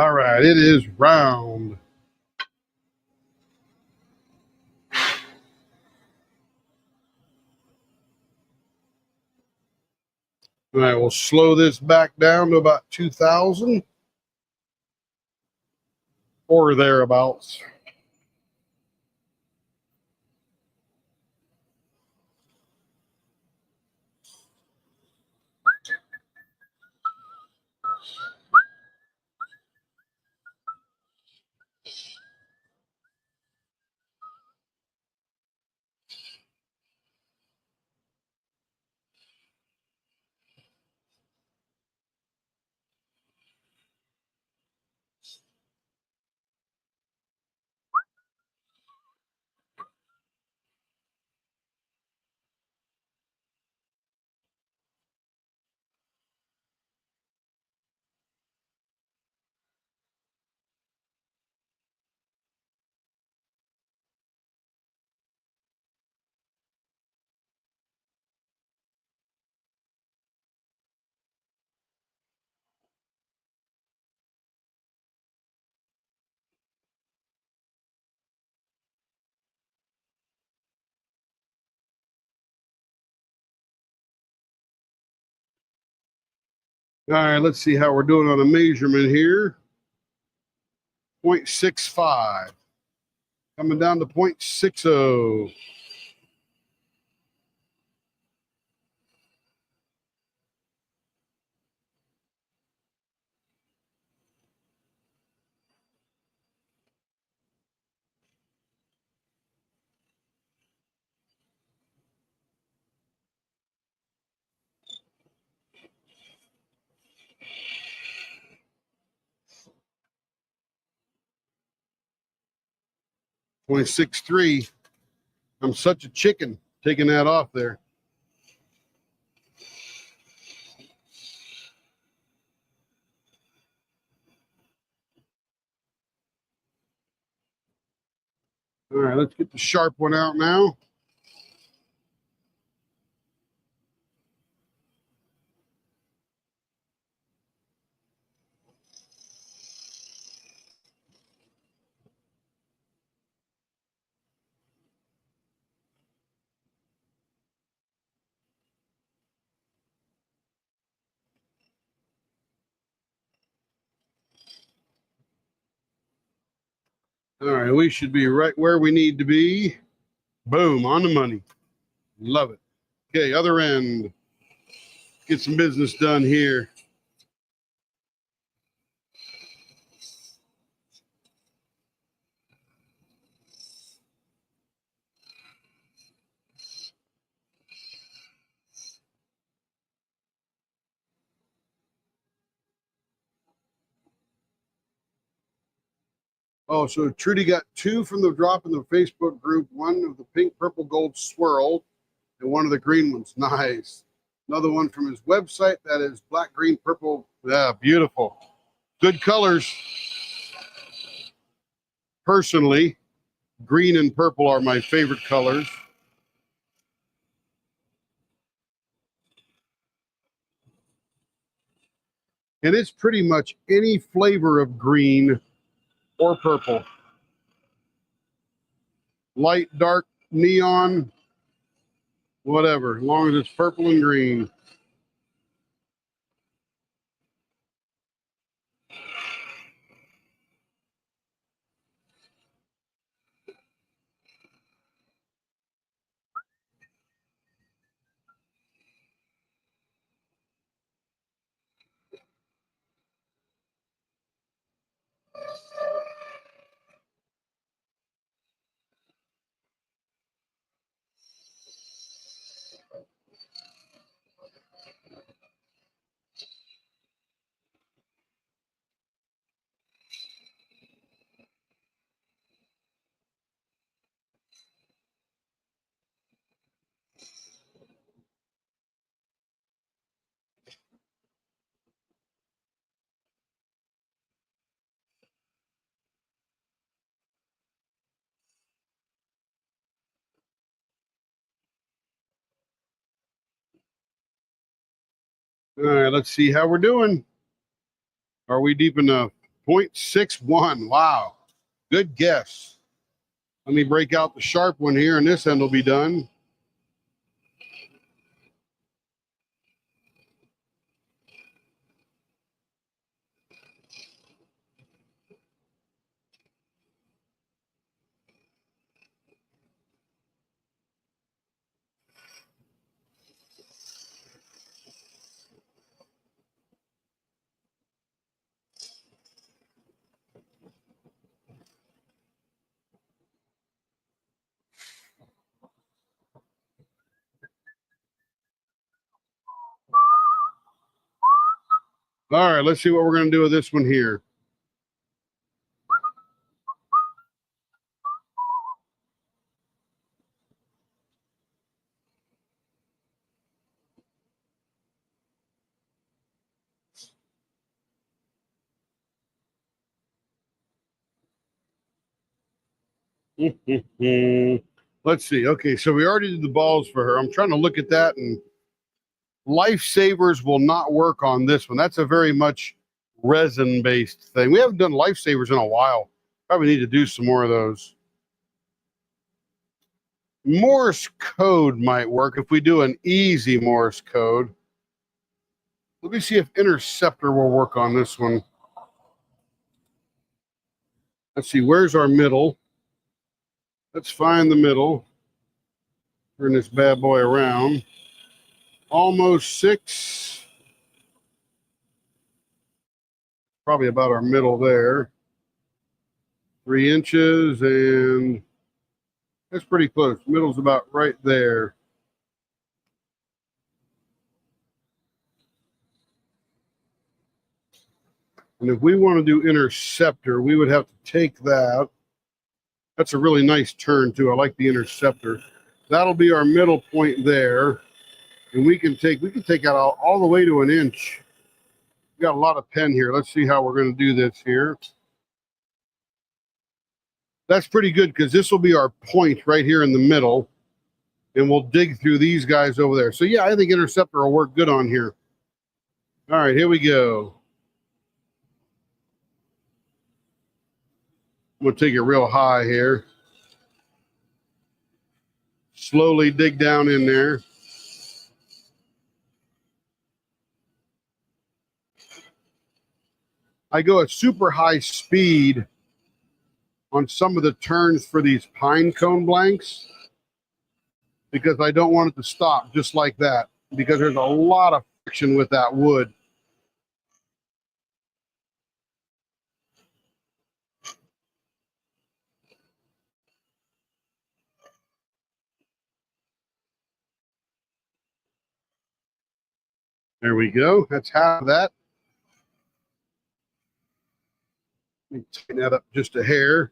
All right, it is round. All right, we'll slow this back down to about 2,000 or thereabouts. All right, let's see how we're doing on a measurement here. 0.65. Coming down to 0.60. 0.63. I'm such a chicken taking that off there. All right, let's get the sharp one out now. All right, we should be right where we need to be. Boom, on the money. Love it. Okay, other end. Get some business done here. Oh, so Trudy got two from the drop in the Facebook group, one of the pink, purple, gold swirl, and one of the green ones. Nice. Another one from his website that is black, green, purple. Yeah, beautiful. Good colors. Personally, green and purple are my favorite colors. And it's pretty much any flavor of green or purple. Light, dark, neon, whatever, as long as it's purple and green. All right, let's see how we're doing. Are we deep enough? 0.61. Wow. Good guess. Let me break out the sharp one here, and this end will be done. All right, let's see what we're going to do with this one here. Let's see. Okay, so we already did the balls for her. I'm trying to look at that, and Lifesavers will not work on this one. That's a very much resin-based thing. We haven't done Lifesavers in a while. Probably need to do some more of those. Morse code might work if we do an easy Morse code. Let me see if Interceptor will work on this one. Let's see, where's our middle? Let's find the middle. Turn this bad boy around. Almost 6. Probably about our middle there. 3 inches, and that's pretty close. Middle's about right there. And if we want to do Interceptor, we would have to take that. That's a really nice turn too. I like the Interceptor. That'll be our middle point there. And we can take out all the way to 1 inch. We got a lot of pen here. Let's see how we're going to do this here. That's pretty good because this will be our point right here in the middle. And we'll dig through these guys over there. So yeah, I think Interceptor will work good on here. All right, here we go. I'm going to take it real high here. Slowly dig down in there. I go at super high speed on some of the turns for these pine cone blanks because I don't want it to stop just like that because there's a lot of friction with that wood. There we go. That's half of that. Let me tighten that up just a hair.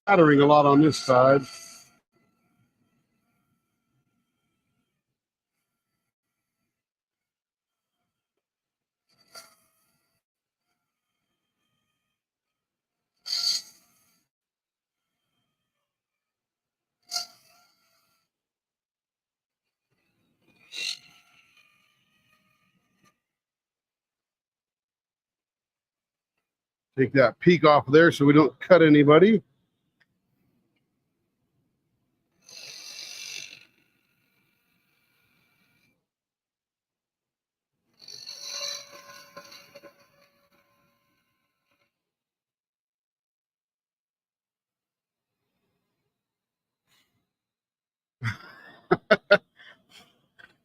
Spattering a lot on this side. Take that peak off of there so we don't cut anybody.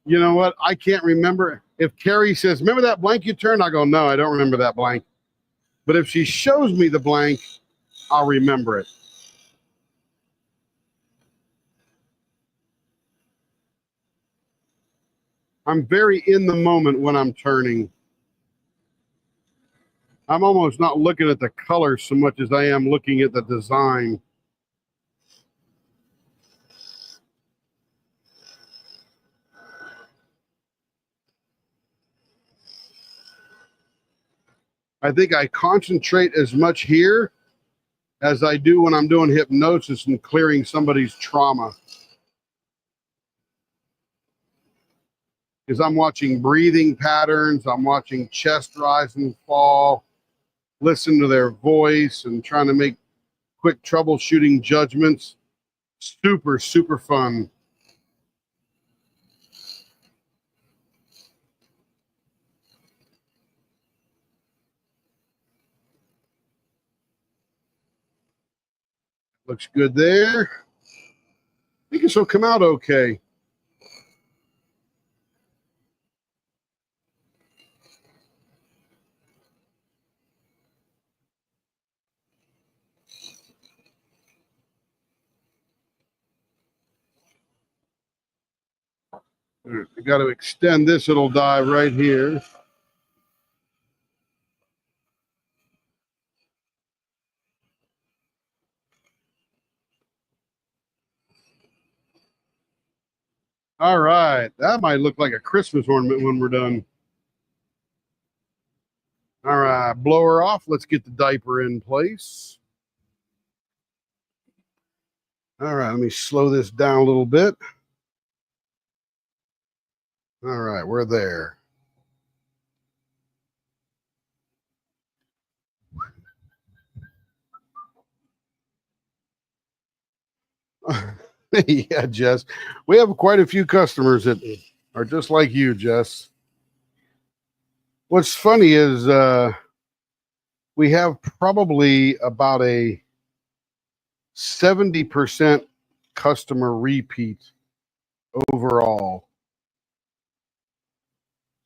You know what? I can't remember. If Carrie says, remember that blank you turned? I go, no, I don't remember that blank. But if she shows me the blank, I'll remember it. I'm very in the moment when I'm turning. I'm almost not looking at the color so much as I am looking at the design. I think I concentrate as much here as I do when I'm doing hypnosis and clearing somebody's trauma. because I'm watching breathing patterns, I'm watching chest rise and fall, listen to their voice, and trying to make quick troubleshooting judgments. Super, super fun. Looks good there. I think this will come out okay. I got to extend this, it'll die right here. All right, that might look like a Christmas ornament when we're done. All right, blow her off. Let's get the diaper in place. All right, let me slow this down a little bit. All right, we're there. Yeah, Jess. We have quite a few customers that are just like you, Jess. What's funny is we have probably about a 70% customer repeat overall.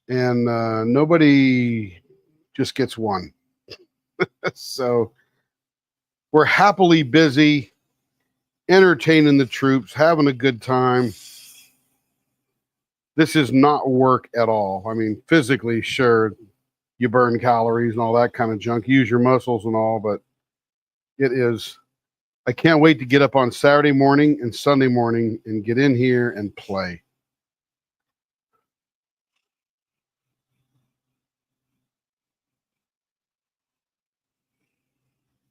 And nobody just gets one. So we're happily busy, entertaining the troops, having a good time. This is not work at all. I mean, physically, sure, you burn calories and all that kind of junk, use your muscles and all, but it is. I can't wait to get up on Saturday morning and Sunday morning and get in here and play.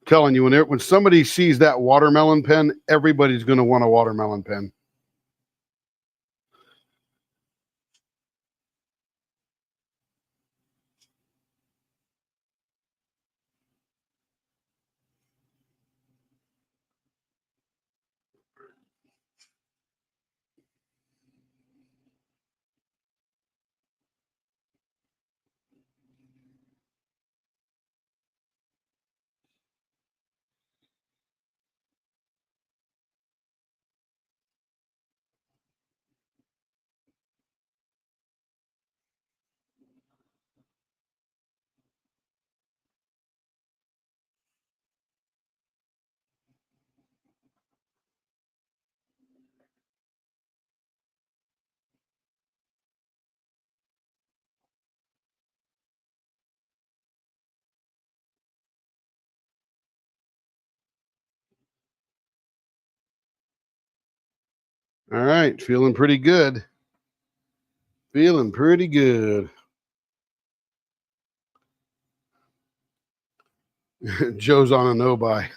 Telling you, when somebody sees that watermelon pen, everybody's going to want a watermelon pen. All right, feeling pretty good. Feeling pretty good. Joe's on a no-buy.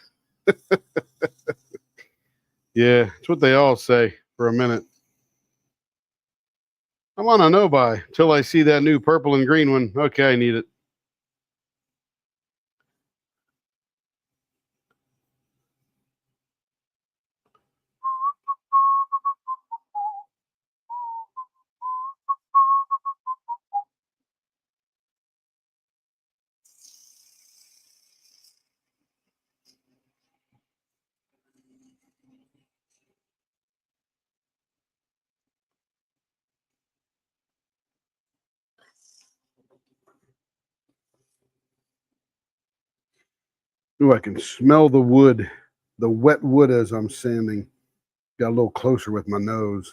Yeah, it's what they all say for a minute. I'm on a no-buy till I see that new purple and green one. Okay, I need it. Ooh, I can smell the wood, the wet wood as I'm sanding. Got a little closer with my nose.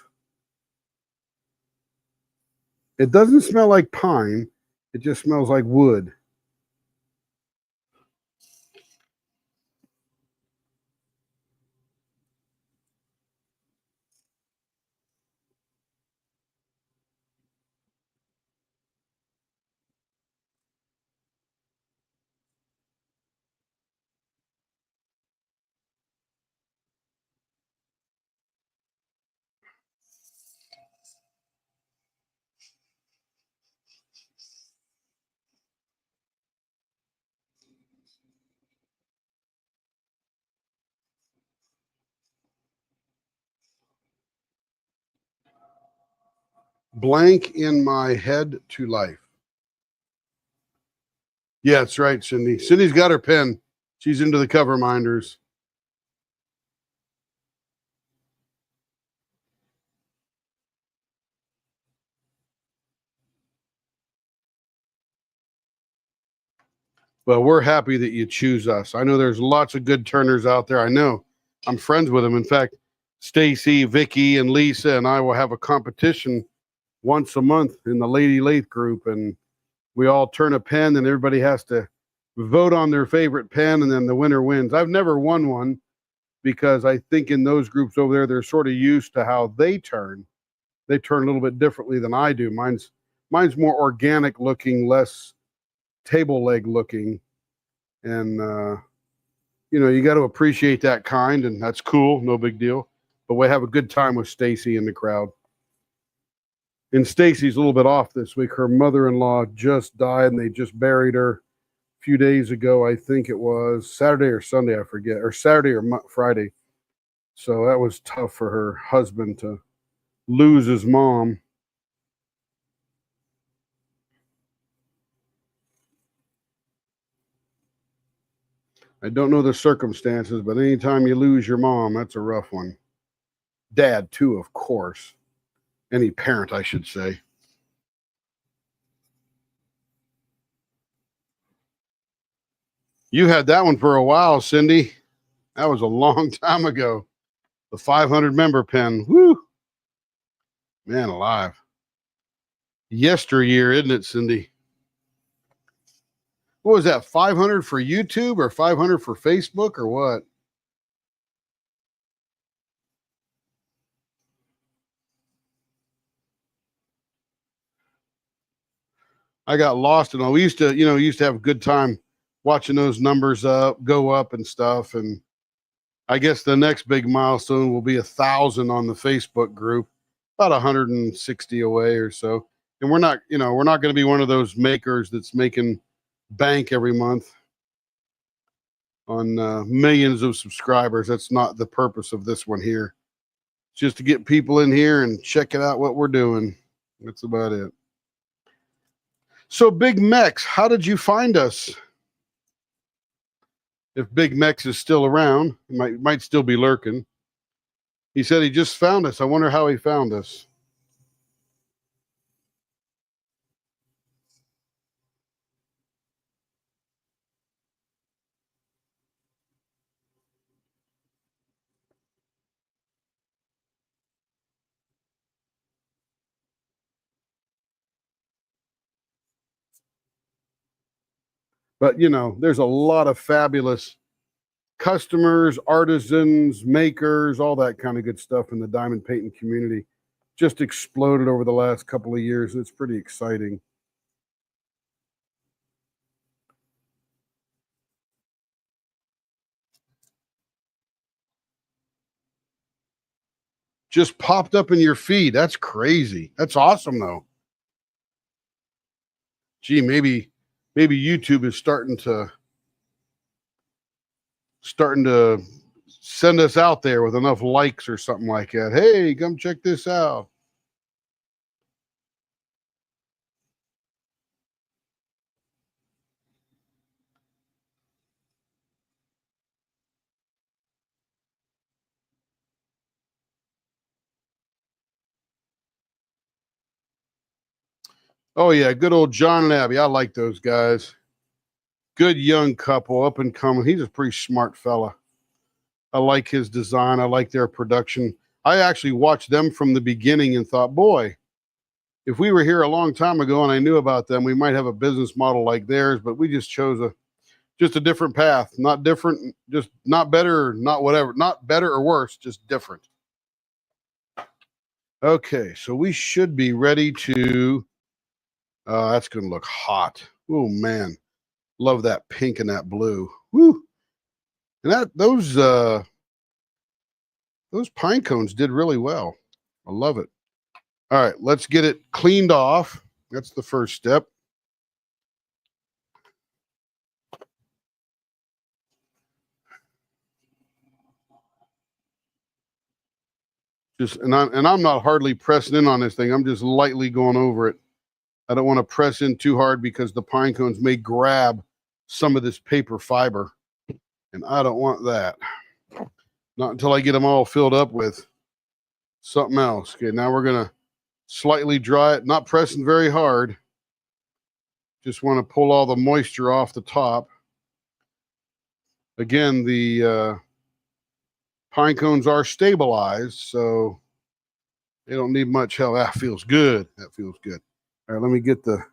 It doesn't smell like pine. It just smells like wood. Blank in my head to life. Yeah, that's right, Cindy. Cindy's got her pen. She's into the cover minders. Well, we're happy that you choose us. I know there's lots of good turners out there. I know. I'm friends with them. In fact, Stacy, Vicky, and Lisa and I will have a competition once a month in the Lady Lathe group, and we all turn a pen, and everybody has to vote on their favorite pen, and then the winner wins. I've never won one because I think in those groups over there, they're sort of used to how they turn. They turn a little bit differently than I do. Mine's more organic looking, less table leg looking, and you got to appreciate that kind, and that's cool, no big deal. But we have a good time with Stacy in the crowd. And Stacy's a little bit off this week. Her mother-in-law just died, and they just buried her a few days ago. I think it was Saturday or Sunday, I forget, or Saturday or Friday. So that was tough for her husband to lose his mom. I don't know the circumstances, but anytime you lose your mom, that's a rough one. Dad, too, of course. Any parent, I should say. You had that one for a while, Cindy. That was a long time ago. The 500 member pen. Woo! Man alive. Yesteryear, isn't it, Cindy? What was that, 500 for YouTube or 500 for Facebook or what? I got lost in all. We used to have a good time watching those numbers go up and stuff. And I guess the next big milestone will be 1,000 on the Facebook group, about 160 away or so. And we're not going to be one of those makers that's making bank every month on millions of subscribers. That's not the purpose of this one here. It's just to get people in here and check it out what we're doing. That's about it. So Big Mex, how did you find us? If Big Mex is still around, he might still be lurking. He said he just found us. I wonder how he found us. But there's a lot of fabulous customers, artisans, makers, all that kind of good stuff in the diamond painting community. Just exploded over the last couple of years. It's pretty exciting. Just popped up in your feed. That's crazy. That's awesome though. Gee, maybe YouTube is starting to send us out there with enough likes or something like that. Hey, come check this out. Oh yeah, good old John and Abby. I like those guys. Good young couple, up and coming. He's a pretty smart fella. I like his design. I like their production. I actually watched them from the beginning and thought, boy, if we were here a long time ago and I knew about them, we might have a business model like theirs, but we just chose a different path. Not different, just not better, not whatever, not better or worse, just different. Okay, so we should be ready to that's gonna look hot. Oh man. Love that pink and that blue. Woo. And those pine cones did really well. I love it. All right, let's get it cleaned off. That's the first step. I'm not hardly pressing in on this thing. I'm just lightly going over it. I don't want to press in too hard because the pine cones may grab some of this paper fiber, and I don't want that. Not until I get them all filled up with something else. Okay, now we're going to slightly dry it, not pressing very hard. Just want to pull all the moisture off the top. Again, the pine cones are stabilized, so they don't need much help. That feels good. That feels good. All right, let me get the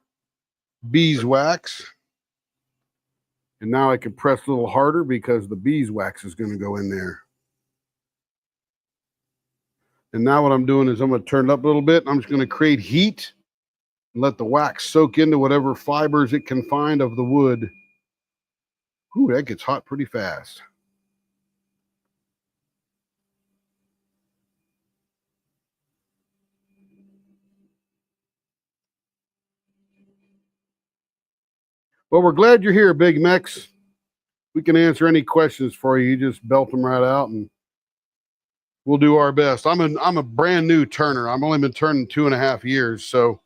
beeswax. And now I can press a little harder because the beeswax is going to go in there. And now what I'm doing is I'm going to turn it up a little bit. I'm just going to create heat and let the wax soak into whatever fibers it can find of the wood. Ooh, that gets hot pretty fast. Well, we're glad you're here, Big Mex. We can answer any questions for you. You just belt them right out and we'll do our best. I'm a brand new turner. I've only been turning 2.5 years, so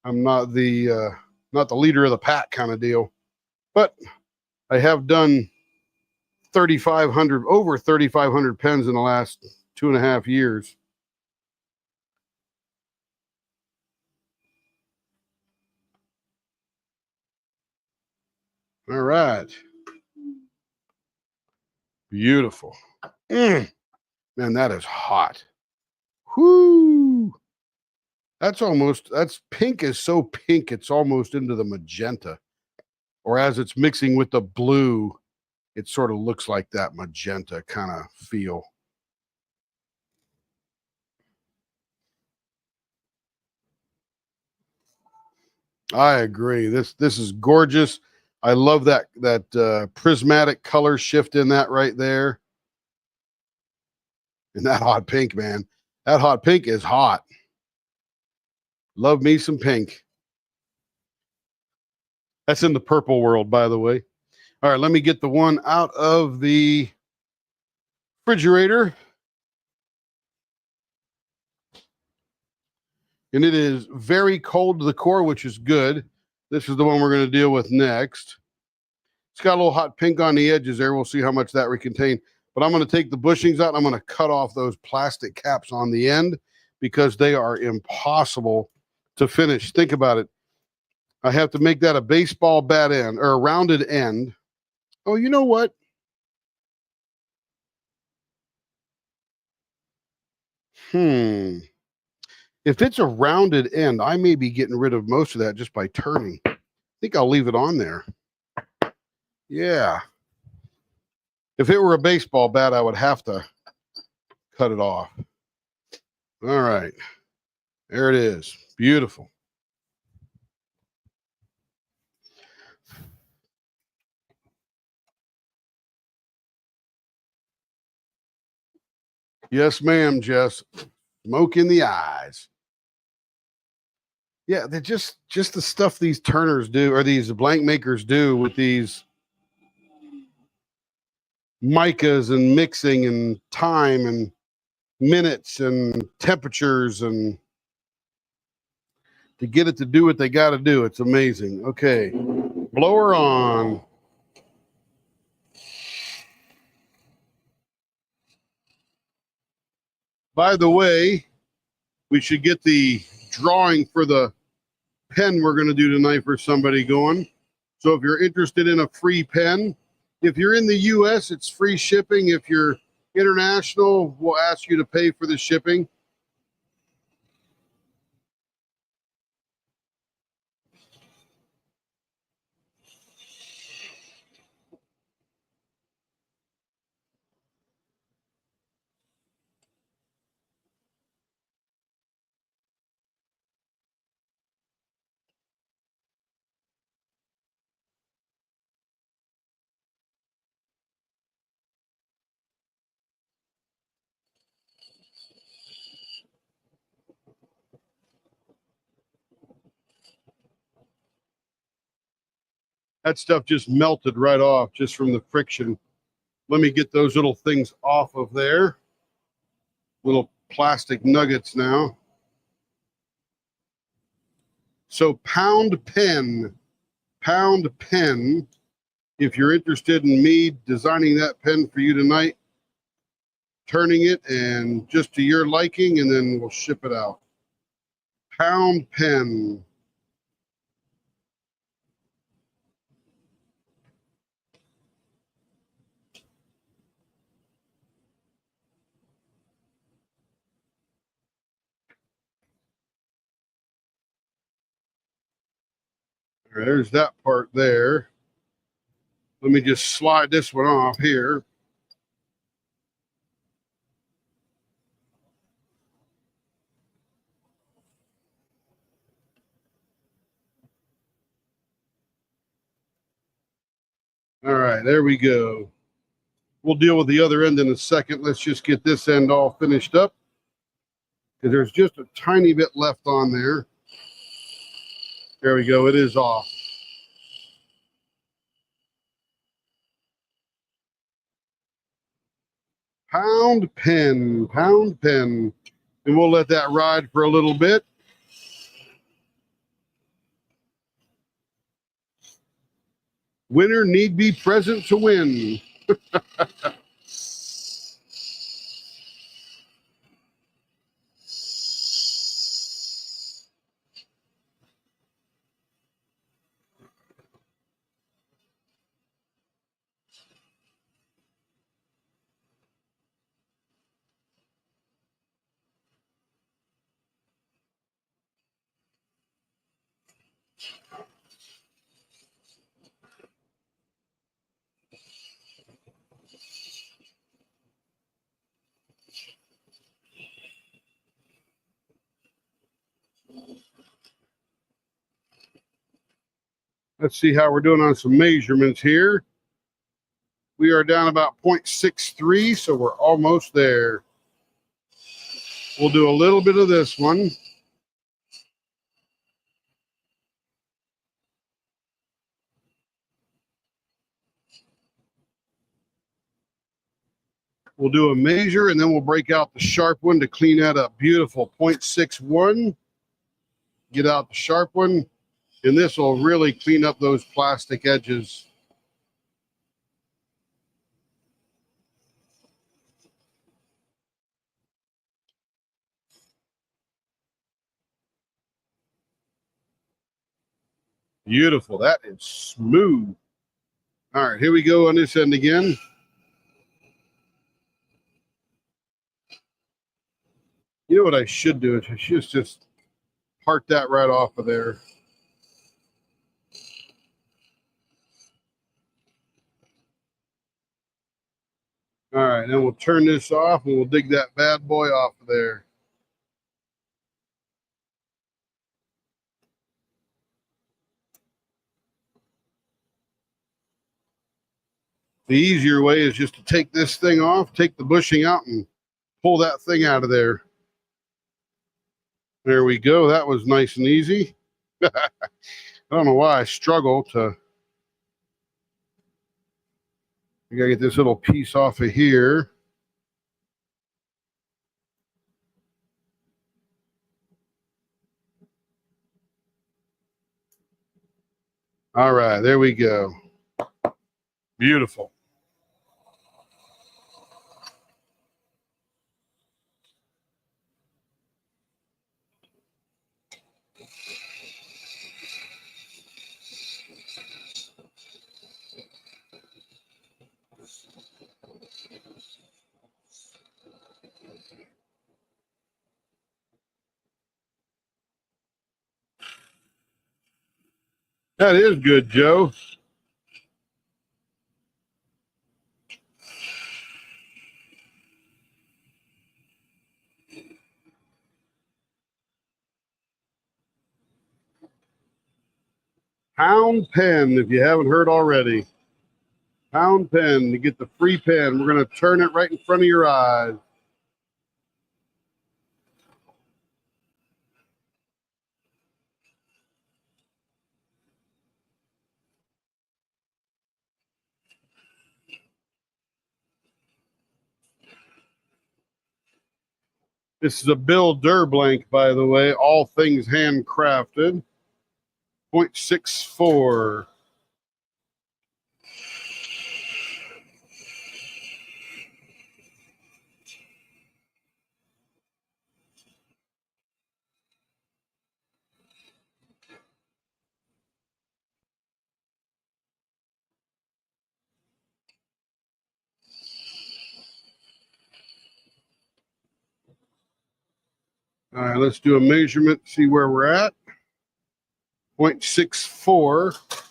I'm not the leader of the pack kind of deal. But I have done over 3,500 pens in the last 2.5 years. All right. Beautiful. Man, that is hot. Whoo. That's pink is so pink, it's almost into the magenta. Or as it's mixing with the blue, it sort of looks like that magenta kind of feel. I agree. This is gorgeous. I love that prismatic color shift in that right there. And that hot pink, man. That hot pink is hot. Love me some pink. That's in the purple world, by the way. All right, let me get the one out of the refrigerator. And it is very cold to the core, which is good. This is the one we're going to deal with next. It's got a little hot pink on the edges there. We'll see how much that we contain. But I'm going to take the bushings out and I'm going to cut off those plastic caps on the end because they are impossible to finish. Think about it. I have to make that a baseball bat end or a rounded end. Oh, you know what? If it's a rounded end, I may be getting rid of most of that just by turning. I think I'll leave it on there. Yeah. If it were a baseball bat, I would have to cut it off. All right. There it is. Beautiful. Yes, ma'am, Jess. Smoke in the eyes. Yeah, they're just the stuff these turners do, or these blank makers do with these micas and mixing and time and minutes and temperatures and to get it to do what they got to do. It's amazing. Okay, blower on. By the way, we should get the drawing for the pen we're going to do tonight for somebody going. So if you're interested in a free pen, if you're in the US, it's free shipping. If you're international, we'll ask you to pay for the shipping. That stuff just melted right off just from the friction. Let me get those little things off of there. Little plastic nuggets now. So pound pen. If you're interested in me designing that pen for you tonight, turning it and just to your liking, and then we'll ship it out. Pound pen. There's that part there. Let me just slide this one off here. All right, there we go. We'll deal with the other end in a second. Let's just get this end all finished up, because there's just a tiny bit left on there. There we go. It is off. Pound pen. And we'll let that ride for a little bit. Winner need be present to win. Let's see how we're doing on some measurements here. We are down about 0.63, so we're almost there. We'll do a little bit of this one. We'll do a measure, and then we'll break out the sharp one to clean that up. Beautiful. 0.61. Get out the sharp one, and this will really clean up those plastic edges. Beautiful. That is smooth. All right, here we go on this end again. You know what I should do? I should just part that right off of there. All right, then we'll turn this off and we'll dig that bad boy off of there. The easier way is just to take this thing off, take the bushing out, and pull that thing out of there. There we go. That was nice and easy. I don't know why I struggle to. I gotta get this little piece off of here. All right, there we go. Beautiful. That is good, Joe. Pound pen, if you haven't heard already. Pound pen to get the free pen. We're going to turn it right in front of your eyes. This is a Bill Durr blank, by the way. All things handcrafted. 0.64. All right, let's do a measurement, see where we're at. 0.64. A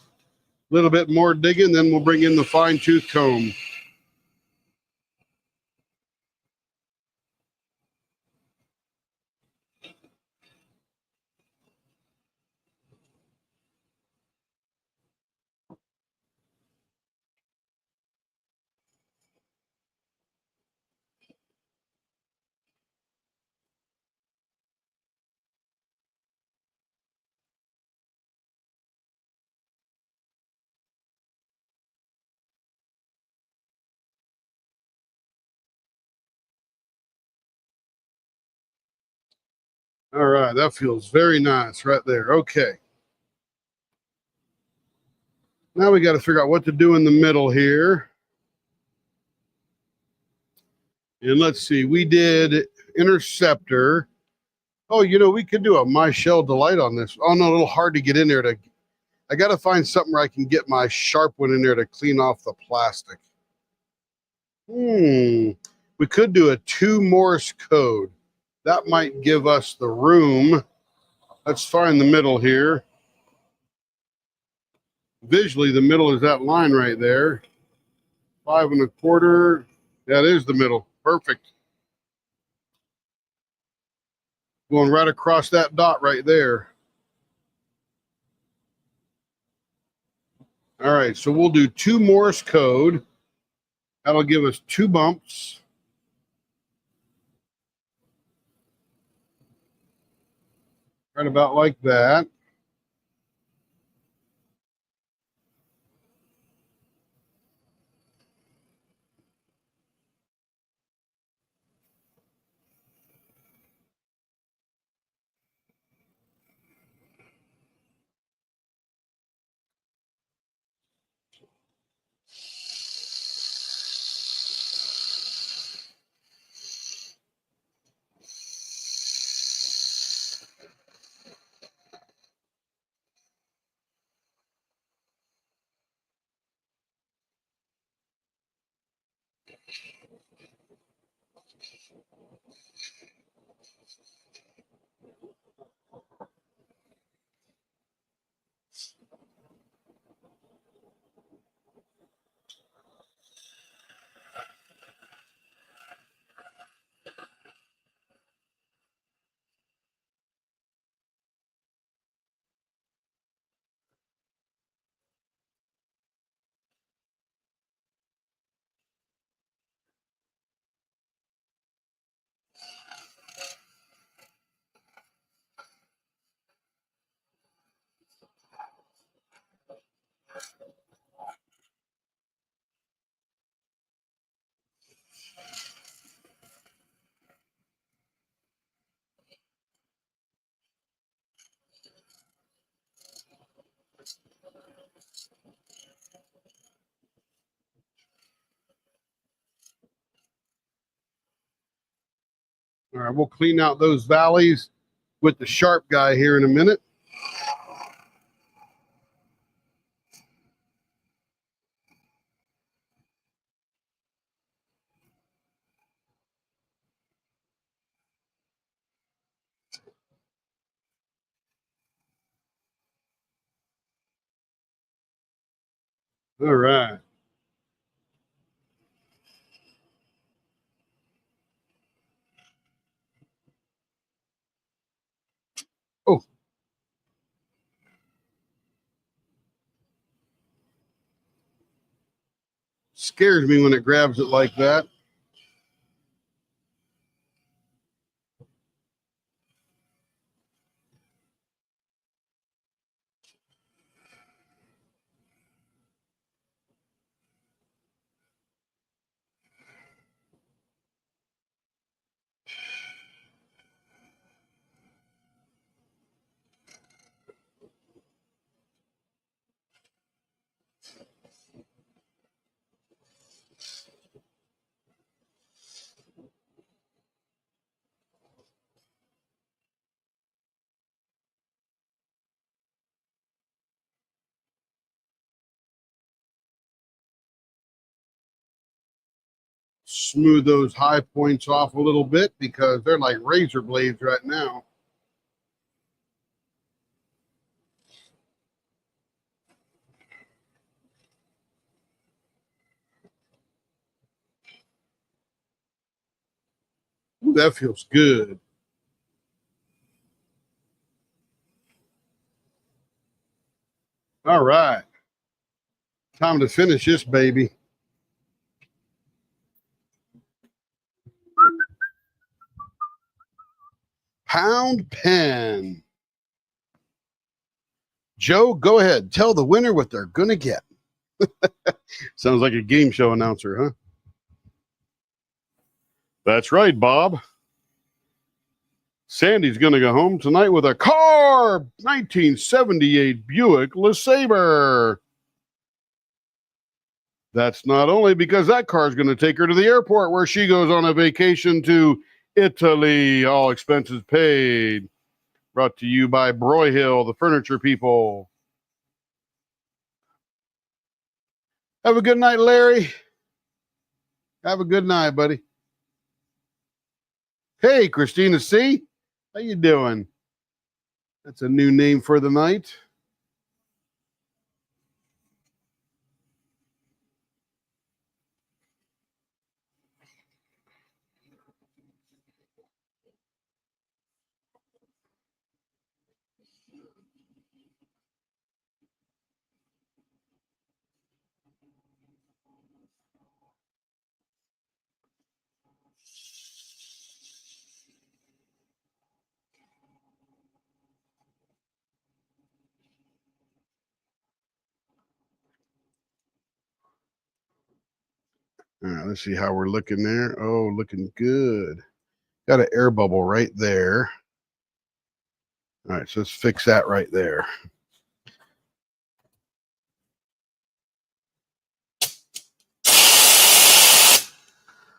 little bit more digging, then we'll bring in the fine tooth comb. All right, that feels very nice right there. Okay. Now we got to figure out what to do in the middle here. And let's see, we did interceptor. Oh, you know, we could do a My Shell Delight on this. Oh, no, a little hard to get in there. I got to find something where I can get my sharp one in there to clean off the plastic. We could do a 2 Morse code. That might give us the room. Let's find the middle here. Visually, the middle is that line right there. 5 1/4. That is the middle. Perfect. Going right across that dot right there. All right, so we'll do 2 Morse code. That'll give us 2 bumps. Right about like that. All right, we'll clean out those valleys with the sharp guy here in a minute. All right. Oh, scares me when it grabs it like that. smooth those high points off a little bit because they're like razor blades right now. Ooh, that feels good. All right. Time to finish this baby. Pound pen. Joe, go ahead. Tell the winner what they're going to get. Sounds like a game show announcer, huh? That's right, Bob. Sandy's going to go home tonight with a car 1978 Buick LeSabre. That's not only because that car is going to take her to the airport where she goes on a vacation to Italy, all expenses paid. Brought to you by Broyhill, the furniture people. Have a good night, Larry. Have a good night, buddy. Hey, Christina C. How you doing? That's a new name for the night. All right, let's see how we're looking there. Oh, looking good. Got an air bubble right there. All right, so let's fix that right there.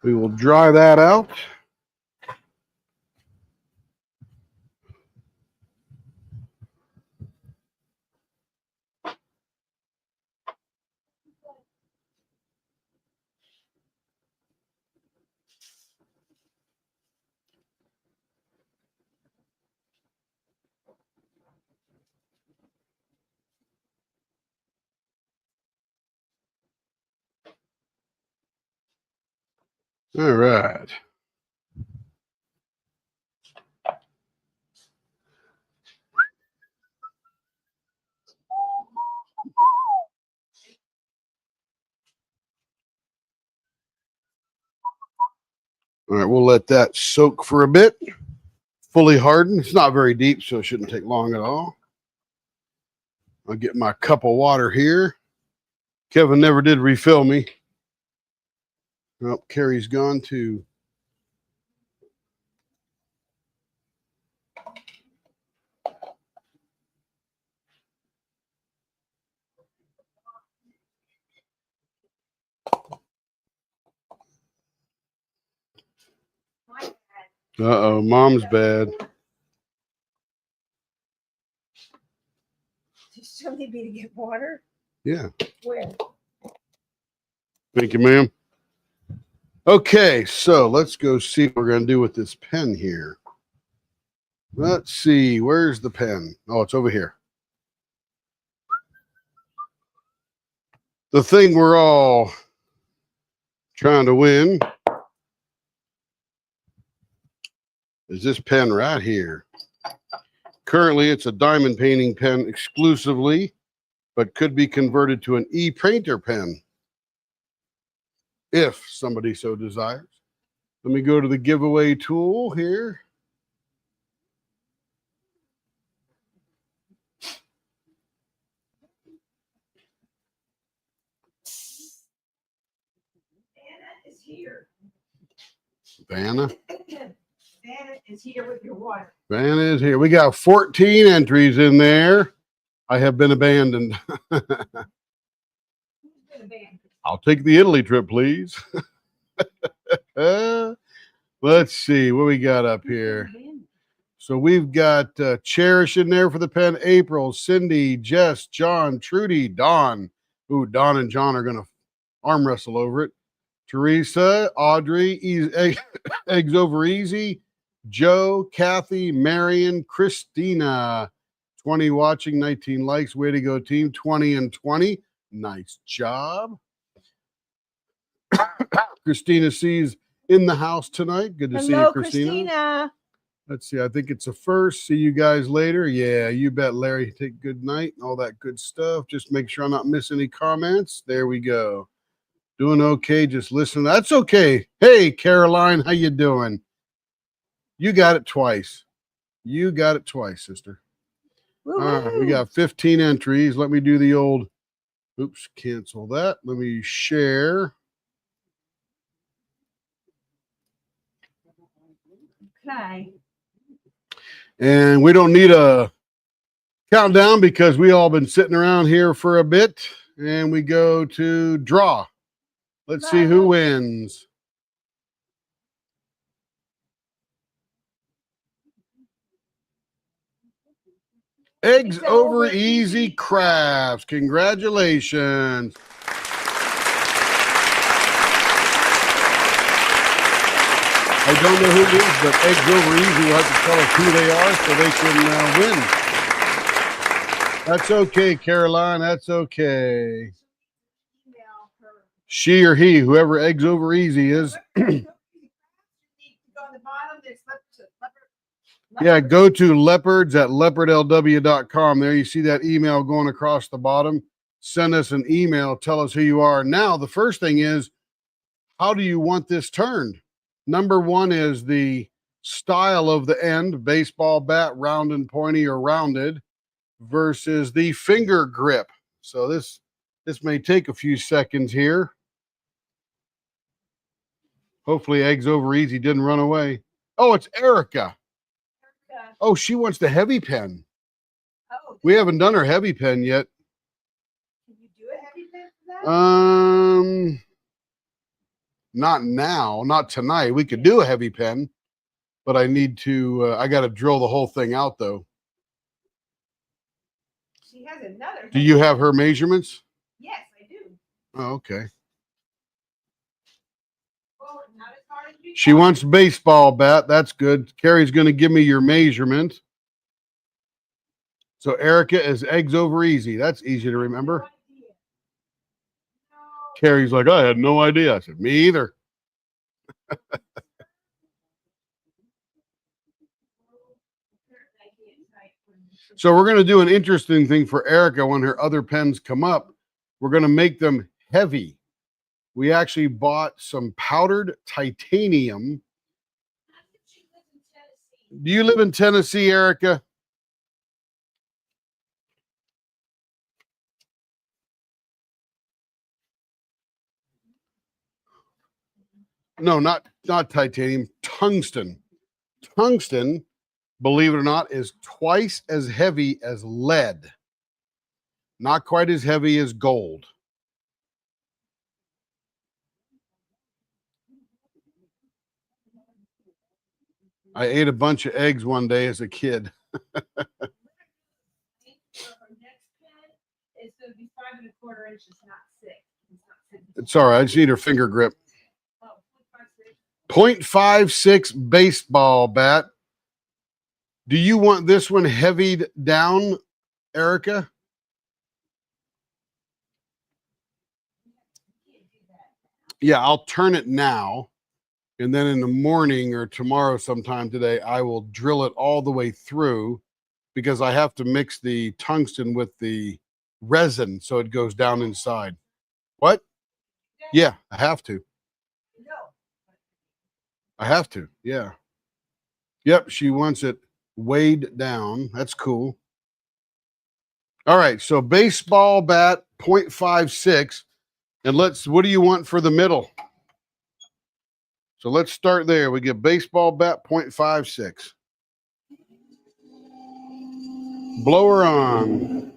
We will dry that out. All right. All right, we'll let that soak for a bit. Fully harden. It's not very deep, so it shouldn't take long at all. I'll get my cup of water here. Kevin never did refill me. Oh, Carrie's gone too. Uh-oh, mom's bad. You still need me to get water? Yeah. Where? Thank you, ma'am. Okay, so let's go see what we're going to do with this pen here. Let's see. Where's the pen? Oh, it's over here. The thing we're all trying to win is this pen right here. Currently, it's a diamond painting pen exclusively, but could be converted to an e-painter pen if somebody so desires. Let me go to the giveaway tool here. Vanna is here. Vanna? Vanna is here with your water. Vanna is here. We got 14 entries in there. I have been abandoned. Who's been abandoned? I'll take the Italy trip, please. Let's see what we got up here. So we've got Cherish in there for the pen. April, Cindy, Jess, John, Trudy, Dawn. Ooh, Dawn and John are going to arm wrestle over it. Teresa, Audrey, Eggs Over Easy, Joe, Kathy, Marion, Christina. 20 watching, 19 likes. Way to go, team. 20 and 20. Nice job. Christina C's in the house tonight. Good to see you, Hello, Christina. Christina. Let's see. I think it's a first. See you guys later. Yeah, you bet, Larry. Take good night. All that good stuff. Just make sure I'm not missing any comments. There we go. Doing okay. Just listen. That's okay. Hey, Caroline, how you doing? You got it twice. You got it twice, sister. All right, we got 15 entries. Let me do the old, oops, cancel that. Let me share. Okay. And we don't need a countdown because we all been sitting around here for a bit. And we go to draw. Let's see who wins. Eggs Over Easy Crafts. Congratulations. I don't know who it is, but Eggs Over Easy will have to tell us who they are so they can win. That's okay, Caroline. That's okay. She or he, whoever Eggs Over Easy is. Yeah, go to leopards@leopardlw.com. There you see that email going across the bottom. Send us an email. Tell us who you are. Now, the first thing is, how do you want this turned? Number one is the style of the end, baseball bat, round and pointy or rounded, versus the finger grip. So this may take a few seconds here. Hopefully Eggs Over Easy didn't run away. Oh, it's Erica. Oh, she wants the heavy pen. Oh, we haven't done her heavy pen yet. Can you do a heavy pen for that? Not now, not tonight. We could do a heavy pen, but I need to. I got to drill the whole thing out, though. She has another. Do you have her measurements? Yes, I do. Oh, okay. She wants baseball bat. That's good. Carrie's going to give me your measurement. So Erica is Eggs Over Easy. That's easy to remember. Carrie's like, I had no idea. I said, me either. So we're going to do an interesting thing for Erica when her other pens come up. We're going to make them heavy. We actually bought some powdered titanium. Do you live in Tennessee, Erica? No, not titanium, tungsten. Tungsten, believe it or not, is twice as heavy as lead. Not quite as heavy as gold. I ate a bunch of eggs one day as a kid. It's all right. I just need her finger grip. 0.56 baseball bat. Do you want this one heavied down, Erica? Yeah, I'll turn it now. And then in the morning or tomorrow sometime today, I will drill it all the way through because I have to mix the tungsten with the resin so it goes down inside. What? Yeah, I have to. I have to. Yeah. Yep, she wants it weighed down. That's cool. All right, so baseball bat 0.56. And what do you want for the middle? So let's start there. We get baseball bat 0.56. Blower on.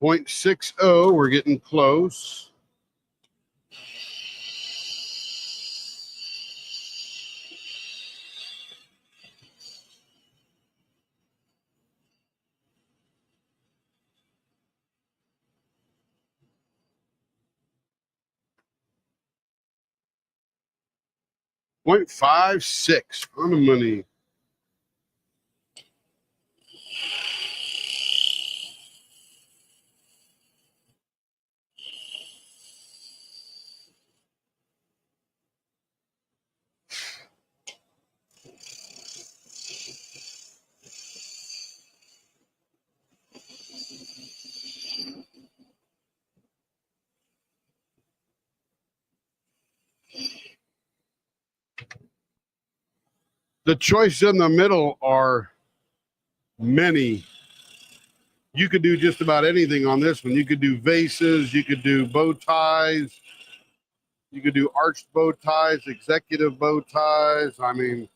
.60, we're getting close. .56 on the money. The choices in the middle are many. You could do just about anything on this one. You could do vases, you could do bow ties, you could do arched bow ties, executive bow ties. I mean,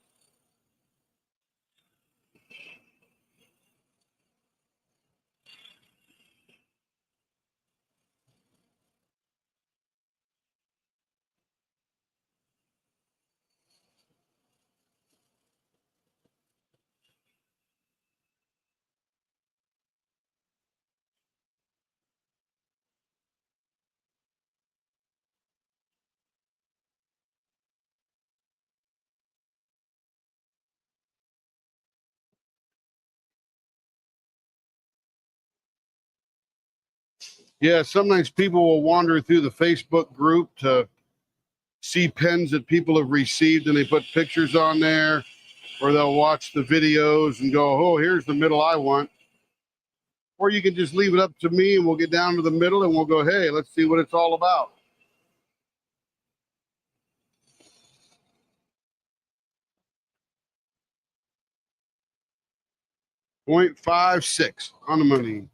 yeah, sometimes people will wander through the Facebook group to see pens that people have received and they put pictures on there, or they'll watch the videos and go, oh, here's the middle I want. Or you can just leave it up to me and we'll get down to the middle and we'll go, hey, let's see what it's all about. .56 on the money.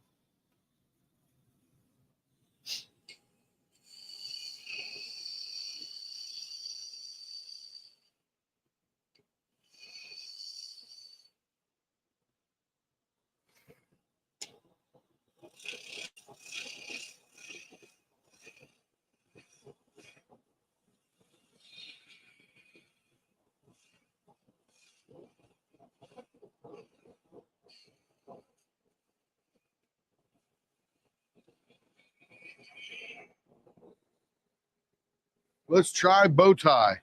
Let's try bow tie.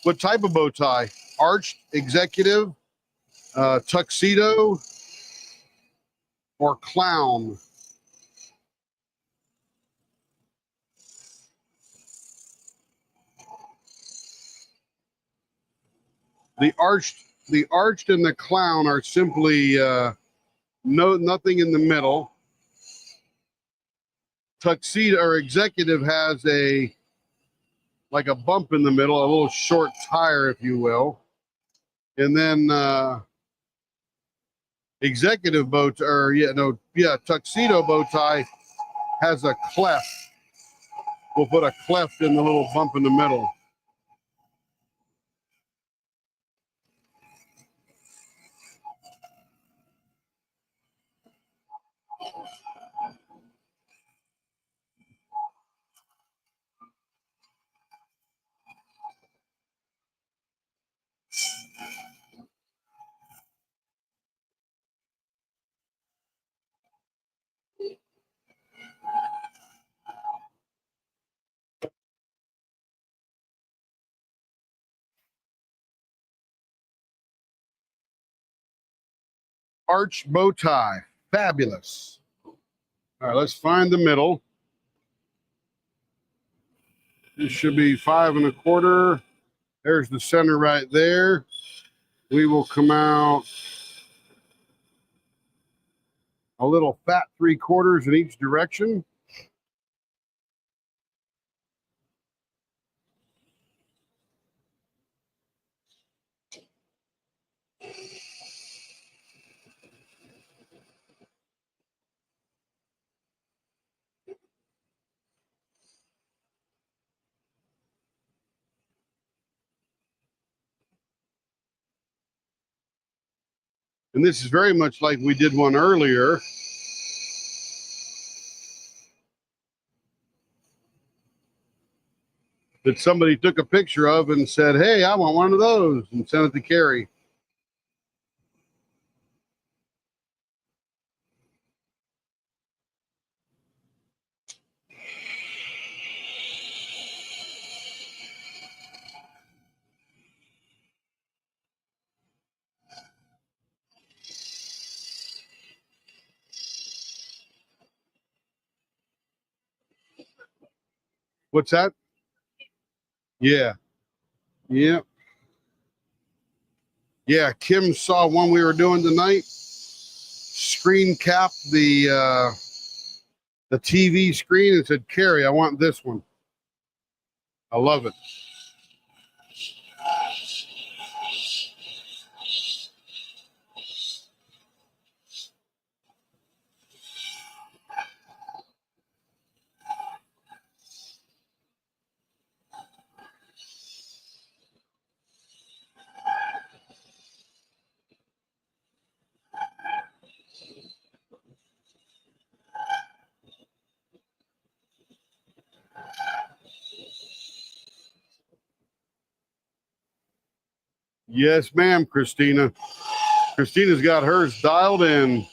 What type of bow tie? Arched, executive, tuxedo, or clown? The arched and the clown are simply nothing in the middle. Tuxedo or executive has like a bump in the middle, a little short tire, if you will. And then executive bow tie, or tuxedo bow tie has a cleft. We'll put a cleft in the little bump in the middle. Arch bow tie, fabulous. All right, let's find the middle. This should be 5 1/4. There's the center right there. We will come out a little fat 3/4 in each direction. And this is very much like we did one earlier. that somebody took a picture of and said, "Hey, I want one of those," and sent it to Carrie. What's that? Yeah. Yeah. Yeah. Kim saw one we were doing tonight. Screen capped the TV screen and said, "Carrie, I want this one." I love it. Yes, ma'am, Christina. Christina's got hers dialed in.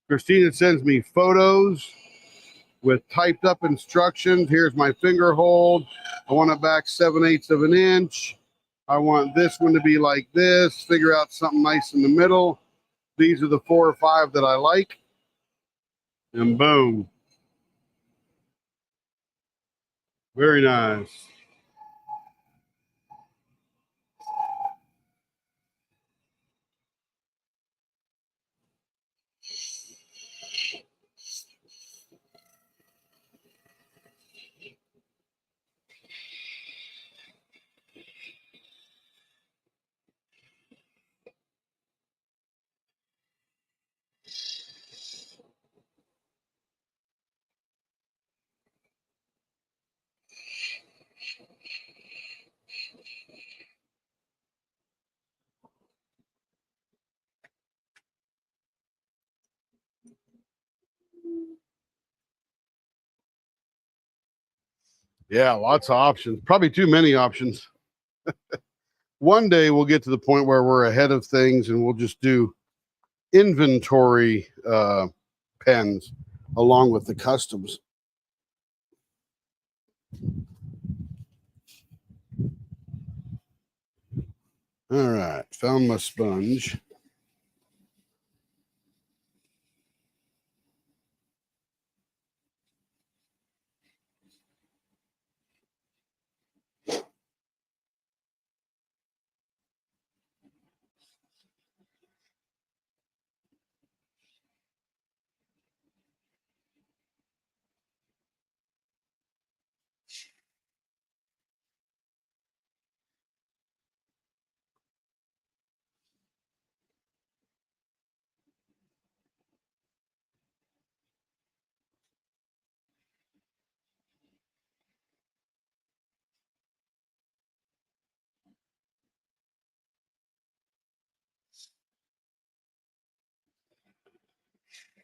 Christina sends me photos with typed up instructions. Here's my finger hold. I want it back 7/8 of an inch. I want this one to be like this. Figure out something nice in the middle. These are the 4 or 5 that I like. And boom. Very nice. Yeah, lots of options. Probably too many options. One day we'll get to the point where we're ahead of things and we'll just do inventory pens along with the customs. All right, found my sponge.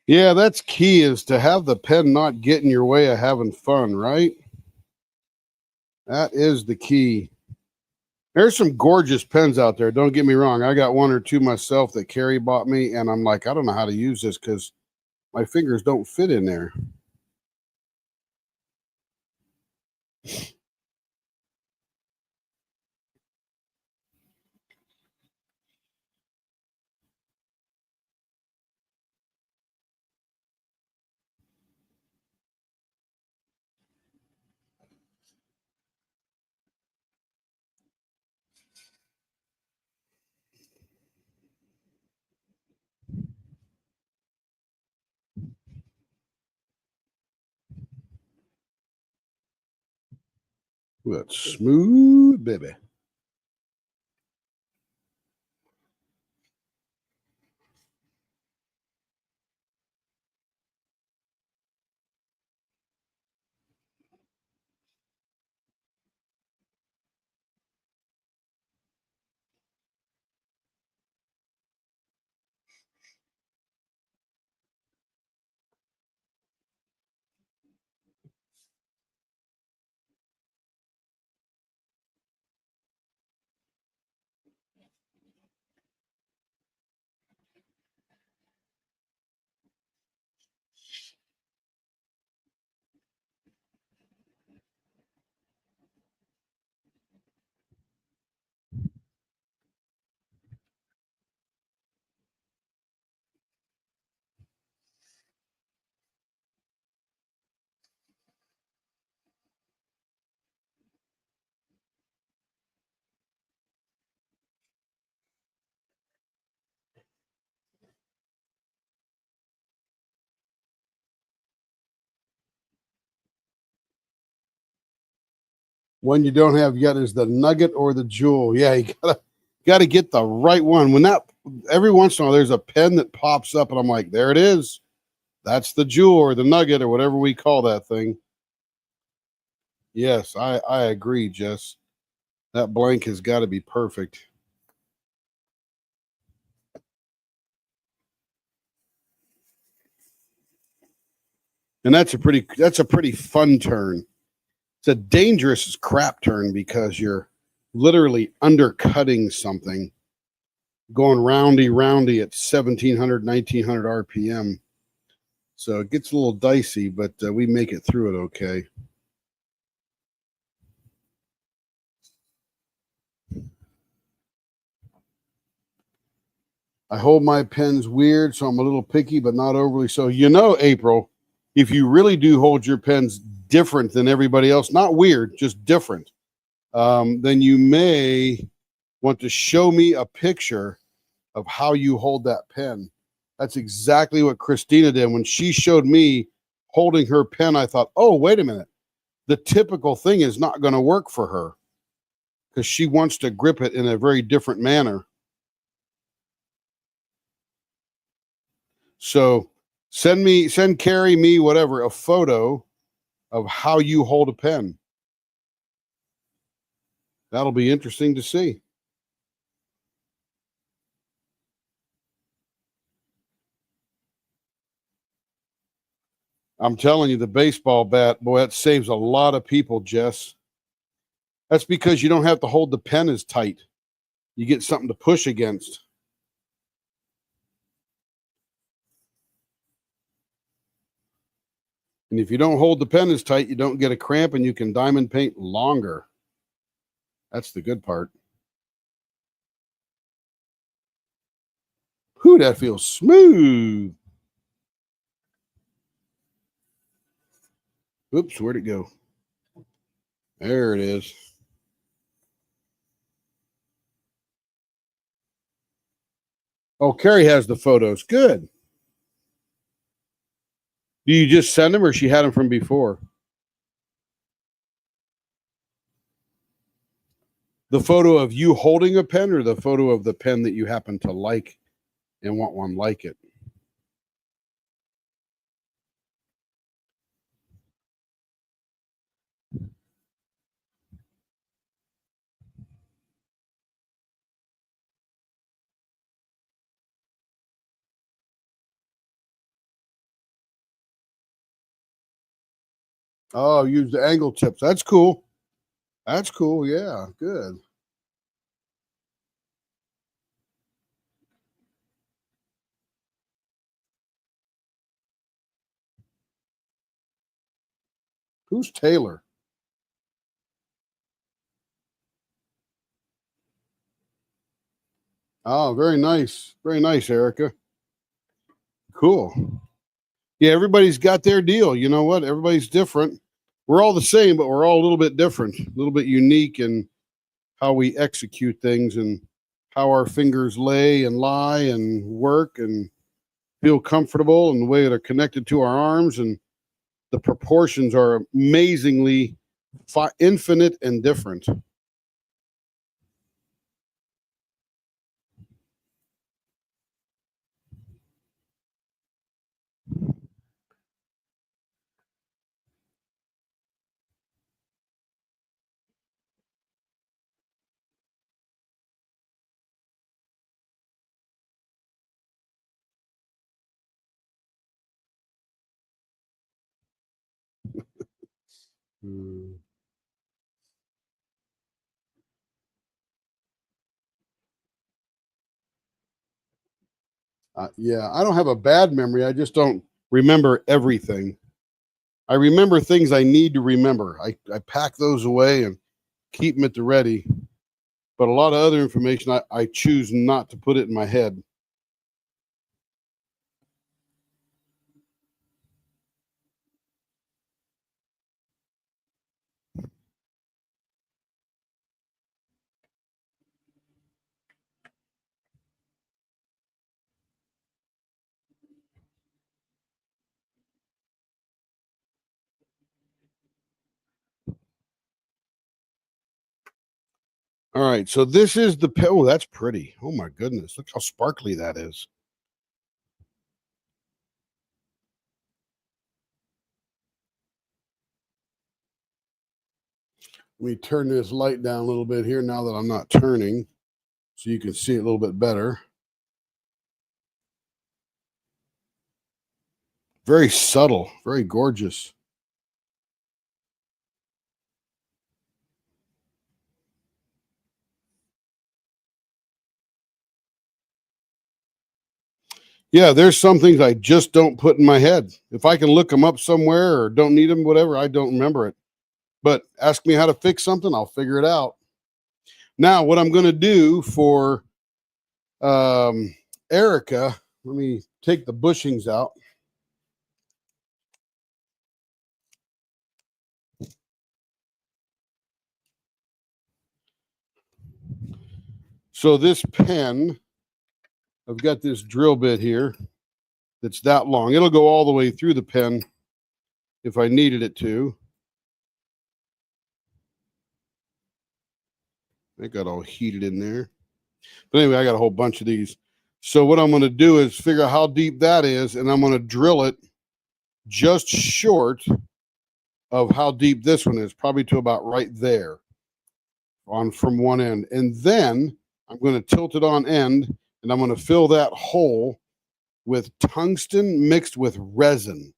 Yeah, that's key is to have the pen not get in your way of having fun, right? That is the key. There's some gorgeous pens out there. Don't get me wrong. I got 1 or 2 myself that Carrie bought me, and I'm like, I don't know how to use this because my fingers don't fit in there. Ooh, that's smooth, baby. One you don't have yet is the Nugget or the Jewel. Yeah, you gotta get the right one. When that every once in a while there's a pen that pops up, and I'm like, there it is. That's the Jewel or the Nugget or whatever we call that thing. Yes, I agree, Jess. That blank has got to be perfect. And that's a pretty fun turn. It's a dangerous crap turn because you're literally undercutting something, going roundy at 1700, 1900 RPM. So it gets a little dicey, but we make it through it okay. I hold my pens weird, so I'm a little picky, but not overly so. You know, April, if you really do hold your pens different than everybody else, not weird, just different, then you may want to show me a picture of how you hold that pen. That's exactly what Christina did. When she showed me holding her pen, I thought, oh, wait a minute. The typical thing is not going to work for her because she wants to grip it in a very different manner. So send Carrie, me, whatever, a photo of how you hold a pen. That'll be interesting to see. I'm telling you, the baseball bat, boy, that saves a lot of people, Jess. That's because you don't have to hold the pen as tight. You get something to push against. And if you don't hold the pen as tight, you don't get a cramp and you can diamond paint longer. That's the good part. Whew, that feels smooth. Oops, where'd it go? There it is. Oh, Carrie has the photos. Good. Do you just send them or she had them from before? The photo of you holding a pen or the photo of the pen that you happen to like and want one like it? Oh, use the angle tips. That's cool. That's cool. Yeah, good. Who's Taylor? Oh, very nice. Very nice, Erica. Cool. Yeah, everybody's got their deal. You know what? Everybody's different. We're all the same, but we're all a little bit different, a little bit unique in how we execute things and how our fingers lay and lie and work and feel comfortable and the way they're connected to our arms. And the proportions are amazingly infinite and different. Hmm. Yeah, I don't have a bad memory. I just don't remember everything. I remember things I need to remember. I pack those away and keep them at the ready. But a lot of other information, I choose not to put it in my head. All right, so this is the pen. Oh, that's pretty. Oh my goodness, look how sparkly that is. Let me turn this light down a little bit here now that I'm not turning, so you can see it a little bit better. Very subtle, very gorgeous. Yeah, there's some things I just don't put in my head. If I can look them up somewhere or don't need them, whatever, I don't remember it. But ask me how to fix something, I'll figure it out. Now, what I'm going to do for Erica, let me take the bushings out. So this pen, I've got this drill bit here that's that long. It'll go all the way through the pen if I needed it to. I got all heated in there. But anyway, I got a whole bunch of these. So what I'm going to do is figure out how deep that is, and I'm going to drill it just short of how deep this one is, probably to about right there on from one end. And then I'm going to tilt it on end, and I'm going to fill that hole with tungsten mixed with resin.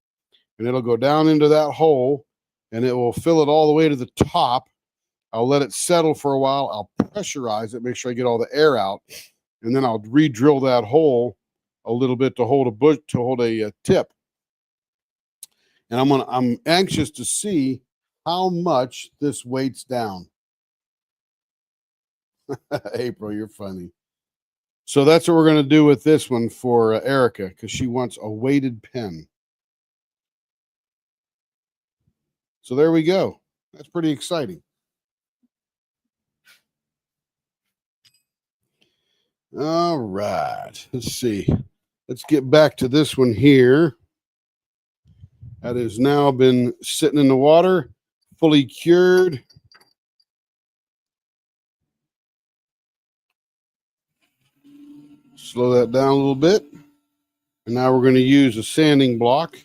And it'll go down into that hole, and it will fill it all the way to the top. I'll let it settle for a while. I'll pressurize it, make sure I get all the air out, and then I'll re-drill that hole a little bit to hold a tip. And I'm anxious to see how much this weights down. April, you're funny. So that's what we're going to do with this one for Erica, because she wants a weighted pen. So there we go. That's pretty exciting. All right. Let's see. Let's get back to this one here. That has now been sitting in the water, fully cured. Slow that down a little bit. And now we're going to use a sanding block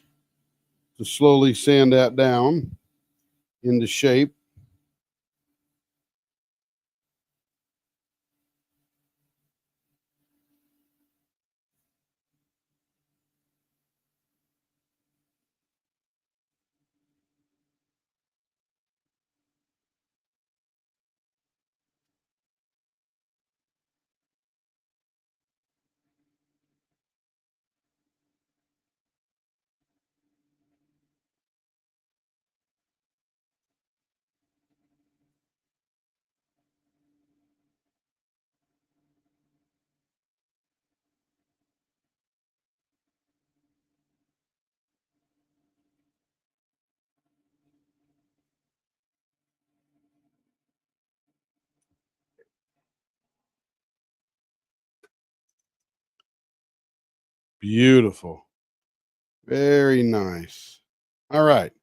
to slowly sand that down into shape. Beautiful. Very nice. All right.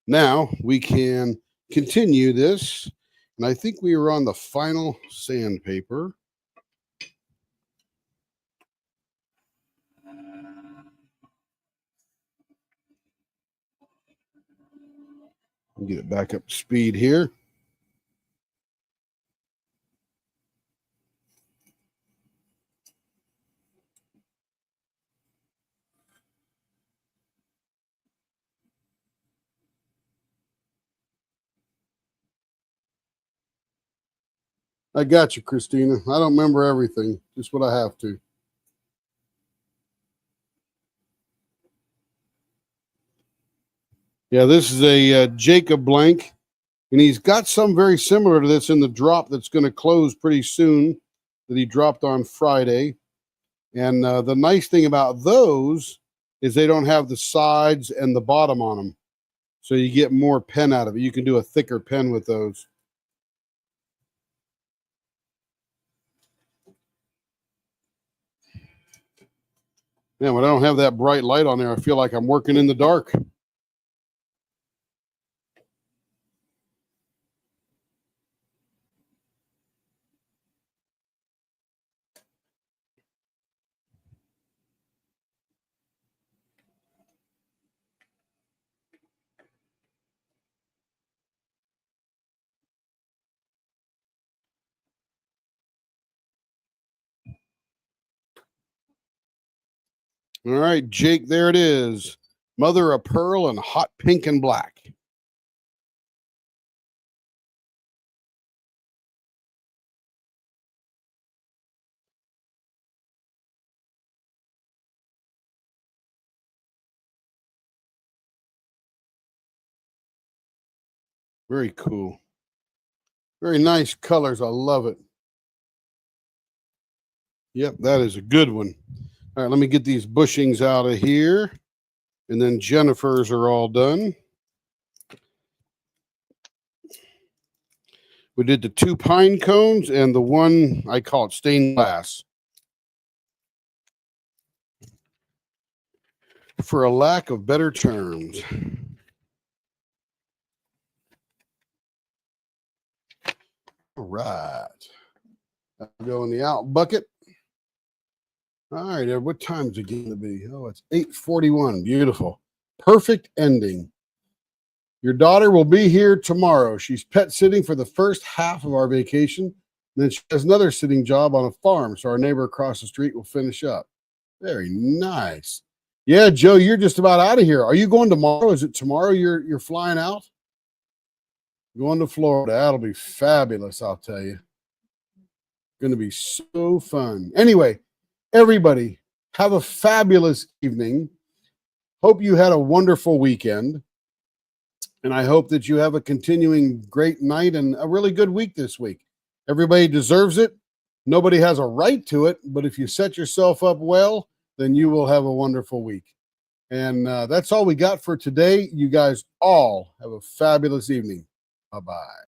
Now we can continue this. And I think we are on the final sandpaper. Get it back up to speed here. I got you, Christina. I don't remember everything, just what I have to. Yeah, this is a Jacob blank, and he's got some very similar to this in the drop that's going to close pretty soon that he dropped on Friday. And the nice thing about those is they don't have the sides and the bottom on them. So you get more pen out of it. You can do a thicker pen with those. Man, when I don't have that bright light on there, I feel like I'm working in the dark. All right, Jake, there it is. Mother of pearl and hot pink and black. Very cool. Very nice colors. I love it. Yep, that is a good one. All right, let me get these bushings out of here. And then Jennifer's are all done. We did the 2 pine cones and the one, I call it stained glass. For a lack of better terms. All right. I'll go in the out bucket. All right, what time is it going to be? Oh, it's 8:41. Beautiful. Perfect ending. Your daughter will be here tomorrow. She's pet sitting for the first half of our vacation. Then she has another sitting job on a farm, so our neighbor across the street will finish up. Very nice. Yeah, Joe, you're just about out of here. Are you going tomorrow? Is it tomorrow you're flying out? Going to Florida. That'll be fabulous, I'll tell you. Going to be so fun. Anyway, everybody, have a fabulous evening. Hope you had a wonderful weekend. And I hope that you have a continuing great night and a really good week this week. Everybody deserves it. Nobody has a right to it. But if you set yourself up well, then you will have a wonderful week. And that's all we got for today. You guys all have a fabulous evening. Bye-bye.